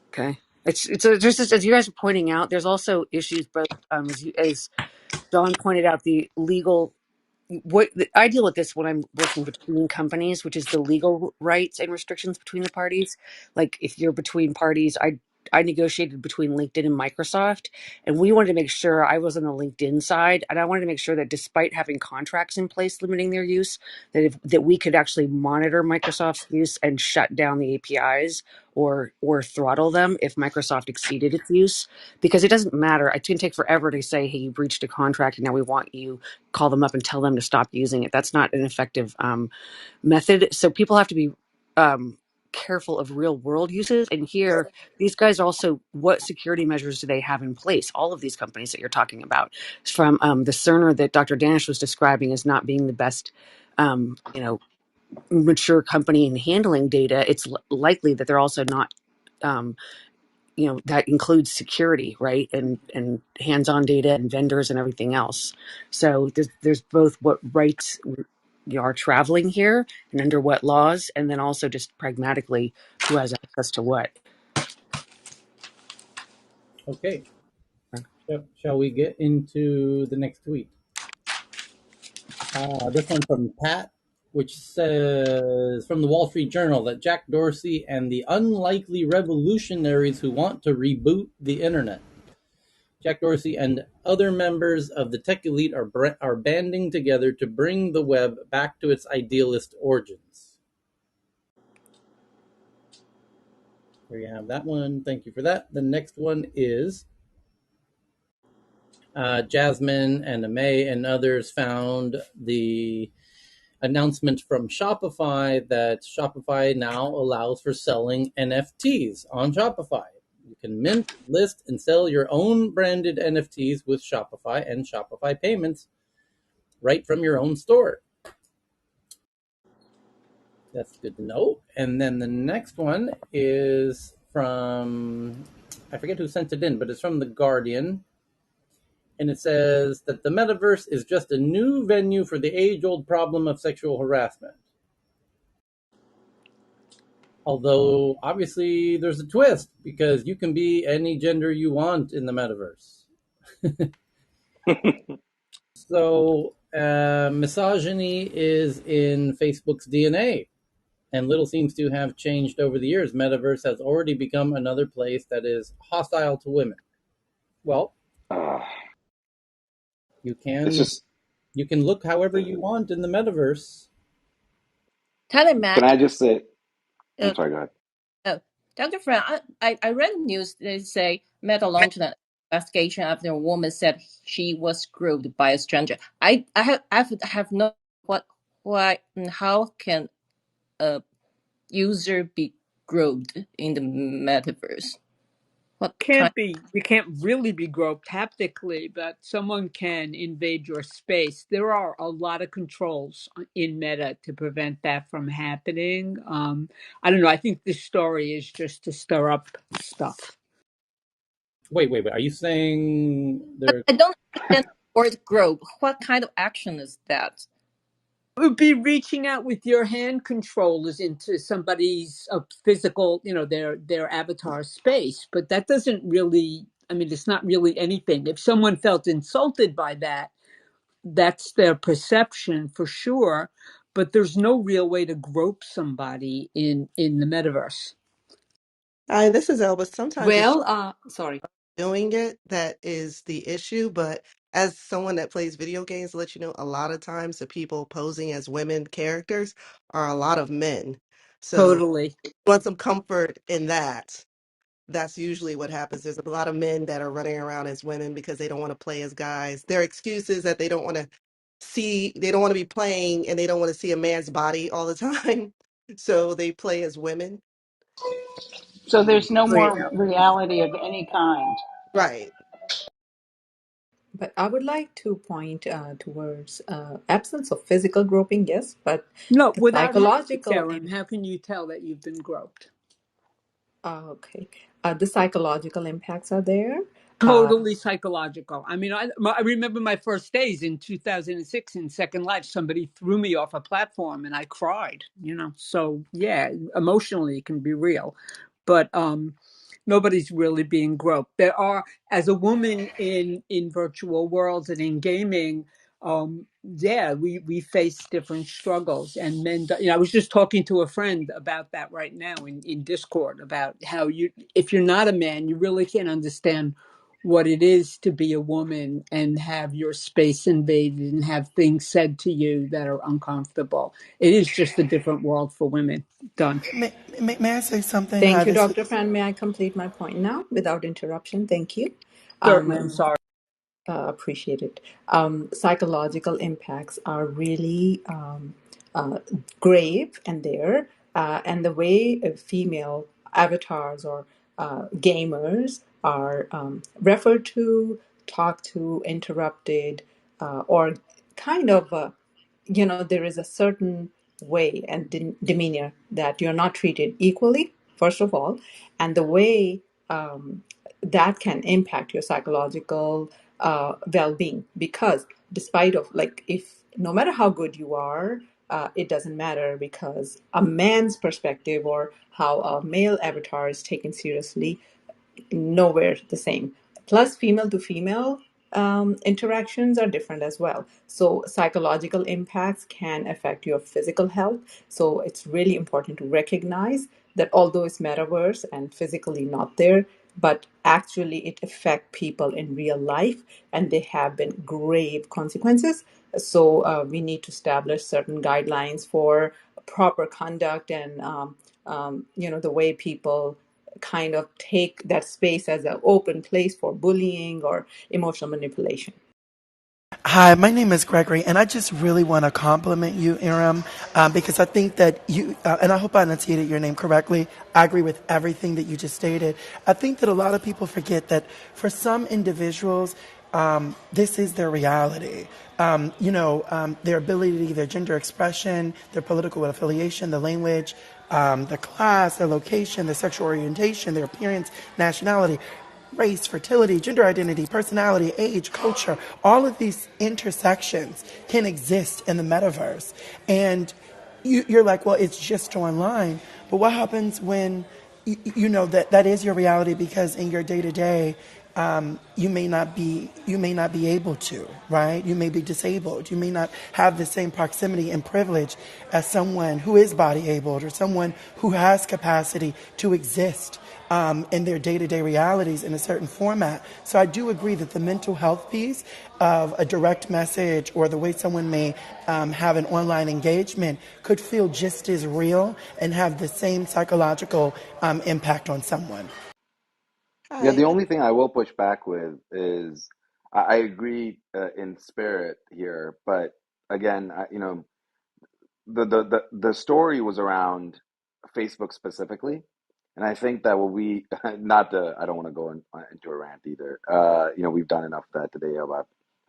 Okay, it's just as you guys are pointing out. There's also issues, both as Don pointed out, the legal what I deal with this when I'm working between companies, which is the legal rights and restrictions between the parties. Like if you're between parties, I negotiated between LinkedIn and Microsoft, and we wanted to make sure I was on the LinkedIn side, and I wanted to make sure that despite having contracts in place limiting their use, that we could actually monitor Microsoft's use and shut down the APIs or throttle them if Microsoft exceeded its use, because it doesn't matter. It can take forever to say, hey, you breached a contract and now we want you, call them up and tell them to stop using it. That's not an effective method. So people have to be careful of real world uses. And here, these guys also, what security measures do they have in place? All of these companies that you're talking about, from the Cerner that Dr. Danish was describing as not being the best, mature company in handling data. It's likely that they're also not. Um, that includes security, right, and hands-on data and vendors and everything else. So there's both what rights you are traveling here and under what laws, and then also just pragmatically who has access to what. Okay. Shall we get into the next tweet? This one from Pat, which says from the Wall Street Journal that Jack Dorsey and the unlikely revolutionaries who want to reboot the internet. Jack Dorsey and other members of the tech elite are banding together to bring the web back to its idealist origins. There you have that one. Thank you for that. The next one is Jasmine and Amay and others found the announcement from Shopify that Shopify now allows for selling NFTs on Shopify. You can mint, list, and sell your own branded NFTs with Shopify and Shopify payments right from your own store. That's good to know. And then the next one is from, I forget who sent it in, but it's from The Guardian. And it says that the metaverse is just a new venue for the age-old problem of sexual harassment. Although, obviously, there's a twist, because you can be any gender you want in the metaverse. So, misogyny is in Facebook's DNA, and little seems to have changed over the years. Metaverse has already become another place that is hostile to women. Well, uh, You it's can just. you can look however you want in the metaverse. Can Telemat. I just say? I'm Uh, sorry. Go ahead. Dr. Fran, I read news. They say Meta launched an investigation after a woman said she was groped by a stranger. I have no what why how can a user be groped in the metaverse? What kind? Can't be, you can't really be groped haptically, but someone can invade your space. There are a lot of controls in Meta to prevent that from happening. I don't know. I think this story is just to stir up stuff. Wait. Are you saying there? I don't understand the word grope. What kind of action is that? It would be reaching out with your hand controllers into somebody's physical, their avatar space. But that doesn't really. I mean, it's not really anything. If someone felt insulted by that, that's their perception for sure, but there's no real way to grope somebody in the metaverse. Hi, this is Elba. Sometimes it's Well, sorry. doing it that is the issue, but as someone that plays video games, let you know a lot of times the people posing as women characters are a lot of men. So Totally. want some comfort in that. That's usually what happens. There's a lot of men that are running around as women because they don't want to play as guys. Their excuse is that they don't want to be playing and they don't want to see a man's body all the time. So they play as women. So there's no Great. more reality of any kind. Right. But I would like to point towards absence of physical groping, yes, but No, the without haptics, psychological Aaron, how can you tell that you've been groped? okay, the psychological impacts are there. Uh, Totally psychological. I mean, I remember my first days in 2006 in Second Life. Somebody threw me off a platform and I cried, So, yeah, emotionally it can be real. But nobody's really being groped. There are, as a woman in virtual worlds and in gaming, yeah, we face different struggles, and men. I was just talking to a friend about that right now in Discord about how if you're not a man, you really can't understand what it is to be a woman and have your space invaded and have things said to you that are uncomfortable. It is just a different world for women. Done. May I say something? Hi, Thank you, this Dr. is. Fan. May I complete my point now without interruption? Thank you. Certainly, I'm Um, sorry. Appreciate it. Psychological impacts are really uh, grave and there, and the way female avatars or gamers are referred to, talked to, interrupted, or kind of, there is a certain way and demeanor that you're not treated equally, first of all, and the way that can impact your psychological well-being, because despite of like, if no matter how good you are, it doesn't matter, because a man's perspective or how a male avatar is taken seriously, nowhere the same. Plus, female to female interactions are different as well. So, psychological impacts can affect your physical health. So, it's really important to recognize that although it's metaverse and physically not there, but actually it affect people in real life, and they have been grave consequences. So, we need to establish certain guidelines for proper conduct and the way people kind of take that space as an open place for bullying or emotional manipulation. Hi, my name is Gregory, and I just really want to compliment you, Aram, because I think that you, and I hope I enunciated your name correctly. I agree with everything that you just stated. I think that a lot of people forget that for some individuals, this is their reality. Their ability, their gender expression, their political affiliation, the language, the class, their location, their sexual orientation, their appearance, nationality, race, fertility, gender identity, personality, age, culture, all of these intersections can exist in the metaverse. And you're like, well, it's just online. But what happens when, that is your reality, because in your day to day, you may not be able to, right? You may be disabled. You may not have the same proximity and privilege as someone who is body abled or someone who has capacity to exist in their day-to-day realities in a certain format. So I do agree that the mental health piece of a direct message or the way someone may have an online engagement could feel just as real and have the same psychological impact on someone. Yeah, Hi. the only thing I will push back with is I agree in spirit here, but again, the story was around Facebook specifically, and I think that what we not to I don't want to go into a rant either. We've done enough of that today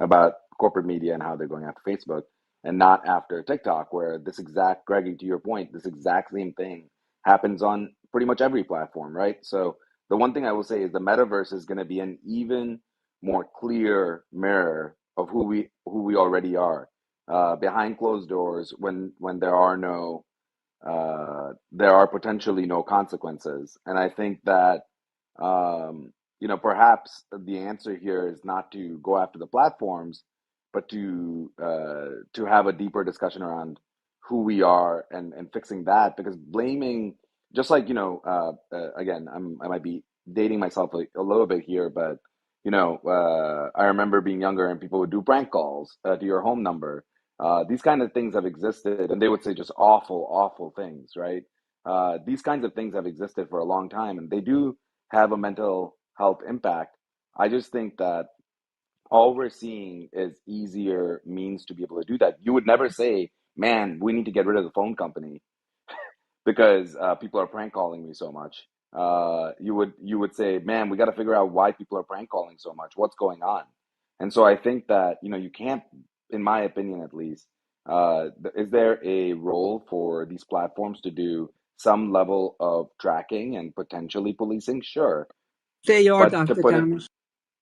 about corporate media and how they're going after Facebook and not after TikTok, where this exact Greggy, to your point, this exact same thing happens on pretty much every platform, right? So the one thing I will say is the metaverse is going to be an even more clear mirror of who we already are behind closed doors when there are potentially no consequences. And I think that perhaps the answer here is not to go after the platforms, but to have a deeper discussion around who we are and fixing that. Because blaming, just like again, I might be dating myself a little bit here, but I remember being younger and people would do prank calls to your home number. These kind of things have existed, and they would say just awful, awful things, right? These kinds of things have existed for a long time, and they do have a mental health impact. I just think that all we're seeing is easier means to be able to do that. You would never say, man, we need to get rid of the phone company because people are prank calling me so much. You would say, man, we got to figure out why people are prank calling so much. What's going on? And so I think that you can't, in my opinion at least, is there a role for these platforms to do some level of tracking and potentially policing? Sure, They are, but to Dr. put it Danish.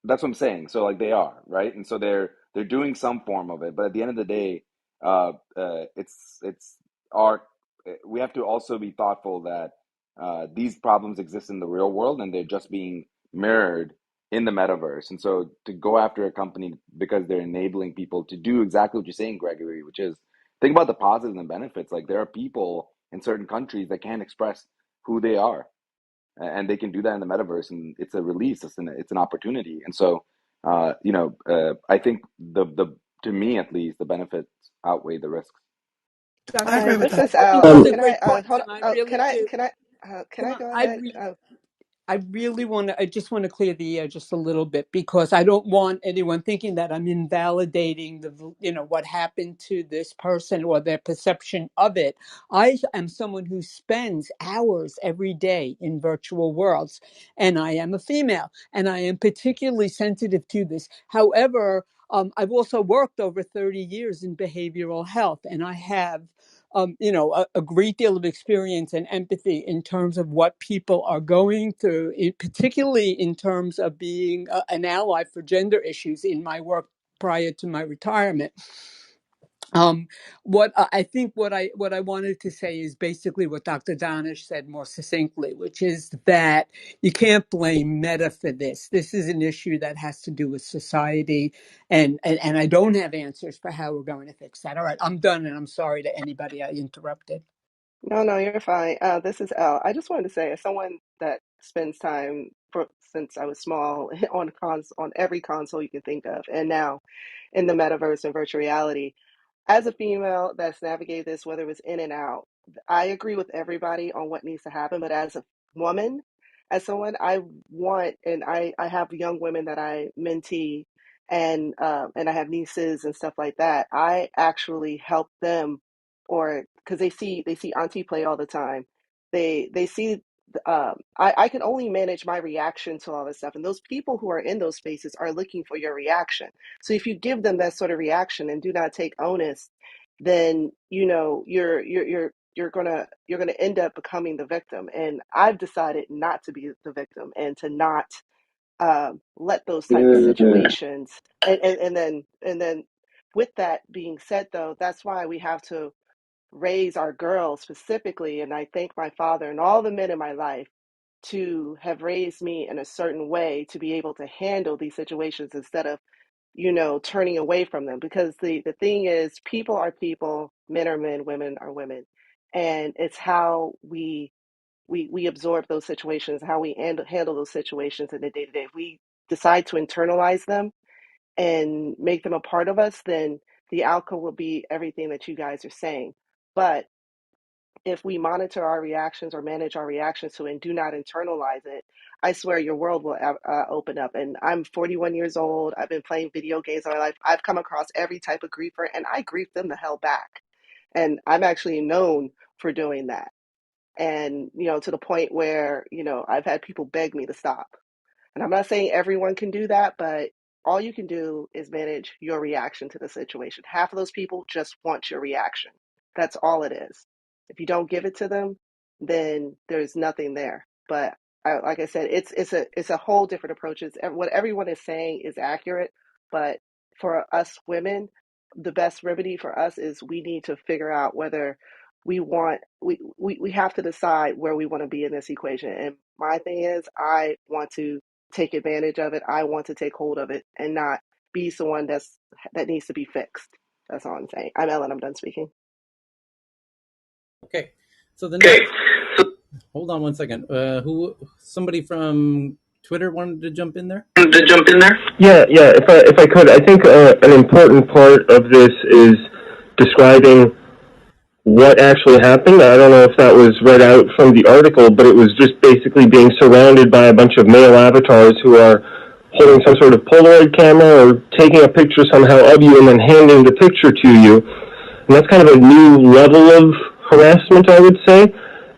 that's what I'm saying. So like they are, right? And so they're doing some form of it, but at the end of the day, it's our we have to also be thoughtful that these problems exist in the real world and they're just being mirrored in the metaverse. And so to go after a company because they're enabling people to do exactly what you're saying, Gregory, which is think about the positives and benefits. Like there are people in certain countries that can't express who they are and they can do that in the metaverse and it's a release, it's an opportunity. And so I think the to me at least the benefits outweigh the risks. I Dr. agree Hi, with this Danish, that. is I think Al. those Um, are Can I great points, hold and I on? Oh, really do. can Can I I? go I ahead? really I really want to, I just want to clear the air just a little bit because I don't want anyone thinking that I'm invalidating what happened to this person or their perception of it. I am someone who spends hours every day in virtual worlds, and I am a female, and I am particularly sensitive to this. However, I've also worked over 30 years in behavioral health, and I have a great deal of experience and empathy in terms of what people are going through, particularly in terms of being an ally for gender issues in my work prior to my retirement. What I think what I wanted to say is basically what Dr. Danish said more succinctly, which is that you can't blame Meta for this. This is an issue that has to do with society, and I don't have answers for how we're going to fix that. All right, I'm done, and I'm sorry to anybody I interrupted. No, no, you're fine. This is Al. I just wanted to say, as someone that spends time since I was small on every console you can think of, and now in the metaverse and virtual reality, as a female that's navigated this, whether it was in and out, I agree with everybody on what needs to happen. But as a woman, as someone I want, and I have young women that I mentee, and I have nieces and stuff like that. I actually help them, or because they see Auntie play all the time. They see. I can only manage my reaction to all this stuff, and those people who are in those spaces are looking for your reaction. So if you give them that sort of reaction and do not take onus, then you're gonna end up becoming the victim. And I've decided not to be the victim and to not let those type of situations. And then with that being said, though, that's why we have to raise our girls specifically. And I thank my father and all the men in my life to have raised me in a certain way to be able to handle these situations instead of, you know, turning away from them. Because the thing is, people are people, men are men, women are women. And it's how we absorb those situations, how we handle those situations in the day to day. If we decide to internalize them and make them a part of us, then the outcome will be everything that you guys are saying. But if we monitor our reactions or manage our reactions to it and do not internalize it, I swear your world will open up. And I'm 41 years old. I've been playing video games all my life. I've come across every type of griefer, and I grief them the hell back. And I'm actually known for doing that. And, you know, to the point where, you know, I've had people beg me to stop. And I'm not saying everyone can do that, but all you can do is manage your reaction to the situation. Half of those people just want your reaction. That's all it is. If you don't give it to them, then there's nothing there. But like I said, it's a whole different approach. What everyone is saying is accurate, but for us women, the best remedy for us is we need to figure out whether we have to decide where we want to be in this equation. And my thing is, I want to take advantage of it. I want to take hold of it and not be someone that needs to be fixed. That's all I'm saying. I'm Ellen. I'm done speaking. Okay. So the next, hold on one second. Somebody from Twitter wanted to jump in there? To jump in there? Yeah. If I could, I think an important part of this is describing what actually happened. I don't know if that was read out from the article, but it was just basically being surrounded by a bunch of male avatars who are holding some sort of Polaroid camera or taking a picture somehow of you and then handing the picture to you. And that's kind of a new level of harassment, I would say.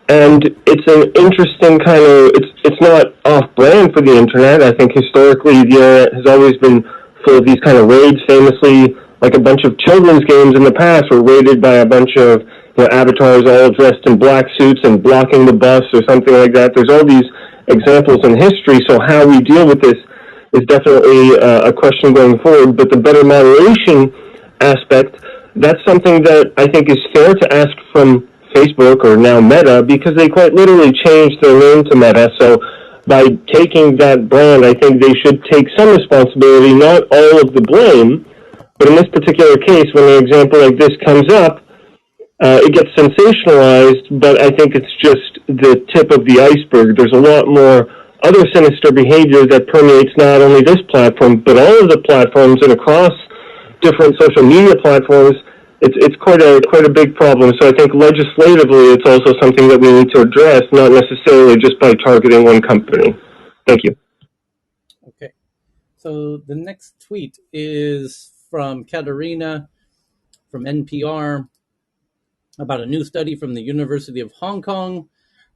And it's an interesting kind of, it's not off-brand for the internet. I think historically the internet has always been full of these kind of raids. Famously, like a bunch of children's games in the past were raided by a bunch of, you know, avatars all dressed in black suits and blocking the bus or something like that. There's all these examples in history. So how we deal with this is definitely a question going forward. But the better moderation aspect, that's something that I think is fair to ask from Facebook, or now Meta, because they quite literally changed their name to Meta. So by taking that brand, I think they should take some responsibility, not all of the blame. But in this particular case, when an example like this comes up, it gets sensationalized, but I think it's just the tip of the iceberg. There's a lot more other sinister behavior that permeates not only this platform, but all of the platforms and across different social media platforms. It's quite a big problem. So I think legislatively, it's also something that we need to address, not necessarily just by targeting one company. Thank you. Okay. So the next tweet is from Katerina from NPR about a new study from the University of Hong Kong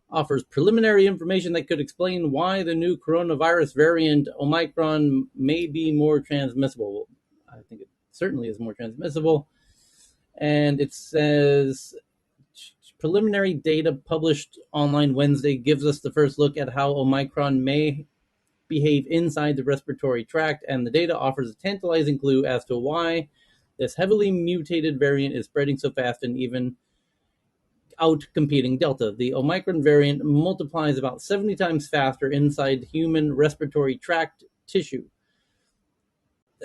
offers preliminary information that could explain why the new coronavirus variant Omicron may be more transmissible. I think it certainly is more transmissible. And it says preliminary data published online Wednesday gives us the first look at how Omicron may behave inside the respiratory tract, and the data offers a tantalizing clue as to why this heavily mutated variant is spreading so fast and even out competing Delta. The Omicron variant multiplies about 70 times faster inside human respiratory tract tissue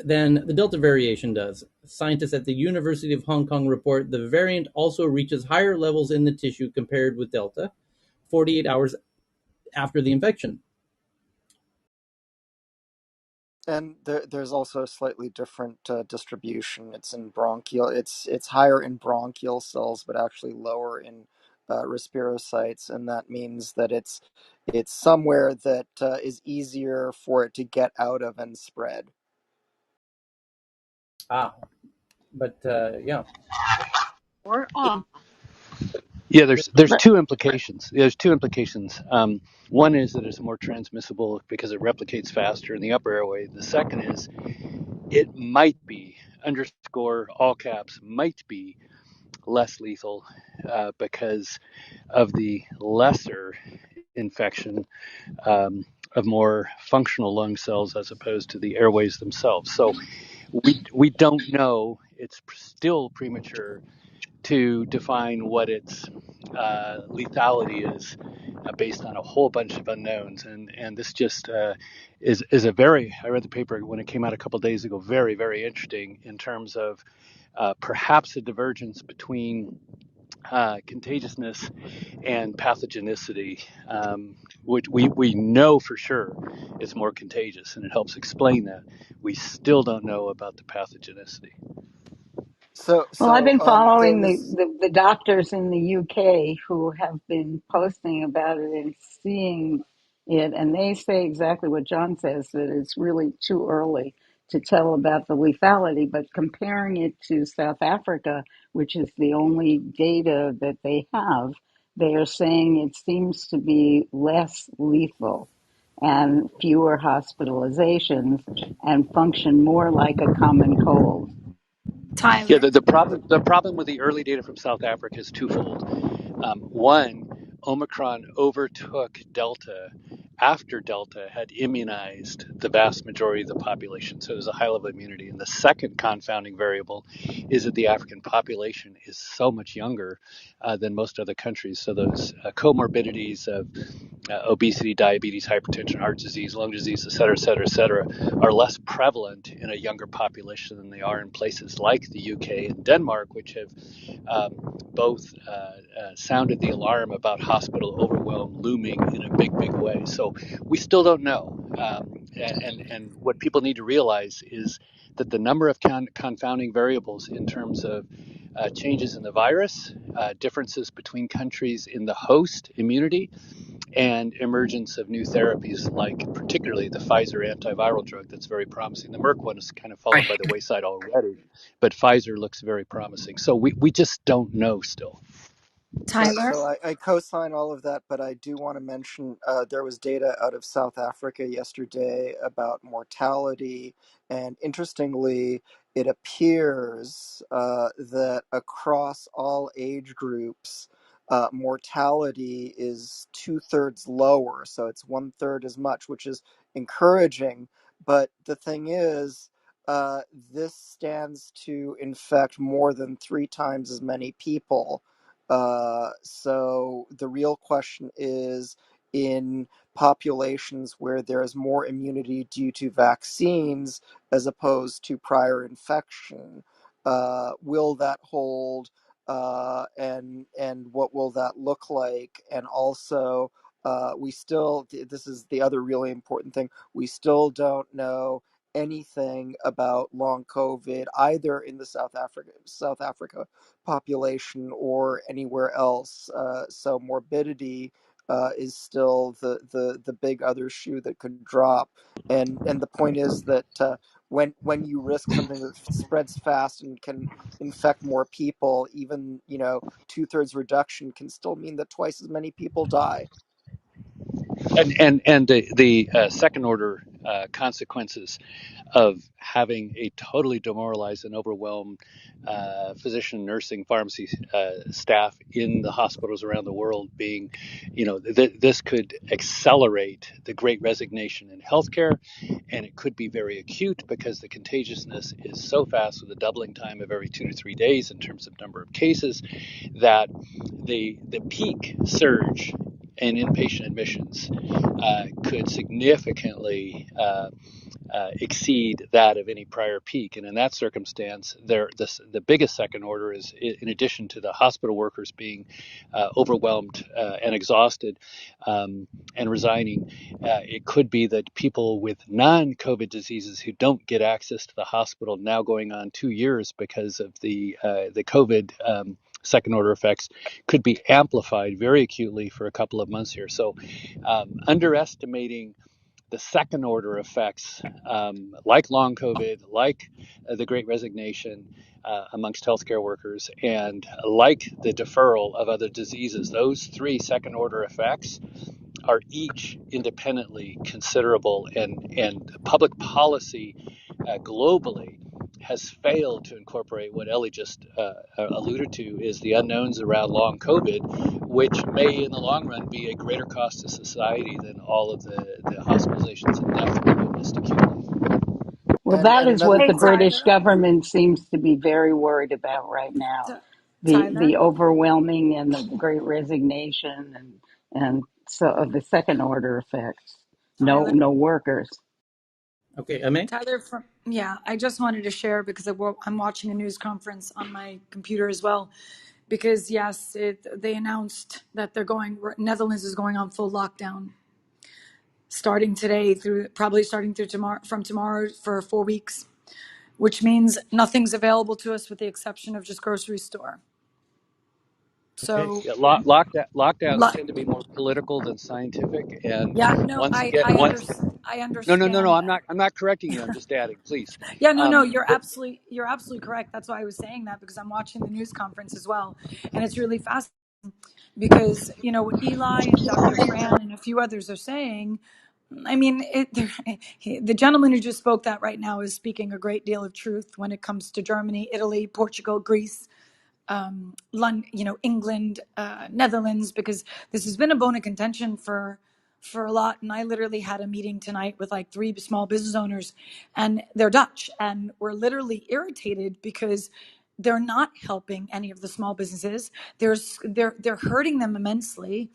than the Delta variation does. Scientists at the University of Hong Kong report the variant also reaches higher levels in the tissue compared with Delta 48 hours after the infection. And there's also a slightly different distribution. It's in bronchial. It's higher in bronchial cells, but actually lower in respirocytes, and that means that it's somewhere that is easier for it to get out of and spread. But yeah. Or off. Yeah, there's two implications. There's two implications. One is that it's more transmissible because it replicates faster in the upper airway. The second is it might be, underscore all caps, might be less lethal because of the lesser infection of more functional lung cells as opposed to the airways themselves. So we don't know. It's still premature to define what its lethality is based on a whole bunch of unknowns. And this just is a very, I read the paper when it came out a couple of days ago, very, very interesting in terms of perhaps a divergence between contagiousness and pathogenicity, which we know for sure is more contagious, and it helps explain that. We still don't know about the pathogenicity. So Well, I've so been there following was the doctors in the UK who have been posting about it and seeing it, and they say exactly what John says, that it's really too early to tell about the lethality. But comparing it to South Africa, which is the only data that they have, they are saying it seems to be less lethal and fewer hospitalizations and function more like a common cold. Yeah, Tyler. the problem with the early data from South Africa is twofold. One, Omicron overtook Delta after Delta had immunized the vast majority of the population. So there's a high level of immunity. And the second confounding variable is that the African population is so much younger than most other countries. So those comorbidities of obesity, diabetes, hypertension, heart disease, lung disease, et cetera, et cetera, et cetera, are less prevalent in a younger population than they are in places like the UK and Denmark, which have both sounded the alarm about hospital overwhelm looming in a big, big way. So we still don't know. And what people need to realize is that the number of confounding variables in terms of changes in the virus, differences between countries in the host immunity, and emergence of new therapies like particularly the Pfizer antiviral drug that's very promising. The Merck one has kind of fallen by the wayside already, but Pfizer looks very promising. So we just don't know still. Tyler. so I co-sign all of that, but I do want to mention there was data out of South Africa yesterday about mortality, and interestingly, it appears that across all age groups, mortality is two-thirds lower, so it's one-third as much, which is encouraging. But the thing is, this stands to infect more than three times as many people. So the real question is, in populations where there is more immunity due to vaccines as opposed to prior infection, will that hold? And what will that look like? And also, we still, this is the other really important thing, we still don't know anything about long COVID either in the South Africa population or anywhere else. So morbidity is still the big other shoe that could drop. And the point is that when you risk something that spreads fast and can infect more people, even two-thirds reduction can still mean that twice as many people die. And the second order consequences of having a totally demoralized and overwhelmed physician, nursing, pharmacy staff in the hospitals around the world being, this could accelerate the great resignation in healthcare, and it could be very acute because the contagiousness is so fast with a doubling time of every 2 to 3 days in terms of number of cases that the peak surge in inpatient admissions could significantly exceed that of any prior peak. And in that circumstance, the biggest second order is, in addition to the hospital workers being overwhelmed and exhausted and resigning, it could be that people with non-COVID diseases who don't get access to the hospital now going on 2 years because of the COVID second order effects could be amplified very acutely for a couple of months here. So underestimating the second order effects, like long COVID, like the great resignation amongst healthcare workers, and like the deferral of other diseases, those three second order effects are each independently considerable, and public policy globally has failed to incorporate what Ellie just alluded to, is the unknowns around long COVID, which may in the long run be a greater cost to society than all of the hospitalizations and death we witnessed acutely. Well, And that and is another what Hey, the point. British Tyler. government seems to be very worried about right now. the overwhelming and the great resignation and so of the second order effects. Tyler. No workers. Okay, I mean, Tyler, from yeah, I just wanted to share because I'm watching a news conference on my computer as well. Because yes, they announced that Netherlands is going on full lockdown starting today through probably starting through tomorrow from tomorrow for 4 weeks, which means nothing's available to us with the exception of just grocery store. okay. So Yeah, lockdowns lo- tend to be more political than scientific. And yeah, no, once again, once I no, understand that. I'm not correcting you. I'm just adding, please. Yeah, no, But you're absolutely correct. That's why I was saying that because I'm watching the news conference as well, and it's really fascinating because what Eli and Dr. Fran and a few others are saying. I mean, the gentleman who just spoke that right now is speaking a great deal of truth when it comes to Germany, Italy, Portugal, Greece, London, England, Netherlands, because this has been a bone of contention for a lot. And I literally had a meeting tonight with like 3 small business owners, and they're Dutch, and we're literally irritated because they're not helping any of the small businesses. They're hurting them immensely.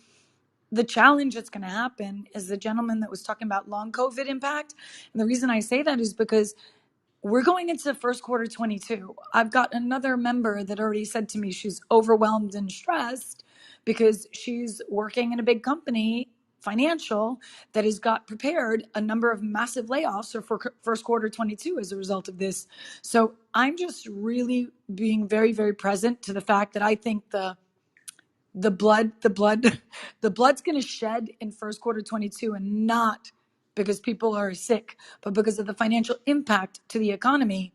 The challenge that's going to happen is the gentleman that was talking about long COVID impact. And the reason I say that is because we're going into the first quarter 22. I've got another member that already said to me she's overwhelmed and stressed because she's working in a big company, financial, that has got prepared a number of massive layoffs for first quarter 22 as a result of this. So I'm just really being very, very present to the fact that I think the blood the blood's going to shed in first quarter 22, and not because people are sick, but because of the financial impact to the economy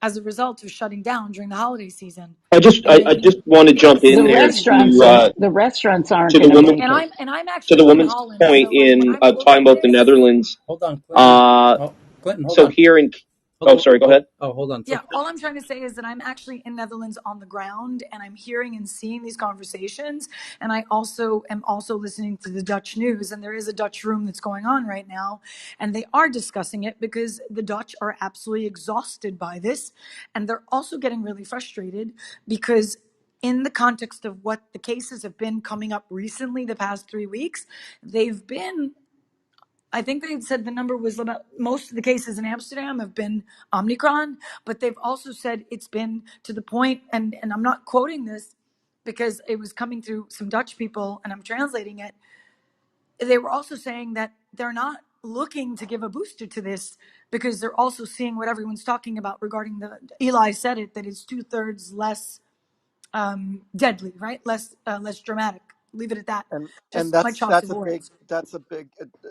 as a result of shutting down during the holiday season and I making just want to jump yes. in there The restaurants aren't to the going to woman make and it. I'm to the actually in woman's Holland, point so like when in I look talking at about the this. Netherlands. Hold on, Clinton. Uh, Oh, Clinton, hold so on. here in Hold oh, on. sorry, go Oh, ahead. oh, hold on. Yeah, So, all I'm trying to say is that I'm actually in Netherlands on the ground, and I'm hearing and seeing these conversations. And I also am also listening to the Dutch news, and there is a Dutch room that's going on right now, and they are discussing it because the Dutch are absolutely exhausted by this, and they're also getting really frustrated because in the context of what the cases have been coming up recently the past 3 weeks, they've been, I think they said the number was about, most of the cases in Amsterdam have been Omicron, but they've also said it's been to the point, and I'm not quoting this because it was coming through some Dutch people and I'm translating it. They were also saying that they're not looking to give a booster to this because they're also seeing what everyone's talking about regarding Eli said it, that it's 2/3 less deadly, right? Less dramatic. Leave it at that. And Just my choice of words.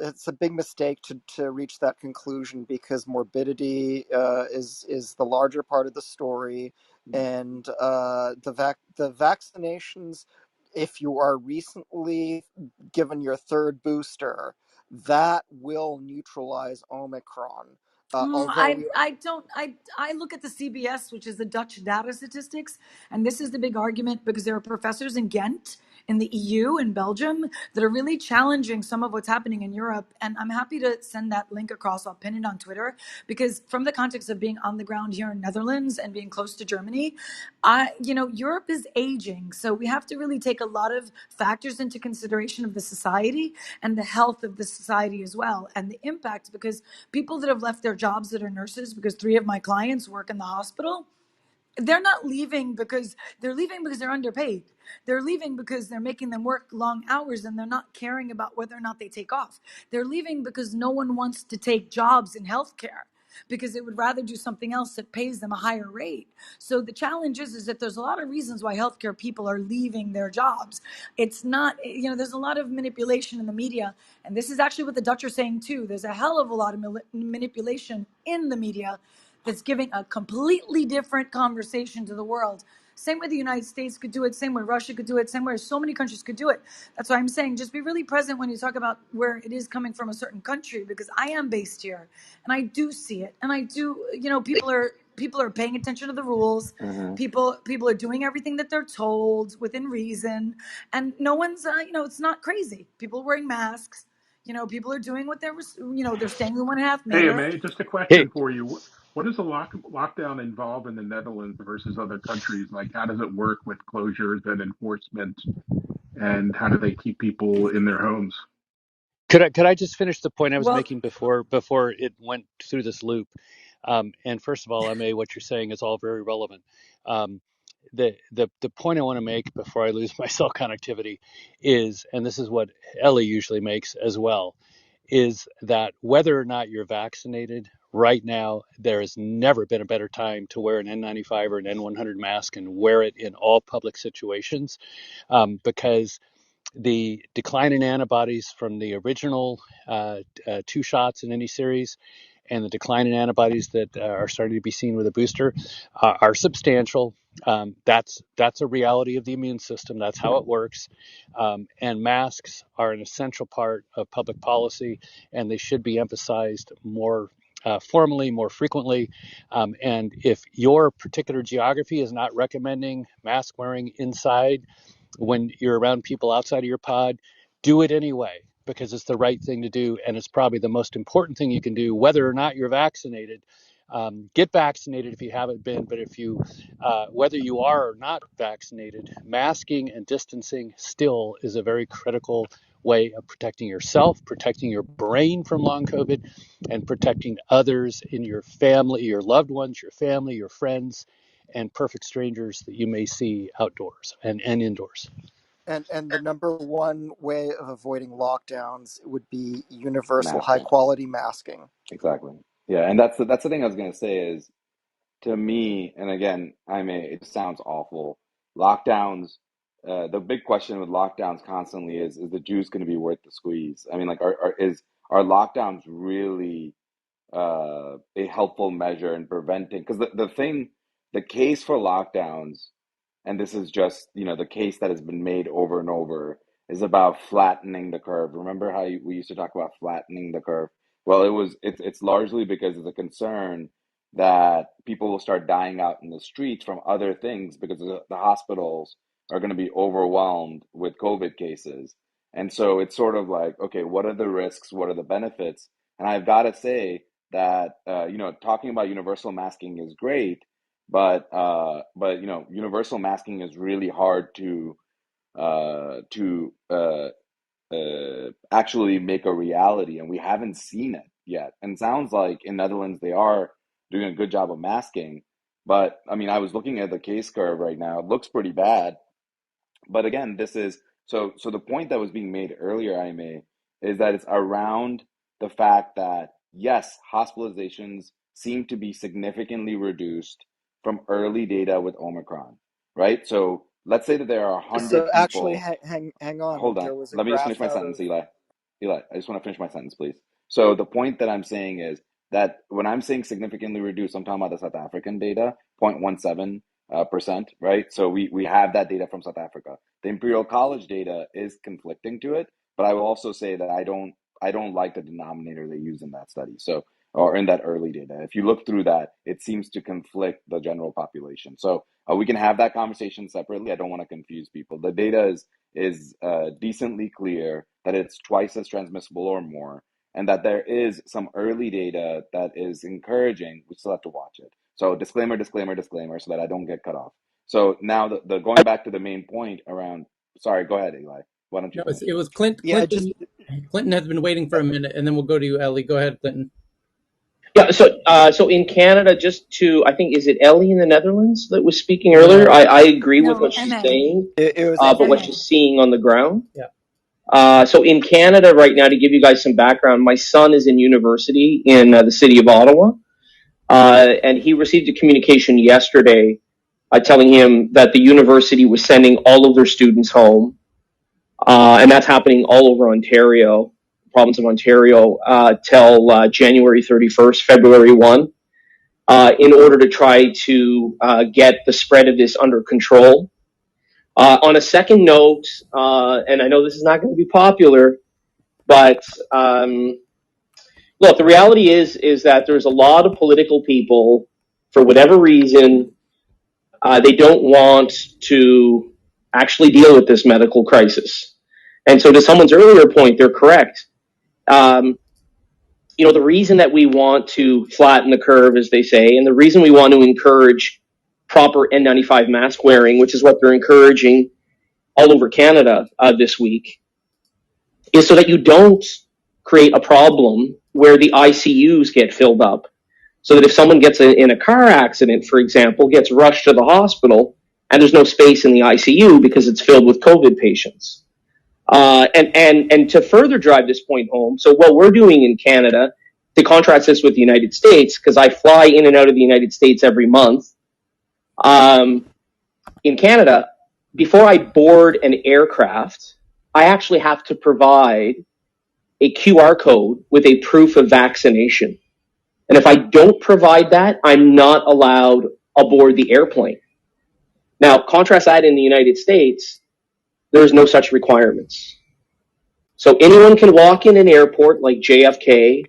it's a big mistake to reach that conclusion, because morbidity is the larger part of the story. And the vaccinations, if you are recently given your third booster, that will neutralize Omicron. Although we I don't I look at the CBS, which is the Dutch data statistics, and this is the big argument because there are professors in Ghent, in the EU, in Belgium, that are really challenging some of what's happening in Europe. And I'm happy to send that link across. I'll pin it on Twitter because from the context of being on the ground here in Netherlands and being close to Germany, Europe is aging, so we have to really take a lot of factors into consideration of the society and the health of the society as well, and the impact, because people that have left their jobs that are nurses, because 3 of my clients work in the hospital, they're not leaving because they're underpaid. They're leaving because they're making them work long hours and they're not caring about whether or not they take off. They're leaving because no one wants to take jobs in healthcare because they would rather do something else that pays them a higher rate. So the challenge is that there's a lot of reasons why healthcare people are leaving their jobs. It's not, there's a lot of manipulation in the media. And this is actually what the Dutch are saying too. There's a hell of a lot of manipulation in the media that's giving a completely different conversation to the world. Same way the United States could do it, same way Russia could do it, same way so many countries could do it. That's why I'm saying just be really present when you talk about where it is coming from a certain country, because I am based here and I do see it. And I do, people are paying attention to the rules. Hmm. People are doing everything that they're told within reason. And no one's, it's not crazy. People are wearing masks. People are doing what they're staying in 1.5 Hey, meter. May, just a Hey, question for you. What does the lockdown involve in the Netherlands versus other countries? Like, how does it work with closures and enforcement, and how do they keep people in their homes? could I just finish the point I was Well, making before it went through this loop? And first of all, MA, what you're saying is all very relevant. Um, the point I want to make before I lose my cell connectivity is, and this is what Ellie usually makes as well, is that whether or not you're vaccinated, right now there has never been a better time to wear an N95 or an N100 mask and wear it in all public situations, because the decline in antibodies from the original two shots in any series and the decline in antibodies that are starting to be seen with a booster are substantial. That's a reality of the immune system. That's how it works. And masks are an essential part of public policy, and they should be emphasized more formally, more frequently. And if your particular geography is not recommending mask wearing inside, when you're around people outside of your pod, do it anyway because it's the right thing to do. And it's probably the most important thing you can do, whether or not you're vaccinated. Get vaccinated if you haven't been, but whether you are or not vaccinated, masking and distancing still is a very critical way of protecting yourself, protecting your brain from long COVID, and protecting others in your family, your loved ones, your family, your friends, and perfect strangers that you may see outdoors and indoors. And the number one way of avoiding lockdowns would be universal high Masking. quality masking. Exactly. Yeah, and that's the thing I was gonna say is, to me, and again, it sounds awful. Lockdowns, the big question with lockdowns constantly is the juice going to be worth the squeeze? I mean, like, are lockdowns really a helpful measure in preventing? Because the case for lockdowns, and this is just, the case that has been made over and over, is about flattening the curve. Remember how we used to talk about flattening the curve? Well, it's largely because of the concern that people will start dying out in the streets from other things because the hospitals are going to be overwhelmed with COVID cases. And so it's sort of like, okay, what are the risks? What are the benefits? And I've got to say that, talking about universal masking is great, but universal masking is really hard to actually make a reality, and we haven't seen it yet. And it sounds like in Netherlands they are doing a good job of masking, but I mean, I was looking at the case curve right now. It looks pretty bad. But again, this is so the point that was being made earlier, I may, is that it's around the fact that yes, hospitalizations seem to be significantly reduced from early data with Omicron, right? So let's say that there are So 100 actually, people. hang on. Hold on. There was a Let me just graph finish my out of sentence, Eli. Eli, I just want to finish my sentence, please. So the point that I'm saying is that when I'm saying significantly reduced, I'm talking about the South African data, 0.17 percent, right? So we have that data from South Africa. The Imperial College data is conflicting to it, but I will also say that I don't like the denominator they use in that study. So, or in that early data. If you look through that, it seems to conflict the general population. So we can have that conversation separately. I don't want to confuse people. The data is decently clear that it's twice as transmissible or more, and that there is some early data that is encouraging. We still have to watch it. So disclaimer, disclaimer, disclaimer, so that I don't get cut off. So now the going back to the main point around. Sorry, go ahead, Eli. Why don't you No, finish? it was Clint. yeah, just Clinton has been waiting for a minute, and then we'll go to you, Ellie. Go ahead, Clinton. Yeah, so in Canada, just to, I think, is it Ellie in the Netherlands that was speaking earlier? No, I agree with No, what she's MA. saying, it was but what MA. she's seeing on the ground. yeah. So in Canada right now, to give you guys some background, my son is in university in the city of Ottawa, and he received a communication yesterday telling him that the university was sending all of their students home, and that's happening all over Ontario, province of Ontario, till January 31st, February 1, in order to try to get the spread of this under control. On a second note, and I know this is not going to be popular, but look, the reality is that there's a lot of political people, for whatever reason, they don't want to actually deal with this medical crisis. And so, to someone's earlier point, they're correct. Um, the reason that we want to flatten the curve, as they say, and the reason we want to encourage proper N95 mask wearing, which is what they're encouraging all over Canada this week, is so that you don't create a problem where the ICUs get filled up. So that if someone gets in a car accident, for example, gets rushed to the hospital, and there's no space in the ICU because it's filled with COVID patients. And to further drive this point home, so what we're doing in Canada, to contrast this with the United States, because I fly in and out of the United States every month, in Canada, before I board an aircraft, I actually have to provide a QR code with a proof of vaccination. And if I don't provide that, I'm not allowed aboard the airplane. Now, contrast that in the United States, there's no such requirements. So anyone can walk in an airport like JFK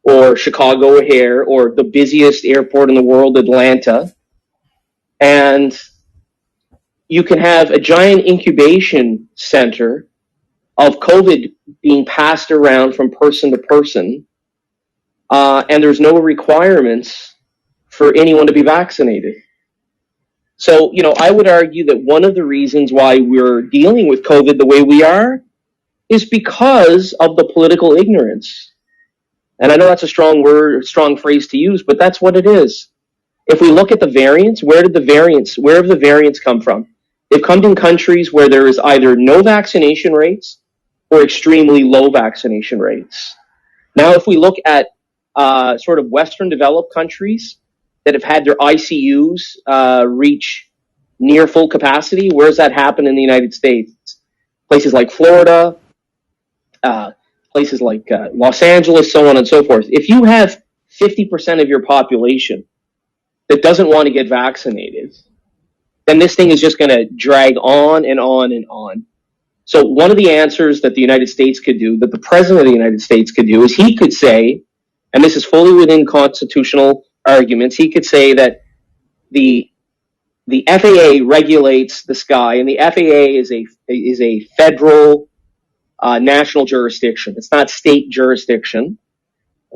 or Chicago O'Hare or the busiest airport in the world, Atlanta, and you can have a giant incubation center of COVID being passed around from person to person, and there's no requirements for anyone to be vaccinated. So, I would argue that one of the reasons why we're dealing with COVID the way we are is because of the political ignorance. And I know that's a strong word, strong phrase to use, but that's what it is. If we look at the variants, where have the variants come from? They've come in countries where there is either no vaccination rates or extremely low vaccination rates. Now, if we look at sort of Western developed countries that have had their ICUs reach near full capacity, where's that happen in the United States? Places like Florida, uh, places like Los Angeles, so on and so forth. If you have 50% of your population that doesn't want to get vaccinated, then this thing is just going to drag on and on and on. So one of the answers that the United States could do, that the president of the United States could do, is he could say, and this is fully within constitutional arguments, he could say that the FAA regulates the sky, and the FAA is a federal national jurisdiction. It's not state jurisdiction.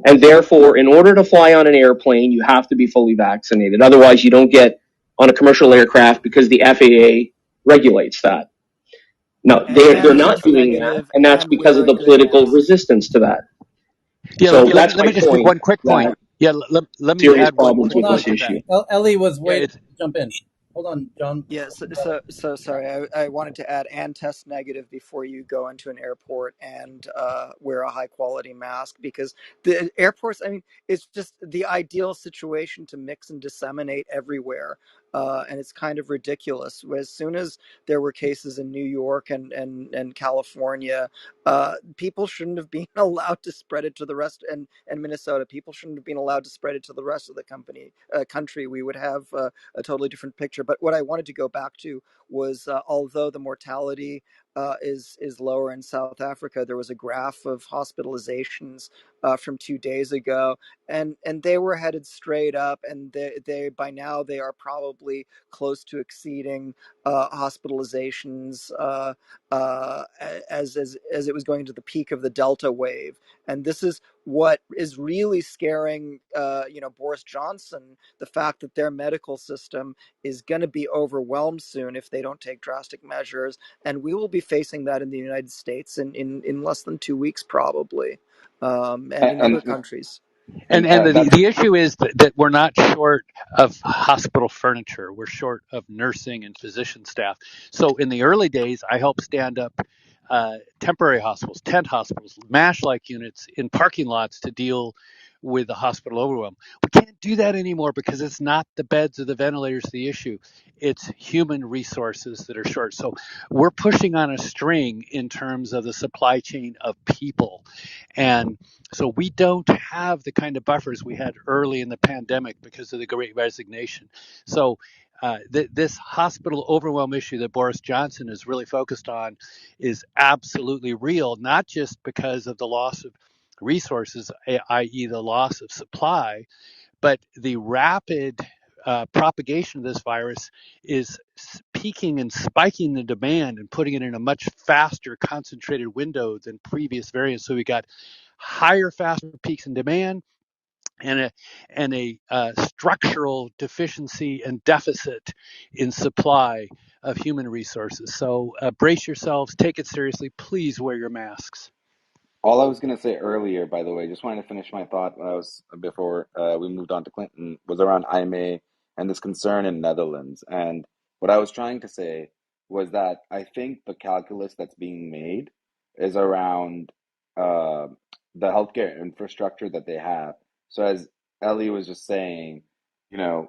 And therefore, in order to fly on an airplane, you have to be fully vaccinated. Otherwise, you don't get on a commercial aircraft because the FAA regulates that. No, they're And not test doing that, negative and that's and because of wear a the good political mask. resistance to that. Yeah, So let me that's let my me just make point, one quick point. that Yeah, let me serious add one problems quick Hold with on. point this to that. issue. Ellie was Yeah, waiting it's to jump in. Hold on, John. Yeah, so sorry. I wanted to add and test negative before you go into an airport and wear a high quality mask, because the airports, I mean, it's just the ideal situation to mix and disseminate everywhere. And it's kind of ridiculous. As soon as there were cases in New York and California, people shouldn't have been allowed to spread it to the rest, and Minnesota, people shouldn't have been allowed to spread it to the rest of the country. We would have a totally different picture. But what I wanted to go back to was, although the mortality is lower in South Africa, there was a graph of hospitalizations from 2 days ago, and they were headed straight up, and they by now they are probably close to exceeding hospitalizations as it was going to the peak of the Delta wave. And this is what is really scaring, Boris Johnson, the fact that their medical system is going to be overwhelmed soon if they don't take drastic measures. And we will be facing that in the United States in less than 2 weeks, probably, and in other and countries. and that's the issue is that we're not short of hospital furniture. We're short of nursing and physician staff. So in the early days, I helped stand up temporary hospitals, tent hospitals, MASH-like units in parking lots to deal with the hospital overwhelm. We can't do that anymore because it's not the beds or the ventilators the issue. It's human resources that are short. So we're pushing on a string in terms of the supply chain of people. And so we don't have the kind of buffers we had early in the pandemic because of the Great Resignation. So this hospital overwhelm issue that Boris Johnson is really focused on is absolutely real, not just because of the loss of resources, i.e., the loss of supply, but the rapid propagation of this virus is peaking and spiking the demand and putting it in a much faster concentrated window than previous variants. So we got higher, faster peaks in demand and a structural deficiency and deficit in supply of human resources. So brace yourselves, take it seriously. Please wear your masks. All I was going to say earlier, by the way, just wanted to finish my thought when I was before we moved on to Clinton, was around IMA and this concern in Netherlands. And what I was trying to say was that I think the calculus that's being made is around uh, the healthcare infrastructure that they have. So as Ellie was just saying,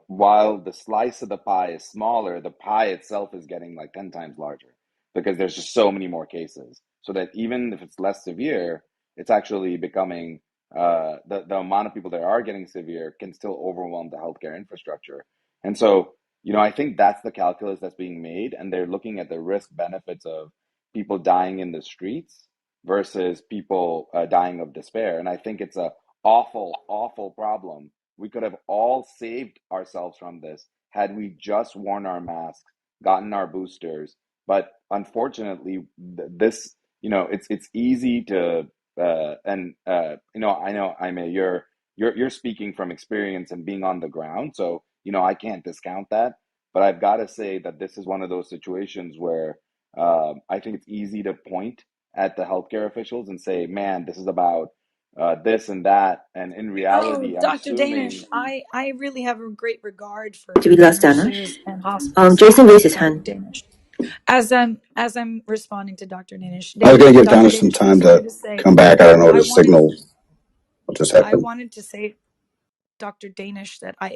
while the slice of the pie is smaller, the pie itself is getting like 10 times larger because there's just so many more cases. So that even if it's less severe, it's actually becoming the amount of people that are getting severe can still overwhelm the healthcare infrastructure. And so, I think that's the calculus that's being made, and they're looking at the risk benefits of people dying in the streets versus people dying of despair. And I think it's a awful, awful problem. We could have all saved ourselves from this had we just worn our masks, gotten our boosters. But unfortunately, this, it's easy to and I know I may you're speaking from experience and being on the ground, so I can't discount that. But I've got to say that this is one of those situations where I think it's easy to point at the healthcare officials and say, "Man, this is about this and that," and in No, reality, I'm Dr. Danish, assuming. I really have a great regard for We lost Danosh. nurses and hospital Jason staff, raised his Dr. hand. Danish. As I'm responding to Dr. Danish, I was going to give Dr. Donna some Danish, I time just to wanted to say come back. I don't know what I his wanted signal what just I happened. wanted to say, Dr. Danish, that I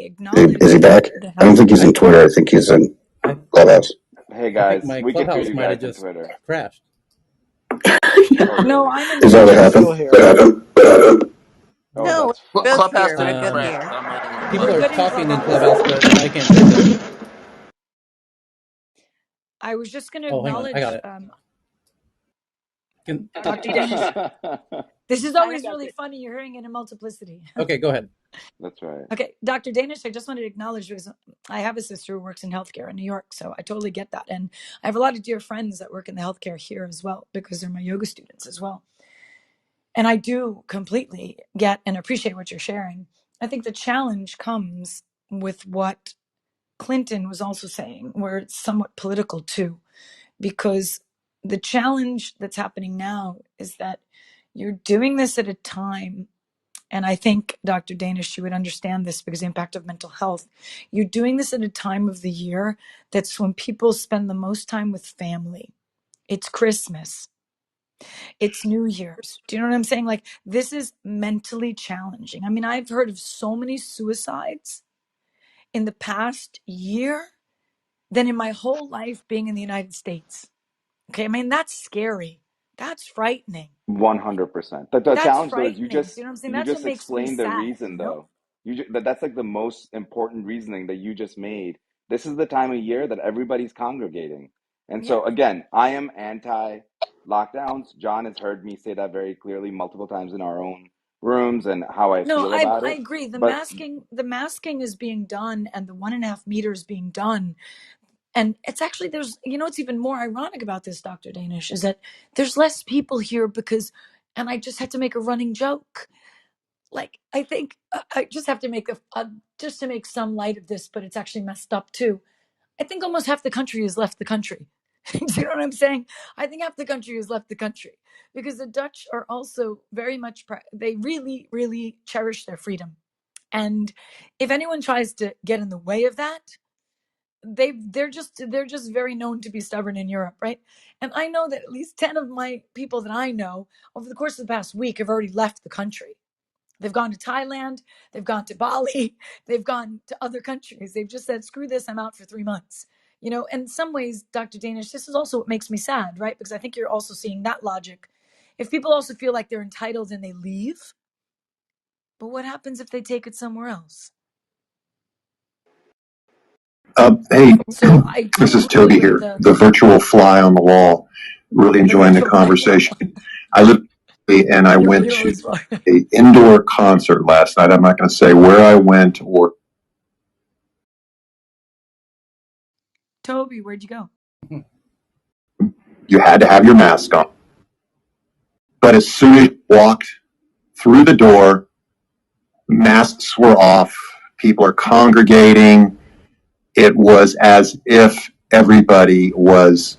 Is he acknowledge back? the I don't think he's I, in Twitter. I think he's in I, Clubhouse. Hey I think guys, my we could hear clubhouse you might have guys in just Twitter. crashed. Oh No, really? I'm in Is that what We're Clubhouse. still happened? here. Oh, No, that's Well, good Clubhouse here. unfortunate. We're didn't good Um, crash. here. I'm letting you People we're know. are good in talking in Clubhouse. clubhouse, but I can't hear them. I was just going to Oh, hang on, I got acknowledge, it. Can, Dr. Danish. This is always really funny. You're hearing it in multiplicity. okay, go ahead. That's right. Okay, Dr. Danish, I just wanted to acknowledge because I have a sister who works in healthcare in New York, so I totally get that. And I have a lot of dear friends that work in the healthcare here as well because they're my yoga students as well. And I do completely get and appreciate what you're sharing. I think the challenge comes with what Clinton was also saying, where it's somewhat political too, because the challenge that's happening now is that you're doing this at a time, and I think, Dr. Danish, you would understand this because the impact of mental health. You're doing this at a time of the year that's when people spend the most time with family. It's Christmas, it's New Year's. Do you know what I'm saying? Like, this is mentally challenging. I mean, I've heard of so many suicides in the past year than in my whole life being in the United States. Okay. I mean, that's scary. That's frightening. 100%. The That's challenge though is frightening. So, you know what I'm saying? you That's what just makes me explained the sad, reason though. That's like the most important reasoning that you just made. This is the time of year that everybody's congregating. And Yeah. so again, I am anti lockdowns. John has heard me say that very clearly multiple times in our own rooms and how I No, feel I about it. agree. But The masking is being done and the 1.5 meters being done. And it's actually, there's, what's even more ironic about this, Dr. Danish, is that there's less people here because, and I just had to make a running joke. Like, I think I just have to make just to make some light of this, but it's actually messed up too. I think almost half the country has left the country. Do you know what I'm saying? I think half the country has left the country because the Dutch are also very much, they really, really cherish their freedom. And if anyone tries to get in the way of that, they're just very known to be stubborn in Europe, right? And I know that at least 10 of my people that I know over the course of the past week have already left the country. They've gone to Thailand, they've gone to Bali, they've gone to other countries. They've just said, screw this, I'm out for 3 months. In some ways, Dr. Danish, this is also what makes me sad, right? Because I think you're also seeing that logic. If people also feel like they're entitled and they leave, but what happens if they take it somewhere else? Hey, So I this do is agree Toby with here, the virtual fly on the wall. Really the enjoying the virtual fly on the conversation. wall. I live and I went You're to always far. a indoor concert last night. I'm not going to say where I went or Toby, where'd you go? You had to have your mask on. But as soon as you walked through the door, masks were off. People are congregating. It was as if everybody was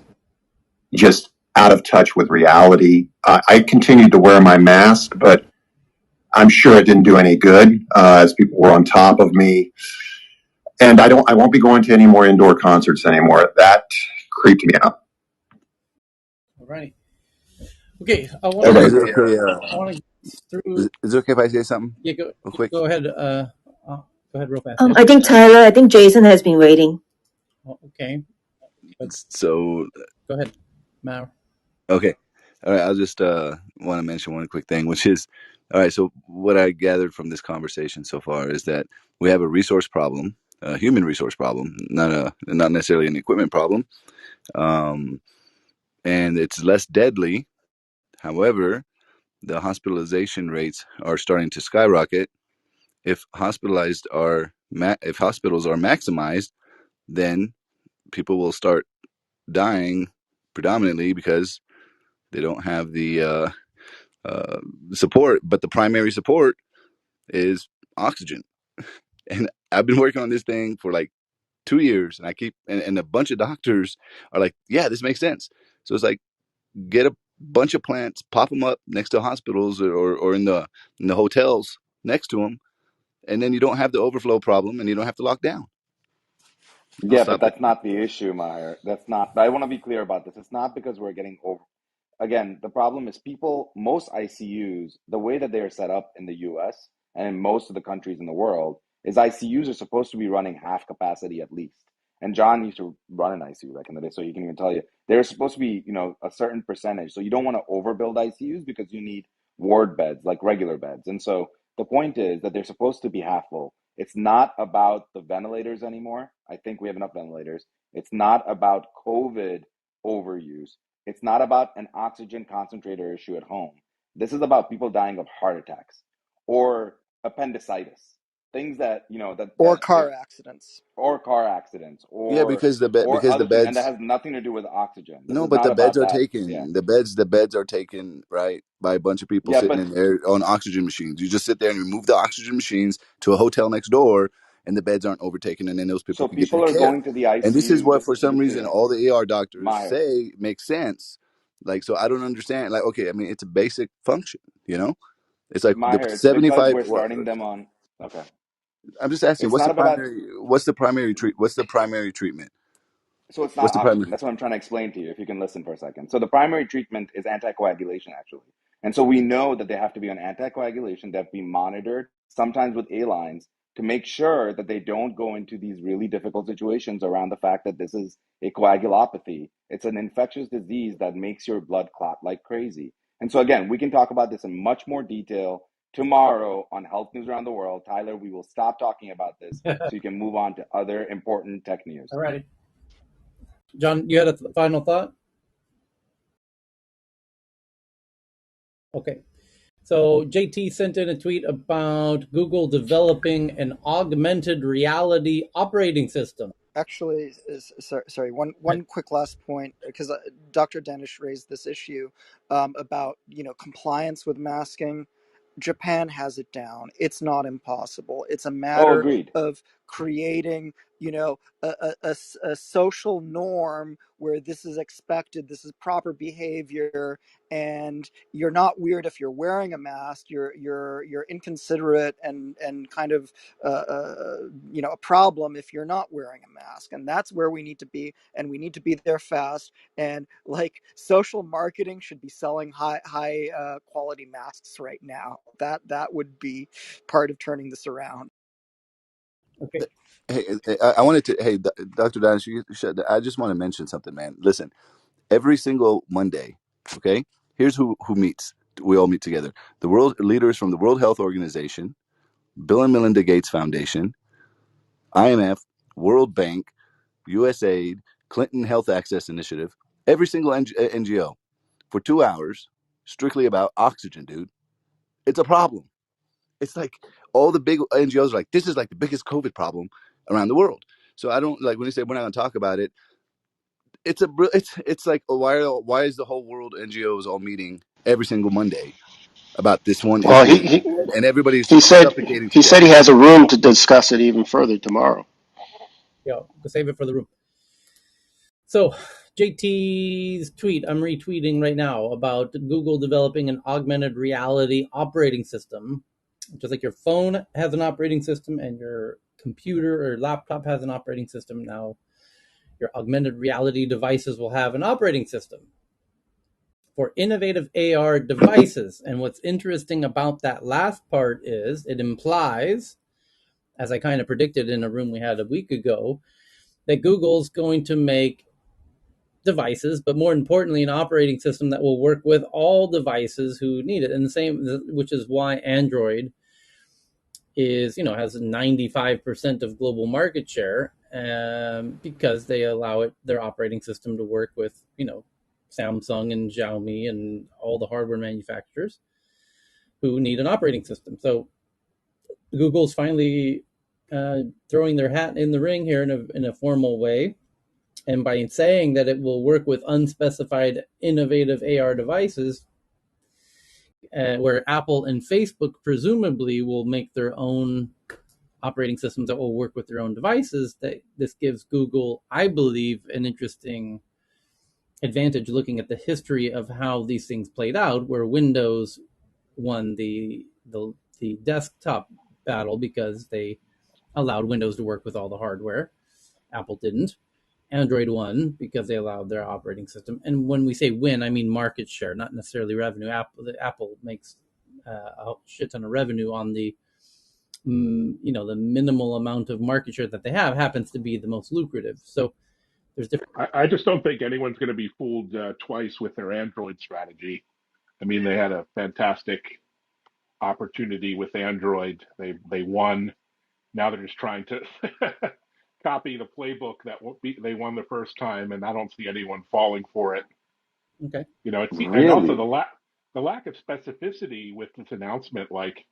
just out of touch with reality. I continued to wear my mask, but I'm sure it didn't do any good as people were on top of me. And I won't be going to any more indoor concerts anymore. That creeped me out. All right. Okay. I want Okay, is to. it okay? I want to get through. Is it okay if I say something Yeah. Go. real quick? Go ahead. Go ahead, real fast. Yeah. I think Tyler, I think Jason has been waiting. Okay. But So, go ahead, Mao. okay, all right. I'll just want to mention one quick thing, which is, all right. So, what I gathered from this conversation so far is that we have a resource problem, a human resource problem, not necessarily an equipment problem, um, and it's less deadly. However, the hospitalization rates are starting to skyrocket. If if hospitals are maximized, then people will start dying predominantly because they don't have the uh, support. But the primary support is oxygen. And I've been working on this thing for like 2 years, and and a bunch of doctors are like, "Yeah, this makes sense." So it's like get a bunch of plants, pop them up next to hospitals or in the hotels next to them, and then you don't have the overflow problem, and you don't have to lock down. I'll Yeah, but stop there. that's not the issue, Meyer. That's not. I want to be clear about this. It's not because we're getting over. Again, the problem is most ICUs, the way that they are set up in the US and in most of the countries in the world, is ICUs are supposed to be running half capacity at least. And John used to run an ICU back in the day, so he can even tell you they're supposed to be, a certain percentage. So you don't want to overbuild ICUs because you need ward beds, like regular beds. And so the point is that they're supposed to be half full. It's not about the ventilators anymore. I think we have enough ventilators. It's not about COVID overuse. It's not about an oxygen concentrator issue at home. This is about people dying of heart attacks or appendicitis, things that Or if car accidents. or car accidents Yeah, or because the other things, and that beds. has nothing to do with oxygen. This No, is but the not beds about are that. Yeah, taken. The beds are taken, right, by a bunch of people yeah, sitting but in there on oxygen machines. You just sit there and you move the oxygen machines to a hotel next door, and the beds aren't overtaken, and then those people so can get their people are care. going to the And this is ICU what, just for some reason, yeah, all the AR doctors Meyer. say makes sense. Like, so I don't understand. Like, okay, I mean, it's a basic function, you know. It's like the Meyer, it's because 75. we're starting them on. Okay, I'm just asking, it's not about that. what's the primary treatment? So it's What's not the oxygen. primary? That's what I'm trying to explain to you, if you can listen for a second. So the primary treatment is anticoagulation, actually. And so we know that they have to be on anticoagulation, they have to be monitored, sometimes with A lines, to make sure that they don't go into these really difficult situations around the fact that this is a coagulopathy. It's an infectious disease that makes your blood clot like crazy. And so, again, we can talk about this in much more detail tomorrow on Health News Around the World. Tyler, we will stop talking about this so you can move on to other important tech news. All righty. John, you had a final thought? Okay. So JT sent in a tweet about Google developing an augmented reality operating system. Actually, sorry, one quick last point, because Dr. Danish raised this issue about compliance with masking. Japan has it down. It's not impossible. It's a Oh, matter agreed. of creating, a social norm where this is expected, this is proper behavior, and you're not weird if you're wearing a mask. You're inconsiderate and kind of a problem if you're not wearing a mask, and that's where we need to be, and we need to be there fast. And like social marketing should be selling high quality masks right now. That would be part of turning this around. Okay. Hey, I wanted to. Hey, Dr. Danish, I just want to mention something, man. Listen, every single Monday, okay? Here's who meets. We all meet together. The world leaders from the World Health Organization, Bill and Melinda Gates Foundation, IMF, World Bank, USAID, Clinton Health Access Initiative, every single NGO for 2 hours, strictly about oxygen, dude. It's a problem. It's like all the big NGOs are like, this is like the biggest COVID problem around the world. So I don't like when they say we're not going to talk about it. it's like why is the whole world NGOs all meeting every single Monday about this one Well, issue, and everybody's he said suffocating to he death. said he has a room to discuss it even further tomorrow. Yeah, save it for the room. So, JT's tweet, I'm retweeting right now about Google developing an augmented reality operating system. Just like your phone has an operating system and your computer or laptop has an operating system, now your augmented reality devices will have an operating system for innovative AR devices. And what's interesting about that last part is it implies, as I kind of predicted in a room we had a week ago, that Google's going to make devices, but more importantly, an operating system that will work with all devices who need it. And the same, which is why Android is, has 95% of global market share, because they allow their operating system to work with, Samsung and Xiaomi and all the hardware manufacturers who need an operating system. So Google's finally throwing their hat in the ring here in a formal way. And by saying that it will work with unspecified innovative AR devices, where Apple and Facebook presumably will make their own operating systems that will work with their own devices, that this gives Google, I believe, an interesting advantage looking at the history of how these things played out, where Windows won the desktop battle because they allowed Windows to work with all the hardware. Apple didn't. Android won because they allowed their operating system. And when we say win, I mean market share, not necessarily revenue. Apple makes a shit ton of revenue on the the minimal amount of market share that they have happens to be the most lucrative. So there's different. I just don't think anyone's going to be fooled twice with their Android strategy. I mean, they had a fantastic opportunity with Android. They won. Now they're just trying to copy the playbook they won the first time, and I don't see anyone falling for it. Okay. And also Really? the lack of specificity with this announcement, like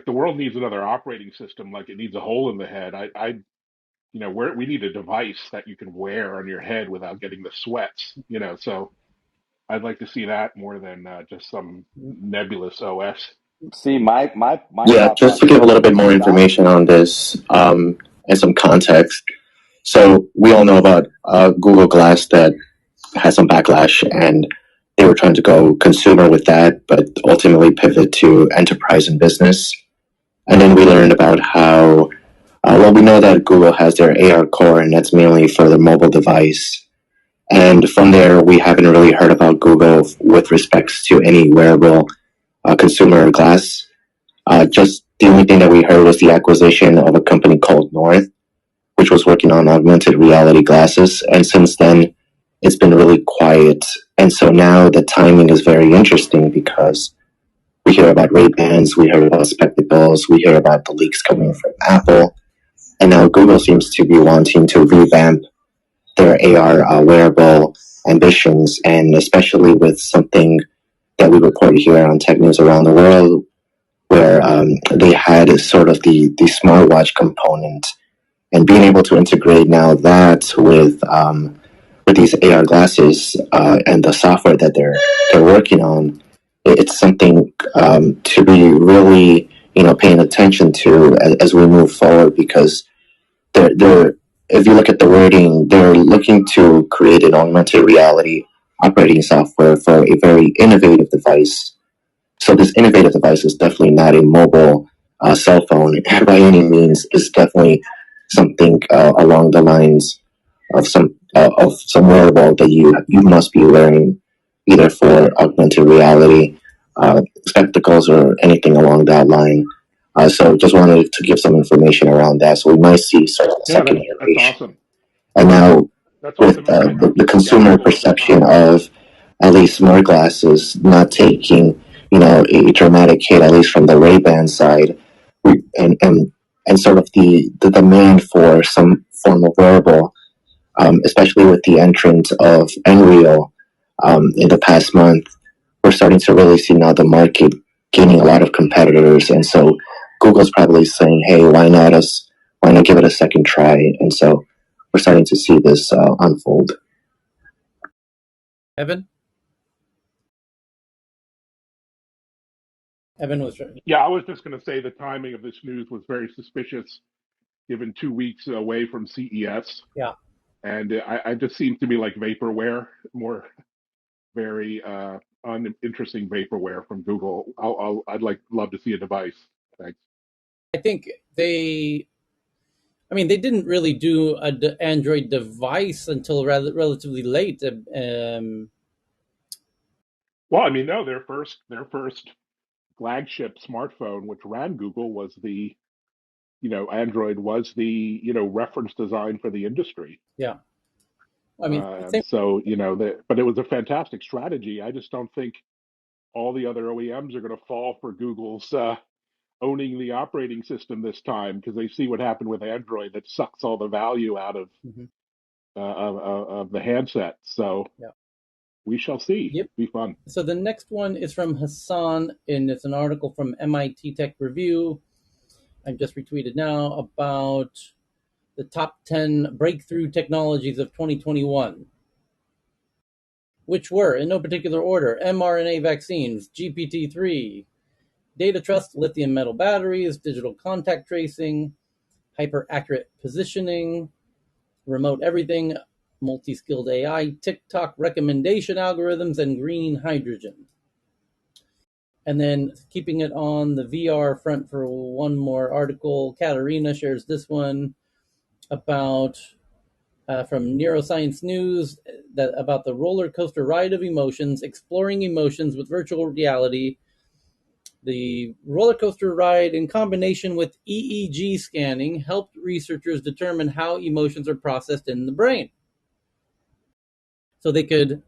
the world needs another operating system, like it needs a hole in the head. We need a device that you can wear on your head without getting the sweats. So I'd like to see that more than just some nebulous OS. See, my Yeah, thought just to give a process little is bit more that information on this and some context. So we all know about Google Glass that had some backlash, and they were trying to go consumer with that, but ultimately pivot to enterprise and business. And then we learned about how, we know that Google has their AR core, and that's mainly for the mobile device. And from there, we haven't really heard about Google with respects to any wearable consumer glass. Just the only thing that we heard was the acquisition of a company called North, which was working on augmented reality glasses. And since then, it's been really quiet. And so now the timing is very interesting because we hear about Ray-Bans, we hear about spectacles, we hear about the leaks coming from Apple. And now Google seems to be wanting to revamp their AR wearable ambitions, and especially with something that we report here on Tech News Around the World, where they had sort of the smartwatch component, and being able to integrate now that with these AR glasses and the software that they're working on, it's something to be really paying attention to as we move forward, because they're if you look at the wording, they're looking to create an augmented reality operating software for a very innovative device. So this innovative device is definitely not a mobile cell phone by any means. It's definitely something along the lines of some wearable that you must be wearing, either for augmented reality, spectacles, or anything along that line. So just wanted to give some information around that. So we might see sort of a Yeah, second that's iteration. awesome. And now That's with awesome. the Yeah, consumer Google is perception phenomenal. of at least smart glasses not taking, a dramatic hit, at least from the Ray-Ban side, and sort of the demand for some form of wearable, especially with the entrance of Unreal in the past month, we're starting to really see now the market gaining a lot of competitors, and so Google's probably saying, "Hey, why not us? Why not give it a second try?" And so we're starting to see this unfold. Evan. Evan was Yeah, I was just going to say the timing of this news was very suspicious, given 2 weeks away from CES, yeah. and I just seemed to be like vaporware, more very uninteresting vaporware from Google. I'd love to see a device. Thanks. I think they. I mean, they didn't really do an Android device until relatively late. Well, I mean, no, their first flagship smartphone, which ran Google, was the Android was the reference design for the industry. Yeah. I mean, And same. so but it was a fantastic strategy. I just don't think all the other OEMs are going to fall for Google's owning the operating system this time, because they see what happened with Android that sucks all the value out Mhm. of the handset. So Yeah. we shall see. Yep. Be fun. So the next one is from Hassan, and it's an article from MIT Tech Review. I've just retweeted now about the top 10 breakthrough technologies of 2021, which were, in no particular order, mRNA vaccines, GPT-3, data trust, lithium metal batteries, digital contact tracing, hyper accurate positioning, remote everything, multi skilled AI, TikTok recommendation algorithms, and green hydrogen. And then keeping it on the VR front for one more article, Katarina shares this one about from Neuroscience News that about the roller coaster ride of emotions, exploring emotions with virtual reality. The roller coaster ride, in combination with EEG scanning, helped researchers determine how emotions are processed in the brain. So they could,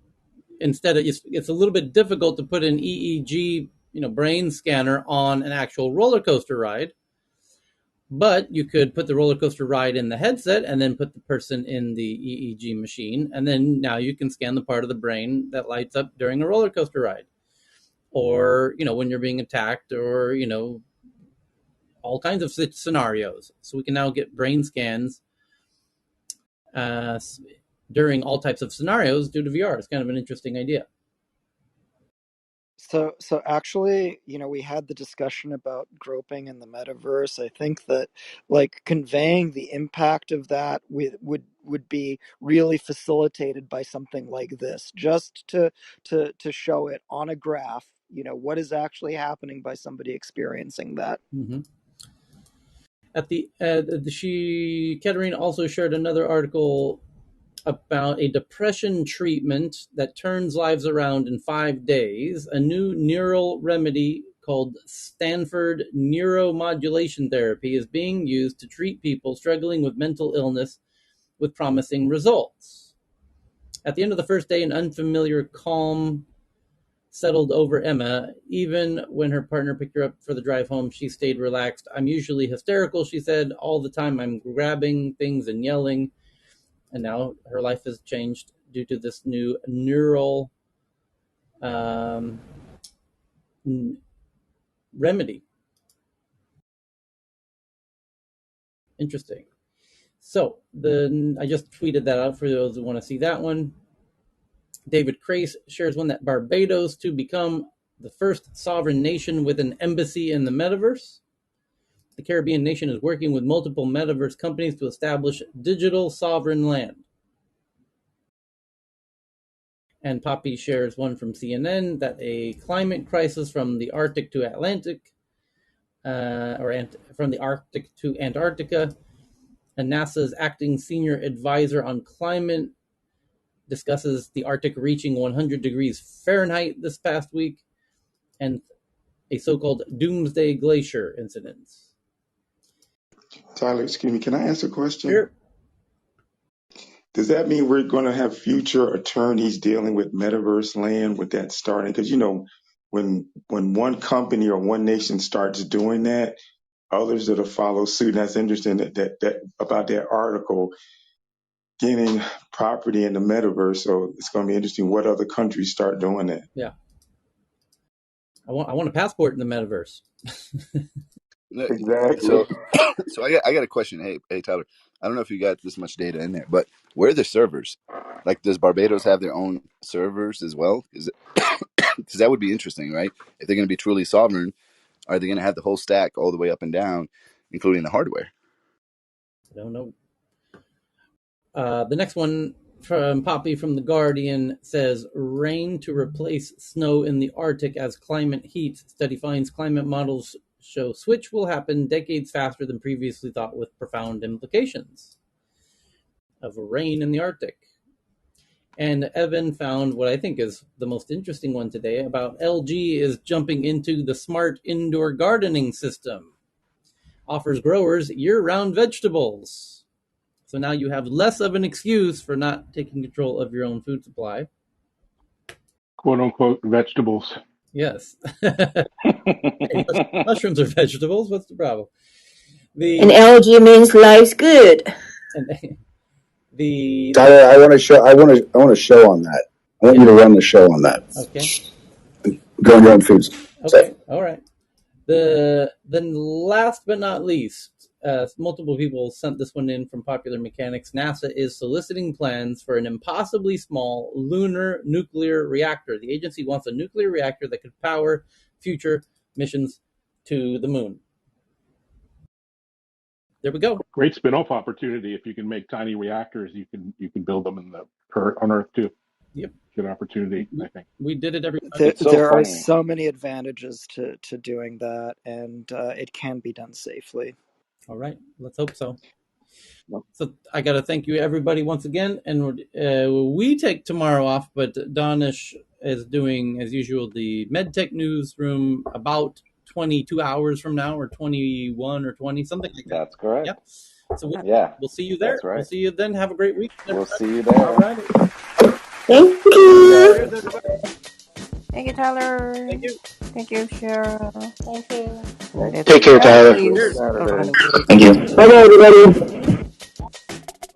instead of, it's a little bit difficult to put an EEG, brain scanner on an actual roller coaster ride, but you could put the roller coaster ride in the headset and then put the person in the EEG machine, and then now you can scan the part of the brain that lights up during a roller coaster ride, or when you're being attacked, or all kinds of scenarios. So we can now get brain scans uh, during all types of scenarios due to VR. It's kind of an interesting idea. So actually, we had the discussion about groping in the metaverse. I think that like conveying the impact of that would be really facilitated by something like this, just to show it on a graph, what is actually happening by somebody experiencing that. Mm-hmm. At the Katerina also shared another article about a depression treatment that turns lives around in 5 days, a new neural remedy called Stanford neuromodulation therapy is being used to treat people struggling with mental illness with promising results. At the end of the first day, an unfamiliar calm settled over Emma. Even when her partner picked her up for the drive home, she stayed relaxed. I'm usually hysterical, she said. All the time I'm grabbing things and yelling. And now her life has changed due to this new neural um, remedy. Interesting. So I just tweeted that out for those who want to see that one. David Crace shares one that Barbados to become the first sovereign nation with an embassy in the metaverse. The Caribbean nation is working with multiple metaverse companies to establish digital sovereign land. And Poppy shares one from CNN that a climate crisis from the Arctic to Atlantic, from the Arctic to Antarctica, and NASA's acting senior advisor on climate discusses the Arctic reaching 100 degrees Fahrenheit this past week, and a so-called doomsday glacier incident. Tyler, excuse me, can I ask a question? Sure. Does that mean we're going to have future attorneys dealing with metaverse land with that starting? Because when one company or one nation starts doing that, others that'll follow suit. And that's interesting that about that article gaining property in the metaverse. So it's going to be interesting what other countries start doing that. Yeah. I want a passport in the metaverse. Exactly. So, so I got a question. Hey, Tyler. I don't know if you got this much data in there, but where are the servers? Like, does Barbados have their own servers as well? Is it because that would be interesting, right? If they're going to be truly sovereign, are they going to have the whole stack all the way up and down, including the hardware? I don't know. The next one from Poppy from The Guardian says rain to replace snow in the Arctic as climate heats. Study finds climate models show switch will happen decades faster than previously thought, with profound implications of rain in the Arctic. And Evan found what I think is the most interesting one today about LG is jumping into the smart indoor gardening system. Offers growers year-round vegetables. So now you have less of an excuse for not taking control of your own food supply. Quote unquote vegetables. Yes. Hey, mushrooms are vegetables. What's the problem? And The LG means life's good. and the Tyler, I want to show. I want to show on that. I want you to run the show on that. Okay. Growing your own foods. Okay. All right. The then last but not least, multiple people sent this one in from Popular Mechanics. NASA is soliciting plans for an impossibly small lunar nuclear reactor. The agency wants a nuclear reactor that could power future missions to the moon. There we go. Great spin-off opportunity. If you can make tiny reactors, you can build them on Earth too. Yep. Good opportunity, I think. We did it, everybody. There, It's so there are funny. so many advantages to doing that, and it can be done safely. All right. Let's hope so. So I got to thank you, everybody, once again. And we take tomorrow off, but Donish is doing, as usual, the MedTech newsroom about 22 hours from now, or 21 or 20, something like that. That's correct. Yep. So Yeah. we'll see you there. That's right. We'll see you then. Have a great week, We'll everybody. see you there. All righty. Thank See you you. guys. Cheers, everybody. Thank you, Tyler. Thank you. Thank you, Cheryl. Thank you. Ready to Take care, go, Tyler. Good please. Cheers. Saturday. Run away. Thank you. Bye, bye, everybody.